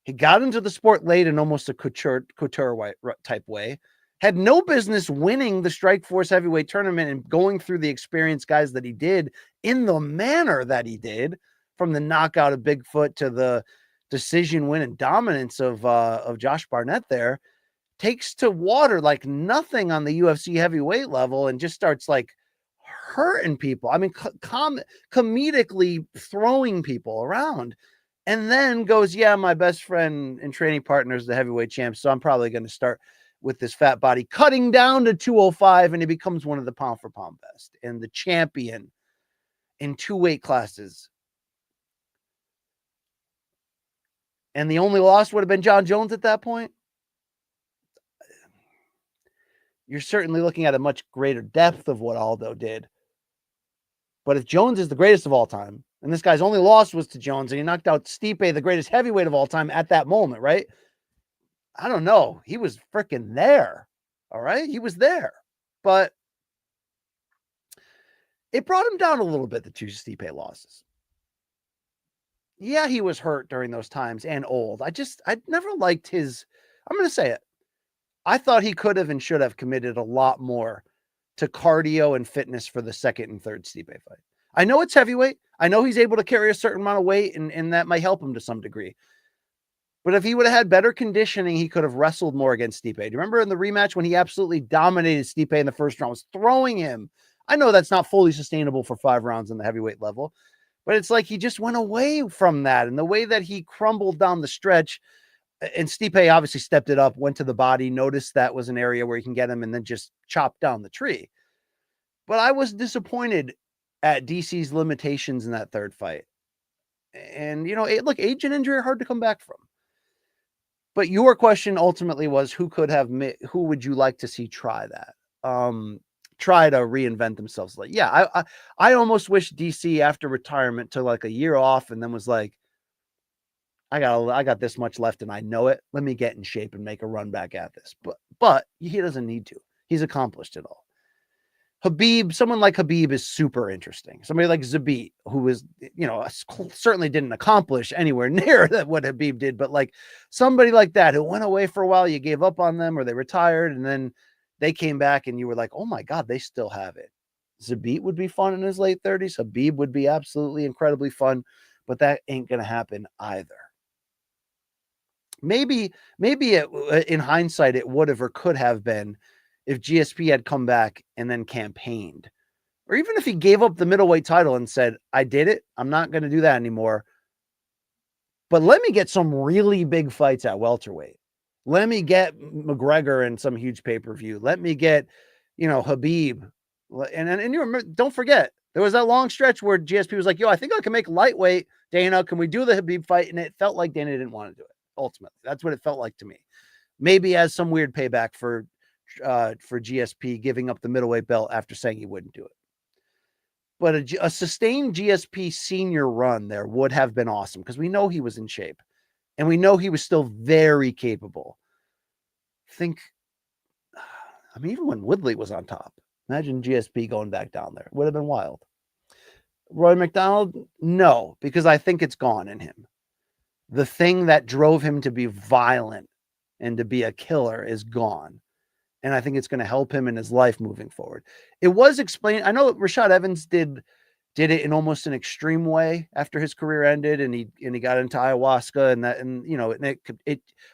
He got into the sport late in almost a couture type way. Had no business winning the Strikeforce heavyweight tournament and going through the experienced guys that he did in the manner that he did, from the knockout of Bigfoot to the decision win and dominance of Josh Barnett there. Takes to water like nothing on the UFC heavyweight level and just starts like hurting people. I mean, comedically throwing people around, and then goes, yeah, my best friend and training partner is the heavyweight champ, so I'm probably going to start with this fat body, cutting down to 205, and he becomes one of the pound for pound best and the champion in 2 weight classes. And the only loss would have been John Jones at that point. You're certainly looking at a much greater depth of what Aldo did. But if Jones is the greatest of all time, and this guy's only loss was to Jones, and he knocked out Stipe, the greatest heavyweight of all time, at that moment, right? I don't know. He was freaking there. All right. He was there. But it brought him down a little bit, the 2 Stipe losses. Yeah, he was hurt during those times and old. I never liked his, I'm going to say it. I thought he could have and should have committed a lot more to cardio and fitness for the second and third Stipe fight. I know it's heavyweight. I know he's able to carry a certain amount of weight, and that might help him to some degree. But if he would have had better conditioning, he could have wrestled more against Stipe. Do you remember in the rematch when he absolutely dominated Stipe in the first round, was throwing him? I know that's not fully sustainable for 5 rounds in the heavyweight level, but it's like he just went away from that. And the way that he crumbled down the stretch, and Stipe obviously stepped it up, went to the body, noticed that was an area where he can get him, and then just chopped down the tree. But I was disappointed at DC's limitations in that third fight. And, look, age and injury are hard to come back from. But your question ultimately was who would you like to see try that? Try to reinvent themselves. Like, yeah, I almost wish DC after retirement took like a year off and then was like, I got this much left and I know it. Let me get in shape and make a run back at this. But he doesn't need to. He's accomplished it all. Someone like Khabib is super interesting. Somebody like Zabit, who is, certainly didn't accomplish anywhere near that what Khabib did, but like somebody like that who went away for a while, you gave up on them or they retired and then they came back and you were like, oh my God, they still have it. Zabit would be fun in his late 30s. Khabib would be absolutely incredibly fun, but that ain't going to happen either. Maybe in hindsight, it would have or could have been if GSP had come back and then campaigned, or even if he gave up the middleweight title and said, I did it, I'm not going to do that anymore, but let me get some really big fights at welterweight. Let me get McGregor in some huge pay-per-view. Let me get, Khabib. And you remember, don't forget, there was that long stretch where GSP was like, yo, I think I can make lightweight. Dana, can we do the Khabib fight? And it felt like Dana didn't want to do it. Ultimately, that's what it felt like to me. Maybe as some weird payback for GSP giving up the middleweight belt after saying he wouldn't do it. But a sustained GSP senior run there would have been awesome because we know he was in shape and we know he was still very capable. Even when Woodley was on top, imagine GSP going back down there. It would have been wild. Roy McDonald, no, because I think it's gone in him. The thing that drove him to be violent and to be a killer is gone. And I think it's going to help him in his life moving forward. It was explained. I know Rashad Evans did it in almost an extreme way after his career ended, and he got into ayahuasca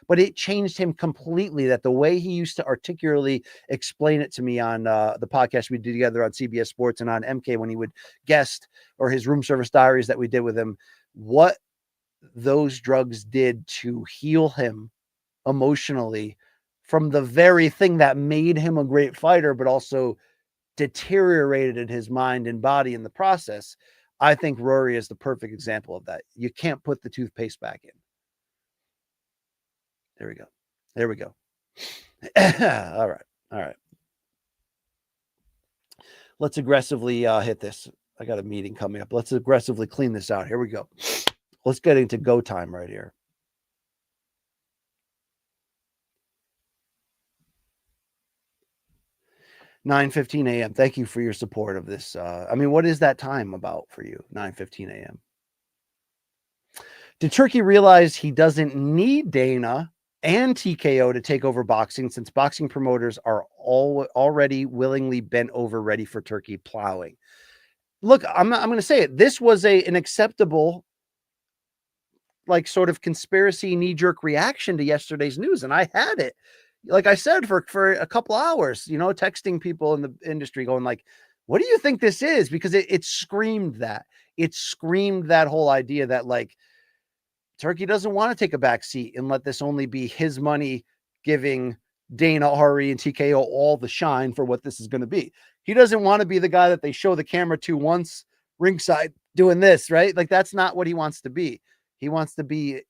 but it changed him completely. That the way he used to articulately explain it to me on the podcast we did together on CBS Sports and on MK when he would guest, or his room service diaries that we did with him, what those drugs did to heal him emotionally from the very thing that made him a great fighter, but also deteriorated his mind and body in the process. I think Rory is the perfect example of that. You can't put the toothpaste back in. There we go. All right. Let's aggressively hit this. I got a meeting coming up. Let's aggressively clean this out. Here we go. Let's get into go time right here. $9:15 a.m. Thank you for your support of this. What is that time about for you? 9:15 a.m. Did Turki realize he doesn't need Dana and TKO to take over boxing, since boxing promoters are already willingly bent over, ready for Turki plowing? Look, I'm going to say it. This was an acceptable, like, sort of conspiracy knee-jerk reaction to yesterday's news, and I had it. Like I said, for a couple hours, texting people in the industry going like, what do you think this is? Because it screamed that. It screamed that whole idea that, like, Turki doesn't want to take a back seat and let this only be his money giving Dana, Ari, and TKO all the shine for what this is going to be. He doesn't want to be the guy that they show the camera to once ringside doing this, right? Like, that's not what he wants to be. He wants to be,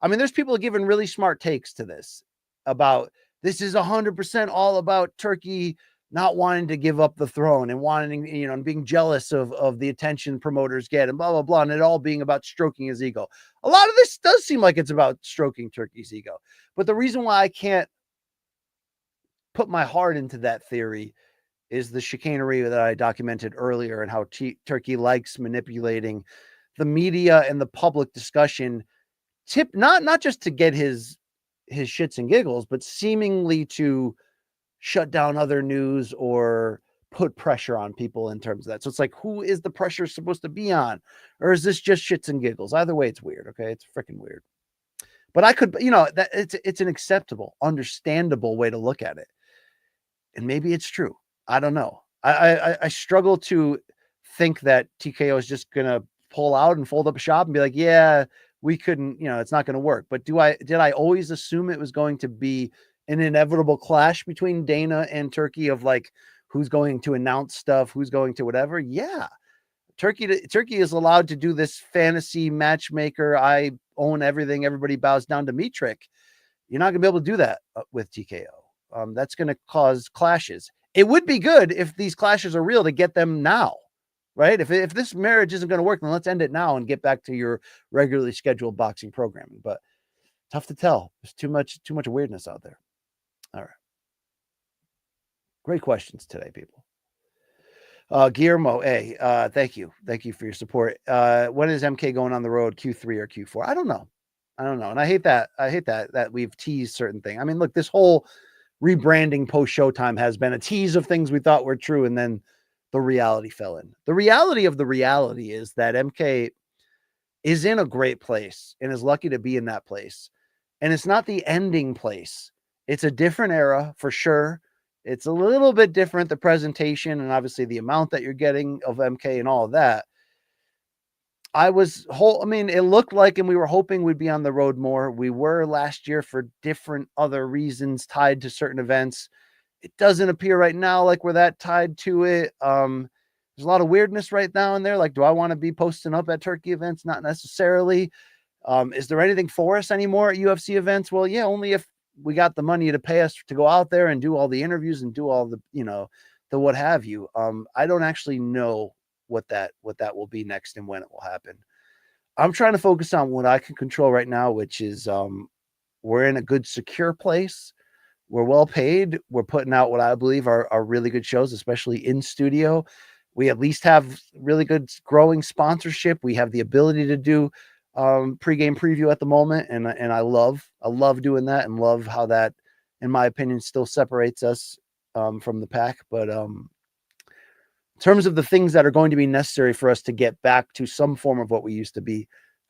there's people giving really smart takes to this about this is 100% all about Turki not wanting to give up the throne and wanting, and being jealous of the attention promoters get and blah, blah, blah. And it all being about stroking his ego. A lot of this does seem like it's about stroking Turki's ego. But the reason why I can't put my heart into that theory is the chicanery that I documented earlier, and how Turki likes manipulating the media and the public discussion, not just to get his his shits and giggles, but seemingly to shut down other news or put pressure on people in terms of that. So it's like, who is the pressure supposed to be on? Or is this just shits and giggles? Either way, it's weird. Okay. It's freaking weird. But I could, that it's an acceptable, understandable way to look at it. And maybe it's true. I don't know. I struggle to think that TKO is just gonna pull out and fold up a shop and be like, yeah, we couldn't, it's not gonna work. But did I always assume it was going to be an inevitable clash between Dana and Turkey of like who's going to announce stuff, who's going to whatever? Yeah. Turkey is allowed to do this fantasy matchmaker. I own everything. Everybody bows down to me trick. You're not going to be able to do that with TKO. That's going to cause clashes. It would be good if these clashes are real to get them now, right? If this marriage isn't going to work, then let's end it now and get back to your regularly scheduled boxing programming. But tough to tell. There's too much weirdness out there. All right. Great questions today, people. Guillermo A, thank you for your support. When is MK going on the road, Q3 or Q4? I don't know, and I hate that we've teased certain things. I mean, look, this whole rebranding post Showtime has been a tease of things we thought were true, and then the reality fell in. The reality of the reality is that MK is in a great place and is lucky to be in that place, and it's not the ending place. It's a different era for sure. It's a little bit different, the presentation and obviously the amount that you're getting of MK and all of that. It looked like, and we were hoping we'd be on the road more. We were last year for different other reasons tied to certain events. It doesn't appear right now like we're that tied to it. There's a lot of weirdness right now in there. Like, do I want to be posting up at Turkey events? Not necessarily. Is there anything for us anymore at UFC events? Well, yeah, only if we got the money to pay us to go out there and do all the interviews and do all the, the what have you. I don't actually know what that will be next and when it will happen. I'm trying to focus on what I can control right now, which is we're in a good, secure place. We're well paid. We're putting out what I believe are really good shows, especially in studio. We at least have really good growing sponsorship. We have the ability to do pregame preview at the moment. And I love doing that and love how that, in my opinion, still separates us from the pack. But in terms of the things that are going to be necessary for us to get back to some form of what we used to be,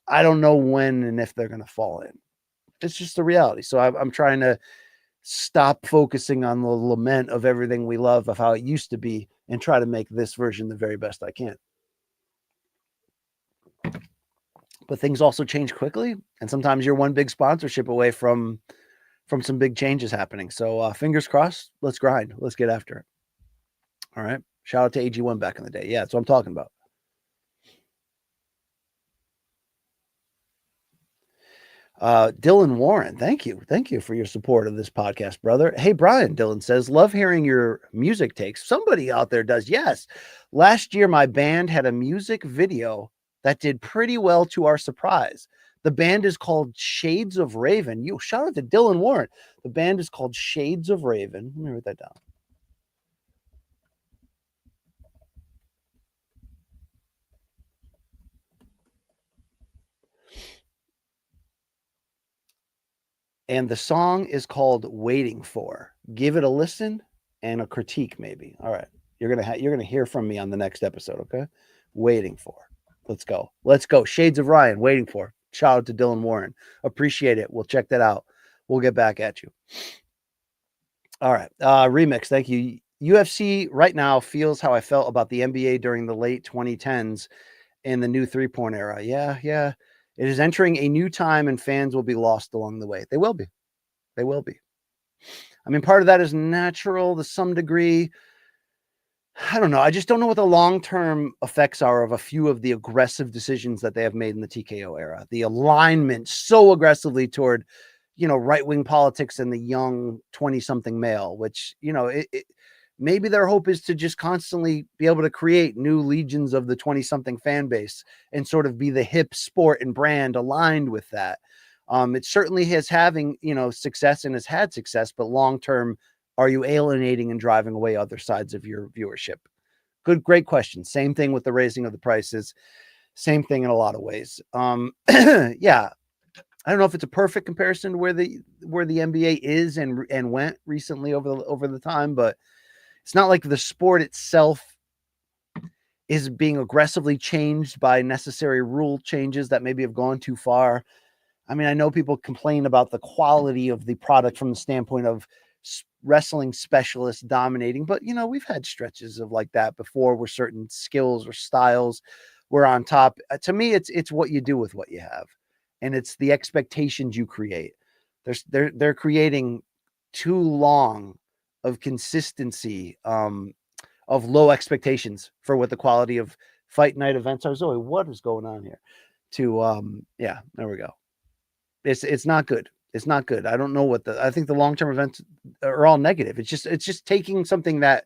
I don't know when and if they're going to fall in. It's just the reality. So I'm trying to stop focusing on the lament of everything we love, of how it used to be, and try to make this version the very best I can. But things also change quickly, and sometimes you're one big sponsorship away from some big changes happening. So fingers crossed. Let's grind. Let's get after it. All right. Shout out to AG1 back in the day. Yeah, that's what I'm talking about. Dylan Warren, thank you for your support of this podcast, brother. Hey, Brian, Dylan says, love hearing your music takes. Somebody out there does. Yes. Last year, my band had a music video that did pretty well to our surprise. The band is called Shades of Raven. Shout out to Dylan Warren. The band is called Shades of Raven. Let me write that down. And the song is called Waiting For. Give it a listen and a critique, maybe. All right. You're gonna hear from me on the next episode, okay? Waiting For. Let's go. Shades of Ryan, Waiting For. Shout out to Dylan Warren. Appreciate it. We'll check that out. We'll get back at you. All right. Remix. Thank you. UFC right now feels how I felt about the NBA during the late 2010s in the new 3-point era. Yeah. It is entering a new time, and fans will be lost along the way. They will be. I mean, part of that is natural to some degree. I don't know. I just don't know what the long-term effects are of a few of the aggressive decisions that they have made in the TKO era. The alignment so aggressively toward, right-wing politics and the young 20-something male, which, maybe their hope is to just constantly be able to create new legions of the 20-something fan base and sort of be the hip sport and brand aligned with that. It certainly is having, success and has had success, but long-term, are you alienating and driving away other sides of your viewership? Great question. Same thing with the raising of the prices. Same thing in a lot of ways. Yeah. I don't know if it's a perfect comparison to where the NBA is and went recently over the time, but it's not like the sport itself is being aggressively changed by necessary rule changes that maybe have gone too far. I mean, I know people complain about the quality of the product from the standpoint of wrestling specialists dominating, but we've had stretches of like that before where certain skills or styles were on top. To me, it's what you do with what you have, and it's the expectations you create. They're creating too long of consistency, of low expectations for what the quality of fight night events are. Zoe, what is going on here? Yeah, there we go. It's not good. It's not good. I don't know I think the long-term events are all negative. It's just taking something that,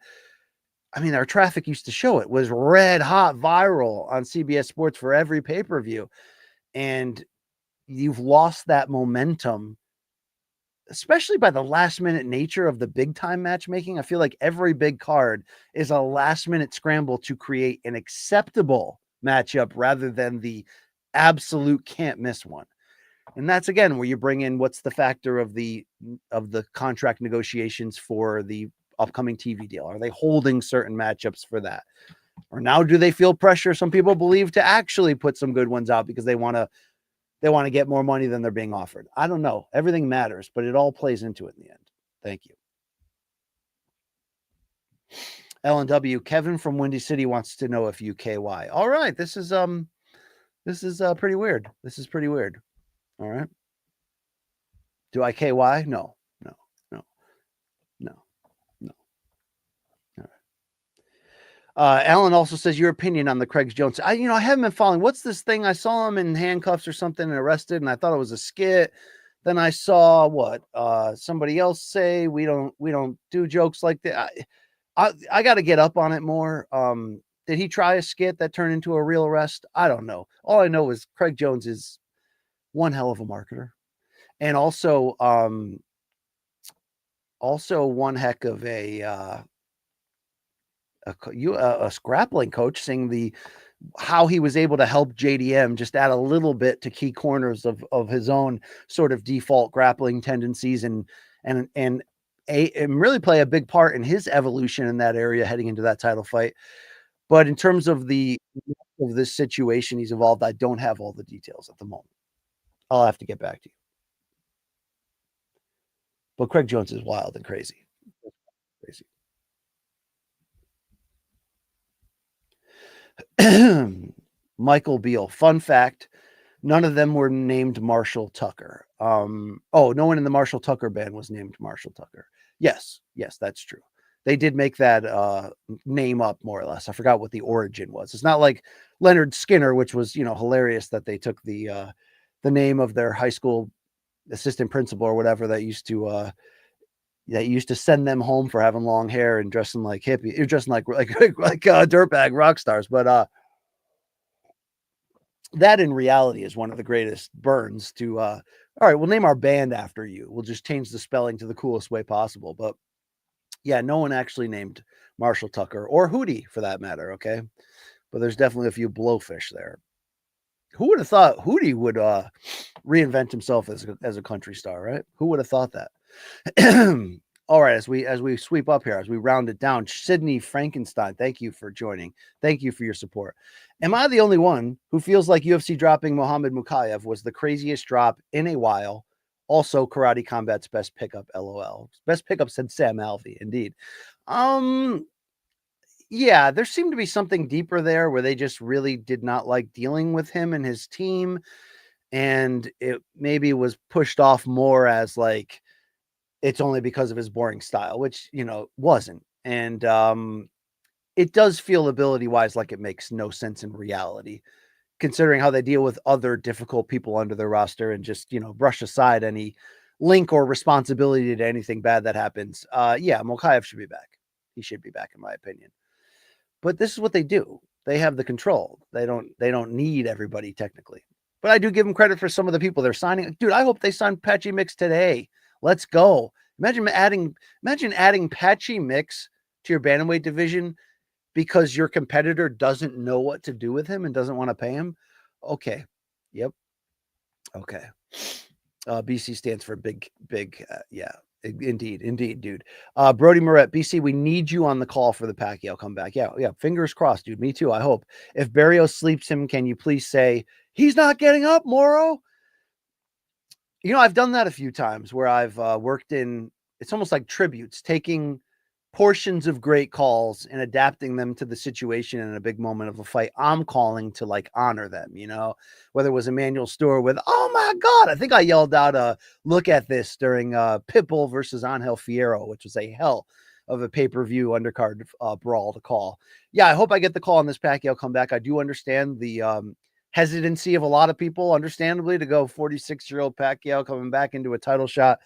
I mean, our traffic used to show it was red hot viral on CBS Sports for every pay-per-view. And you've lost that momentum, especially by the last minute nature of the big time matchmaking. I feel like every big card is a last minute scramble to create an acceptable matchup rather than the absolute can't miss one. And that's again where you bring in what's the factor of the contract negotiations for the upcoming TV deal. Are they holding certain matchups for that? Or now do they feel pressure, some people believe, to actually put some good ones out because they want to get more money than they're being offered? I don't know. Everything matters, but it all plays into it in the end. Thank you. L&W, Kevin from Windy City wants to know if you KY. All right, this is pretty weird. This is pretty weird. All right. Do I KY? No. Alan also says your opinion on the Craig Jones. I haven't been following. What's this thing? I saw him in handcuffs or something and arrested, and I thought it was a skit. Then I saw somebody else say we don't do jokes like that. I got to get up on it more. Did he try a skit that turned into a real arrest? I don't know. All I know is Craig Jones is one hell of a marketer, and also one heck of a grappling coach, seeing how he was able to help JDM just add a little bit to key corners of his own sort of default grappling tendencies and really play a big part in his evolution in that area heading into that title fight. But in terms of this situation he's involved, I don't have all the details at the moment. I'll have to get back to you. But Craig Jones is wild and crazy. Michael Beal. Fun fact, none of them were named Marshall Tucker. No one in the Marshall Tucker band was named Marshall Tucker. Yes, that's true. They did make that name up more or less. I forgot what the origin was. It's not like Leonard Skinner, which was, hilarious that they took the name of their high school assistant principal or whatever that used to send them home for having long hair and dressing like hippie. You're dressing like dirtbag rock stars. But that in reality is one of the greatest burns to, all right, we'll name our band after you. We'll just change the spelling to the coolest way possible. But yeah, no one actually named Marshall Tucker or Hootie for that matter. Okay. But there's definitely a few blowfish there. Who would have thought Hootie would reinvent himself as a country star, right? Who would have thought that? All right, as we sweep up here, as we round it down, Sydney Frankenstein, thank you for joining. Thank you for your support. Am I the only one who feels like UFC dropping Muhammad Mukayev was the craziest drop in a while? Also, Karate Combat's best pickup, LOL. Best pickup, said Sam Alvey, indeed. Yeah, there seemed to be something deeper there where they just really did not like dealing with him and his team. And it maybe was pushed off more as like, it's only because of his boring style, which, wasn't. And it does feel ability wise like it makes no sense in reality, considering how they deal with other difficult people under their roster and just, brush aside any link or responsibility to anything bad that happens. Yeah, Mokaev should be back. He should be back, in my opinion. But this is what they do. They have the control. They don't need everybody technically. But I do give them credit for some of the people they're signing. Dude, I hope they sign Patchy Mix today. Let's go. Imagine adding Patchy Mix to your bantamweight division because your competitor doesn't know what to do with him and doesn't want to pay him. Okay. Yep. Okay. BC stands for big. Yeah, indeed, dude. Brody Moret, BC, we need you on the call for the Pacquiao comeback. Yeah. Fingers crossed, dude. Me too. I hope. If Barrios sleeps him, can you please say he's not getting up, Moro? I've done that a few times where I've worked in. It's almost like tributes, taking portions of great calls and adapting them to the situation in a big moment of a fight. I'm calling to like honor them, whether it was Emmanuel Stewart with, oh my God, I think I yelled out, look at this during Pitbull versus Angel Fierro, which was a hell of a pay-per-view undercard brawl to call. Yeah, I hope I get the call on this Pacquiao comeback. I do understand the hesitancy of a lot of people, understandably, to go 46-year-old Pacquiao coming back into a title shot.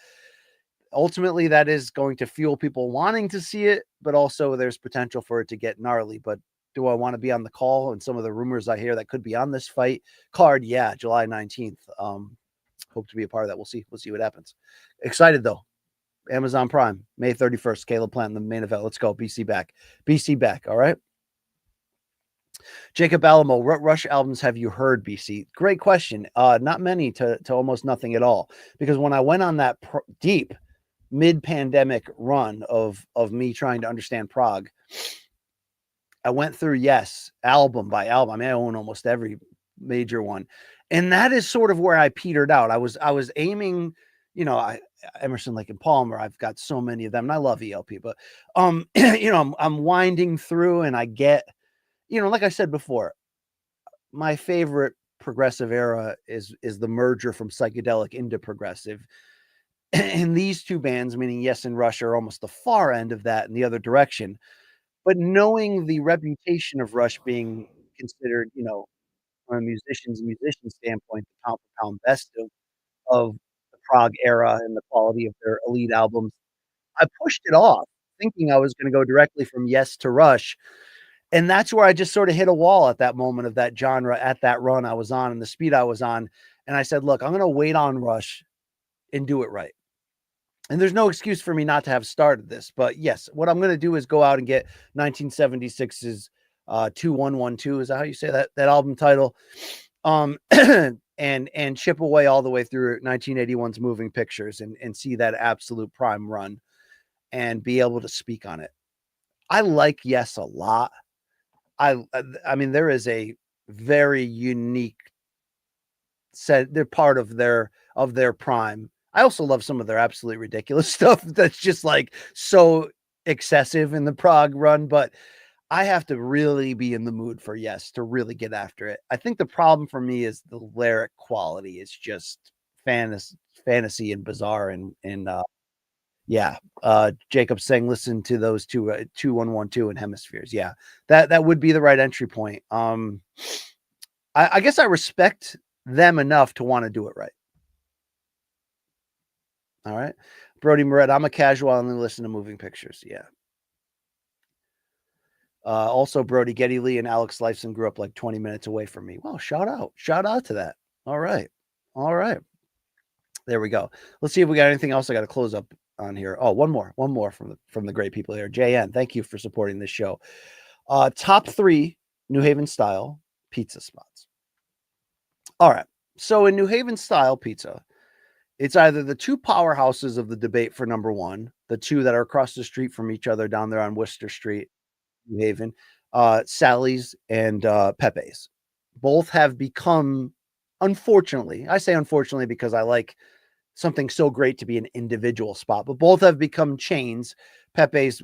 Ultimately, that is going to fuel people wanting to see it, but also there's potential for it to get gnarly. But do I want to be on the call? And some of the rumors I hear that could be on this fight card, yeah, July 19th. Hope to be a part of that. We'll see what happens. Excited though. Amazon Prime, May 31st. Caleb Plant in the main event. Let's go. BC back. All right. Jacob Alamo, what Rush albums have you heard, BC? Great question. Not many to almost nothing at all. Because when I went on that deep mid-pandemic run of me trying to understand prog, I went through, yes, album by album. I mean, I own almost every major one. And that is sort of where I petered out. I was aiming, Emerson, Lake and Palmer, I've got so many of them, and I love ELP, but I'm winding through, and I get, like I said before, my favorite progressive era is the merger from psychedelic into progressive. And these two bands, meaning Yes and Rush, are almost the far end of that in the other direction. But knowing the reputation of Rush being considered, from a musician standpoint, the pound for pound best of the prog era and the quality of their elite albums, I pushed it off, thinking I was going to go directly from Yes to Rush. And that's where I just sort of hit a wall at that moment of that genre, at that run I was on and the speed I was on. And I said, look, I'm going to wait on Rush and do it right. And there's no excuse for me not to have started this. But yes, what I'm going to do is go out and get 1976's 2112. Is that how you say that album title? And chip away all the way through 1981's Moving Pictures and see that absolute prime run and be able to speak on it. I like Yes a lot. I mean, there is a very unique set. They're part of their prime. I also love some of their absolutely ridiculous stuff that's just like so excessive in the prog run, but I have to really be in the mood for Yes to really get after it. I think the problem for me is the lyric quality is just fantasy and bizarre and yeah. Jacob saying, listen to those two 2112 and Hemispheres. Yeah, that would be the right entry point. I guess I respect them enough to want to do it right. All right. Brody Moret, I'm a casual, I only listen to Moving Pictures. Yeah. Also, Brody, Geddy Lee and Alex Lifeson grew up like 20 minutes away from me. Well, shout out to that. All right. There we go. Let's see if we got anything else I got to close up on here. Oh, one more from the great people here. JN, thank you for supporting this show. Top 3 New Haven style pizza spots. All right. So in New Haven style pizza, it's either the two powerhouses of the debate for number 1, the two that are across the street from each other down there on Worcester Street, New Haven, Sally's and Pepe's. Both have become, unfortunately, I say unfortunately because I like something so great to be an individual spot, but both have become chains. Pepe's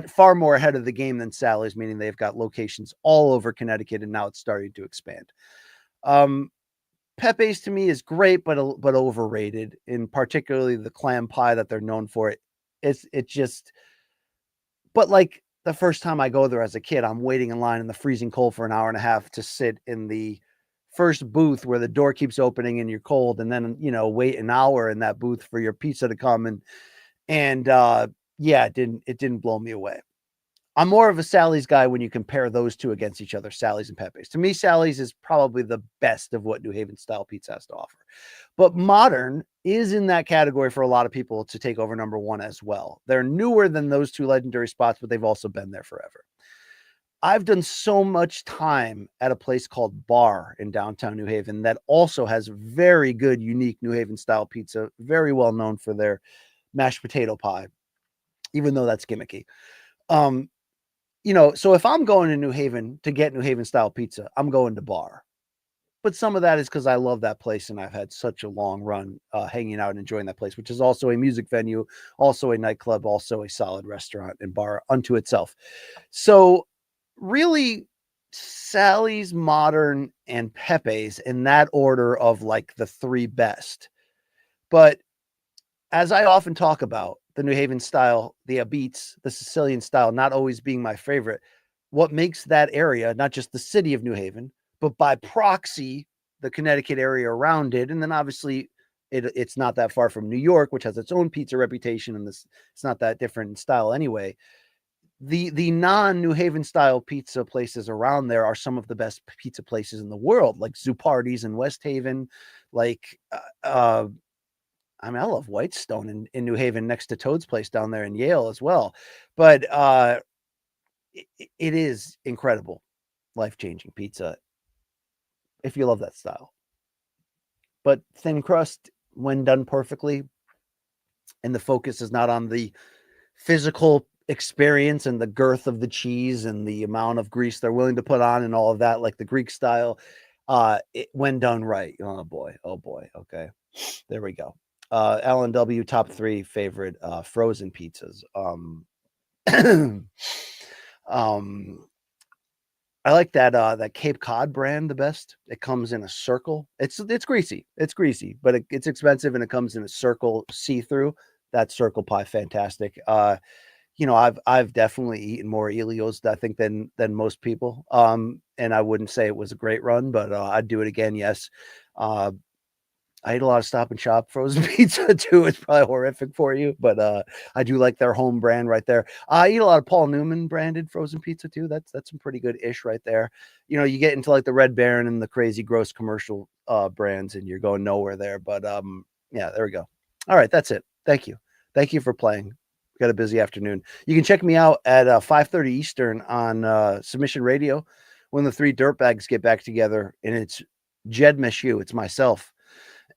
far more ahead of the game than Sally's, meaning they've got locations all over Connecticut, and now it's starting to expand. Pepe's to me is great, but overrated, in particularly the clam pie that they're known for. But like the first time I go there as a kid, I'm waiting in line in the freezing cold for an hour and a half to sit in the first booth where the door keeps opening and you're cold, and then wait an hour in that booth for your pizza to come, and yeah, it didn't blow me away. I'm more of a Sally's guy when you compare those two against each other, Sally's and Pepe's. To me, Sally's is probably the best of what New Haven style pizza has to offer. But modern is in that category for a lot of people to take over number 1 as well. They're newer than those two legendary spots, but they've also been there forever. I've done so much time at a place called Bar in downtown New Haven that also has very good, unique New Haven style pizza, very well known for their mashed potato pie, even though that's gimmicky. So if I'm going to New Haven to get New Haven style pizza, I'm going to Bar. But some of that is because I love that place and I've had such a long run hanging out and enjoying that place, which is also a music venue, also a nightclub, also a solid restaurant and bar unto itself. So really, Sally's, Modern, and Pepe's in that order of like the three best. But as I often talk about, the New Haven style, the beats, the Sicilian style, not always being my favorite, what makes that area, not just the city of New Haven, but by proxy, the Connecticut area around it. And then obviously it's not that far from New York, which has its own pizza reputation. And it's not that different in style anyway. The non-New Haven style pizza places around there are some of the best pizza places in the world, like Zupardi's in West Haven, like I mean, I love Whitestone in New Haven next to Toad's place down there in Yale as well. But it is incredible, life-changing pizza if you love that style. But thin crust, when done perfectly, and the focus is not on the physical experience and the girth of the cheese and the amount of grease they're willing to put on and all of that, like the Greek style, when done right. Oh boy. Okay, there we go. L&W top 3 favorite frozen pizzas. I like that Cape Cod brand the best. It comes in a circle. It's greasy. It's greasy, but it's expensive and it comes in a circle see-through. That circle pie, fantastic. I've definitely eaten more Elios, I think, than most people. And I wouldn't say it was a great run, but I'd do it again. Yes. I ate a lot of Stop and Shop frozen pizza too. It's probably horrific for you, but I do like their home brand right there. I eat a lot of Paul Newman branded frozen pizza too. That's some pretty good ish right there. You get into like the Red Baron and the crazy gross commercial brands, and you're going nowhere there. But yeah, there we go. All right, that's it. Thank you for playing. Got a busy afternoon. You can check me out at 5:30 Eastern on Submission Radio when the 3 dirtbags get back together, and it's Jed Meshew. It's myself.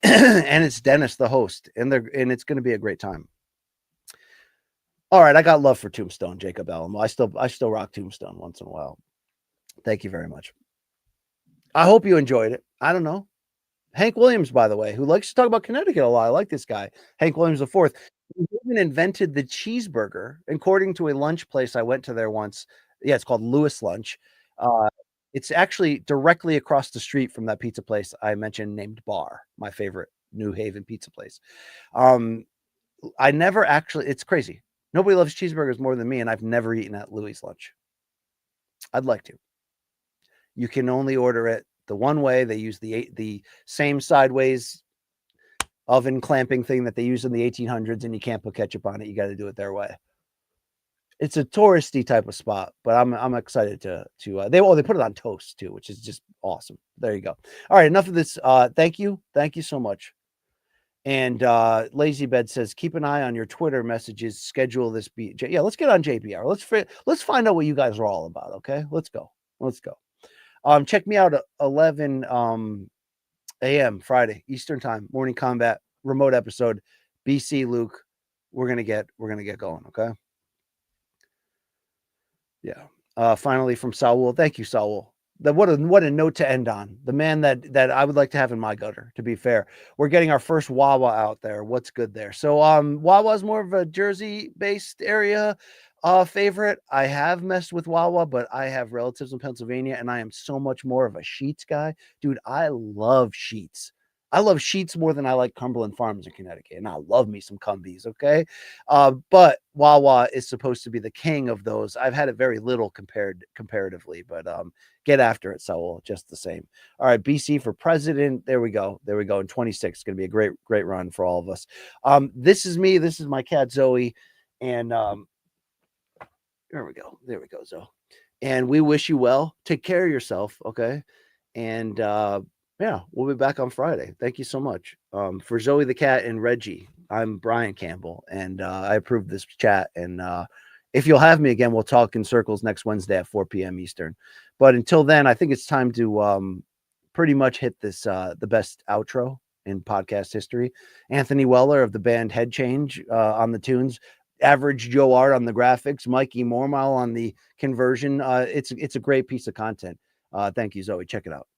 And it's Dennis, the host, and it's going to be a great time. All right, I got love for Tombstone, Jacob Alamo. I still rock Tombstone once in a while. Thank you very much. I hope you enjoyed it. I don't know. Hank Williams, by the way, who likes to talk about Connecticut a lot. I like this guy, Hank Williams IV. He even invented the cheeseburger, according to a lunch place I went to there once. Yeah, it's called Lewis Lunch. It's actually directly across the street from that pizza place I mentioned named Bar, my favorite New Haven pizza place. I never actually, it's crazy. Nobody loves cheeseburgers more than me, and I've never eaten at Louis Lunch. I'd like to. You can only order it the one way. They use the same sideways oven clamping thing that they used in the 1800s, and you can't put ketchup on it. You got to do it their way. It's a touristy type of spot, but I'm excited to they put it on toast too, which is just awesome. There you go. All right, enough of this. Thank you so much. And Lazy Bed says keep an eye on your Twitter messages. Schedule this beat. Yeah, let's get on JBR. Let's find out what you guys are all about. Okay, let's go. Check me out at 11 a.m. Friday Eastern Time. Morning Combat remote episode. BC Luke. We're gonna get going. Okay. Yeah. Finally from Saul. Thank you, Saul. What a note to end on. The man that I would like to have in my gutter, to be fair. We're getting our first Wawa out there. What's good there? So Wawa's more of a Jersey-based area favorite. I have messed with Wawa, but I have relatives in Pennsylvania, and I am so much more of a Sheetz guy. Dude, I love Sheetz. I love Sheetz more than I like Cumberland Farms in Connecticut, and I love me some Cumbies, okay? But Wawa is supposed to be the king of those. I've had it very little comparatively, but get after it, Saul, just the same. All right, BC for president. There we go. In 26. It's going to be a great run for all of us. This is me. This is my cat, Zoe. And there we go, Zoe. And we wish you well. Take care of yourself, okay? And yeah, we'll be back on Friday. Thank you so much. For Zoe the cat and Reggie, I'm Brian Campbell, and I approve this chat, and if you'll have me again, we'll talk in circles next Wednesday at 4 p.m. Eastern. But until then, I think it's time to pretty much hit this the best outro in podcast history. Anthony Weller of the band Head Change on the tunes, Average Joe Art on the graphics, Mikey Mormile on the conversion. It's a great piece of content. Thank you, Zoe. Check it out.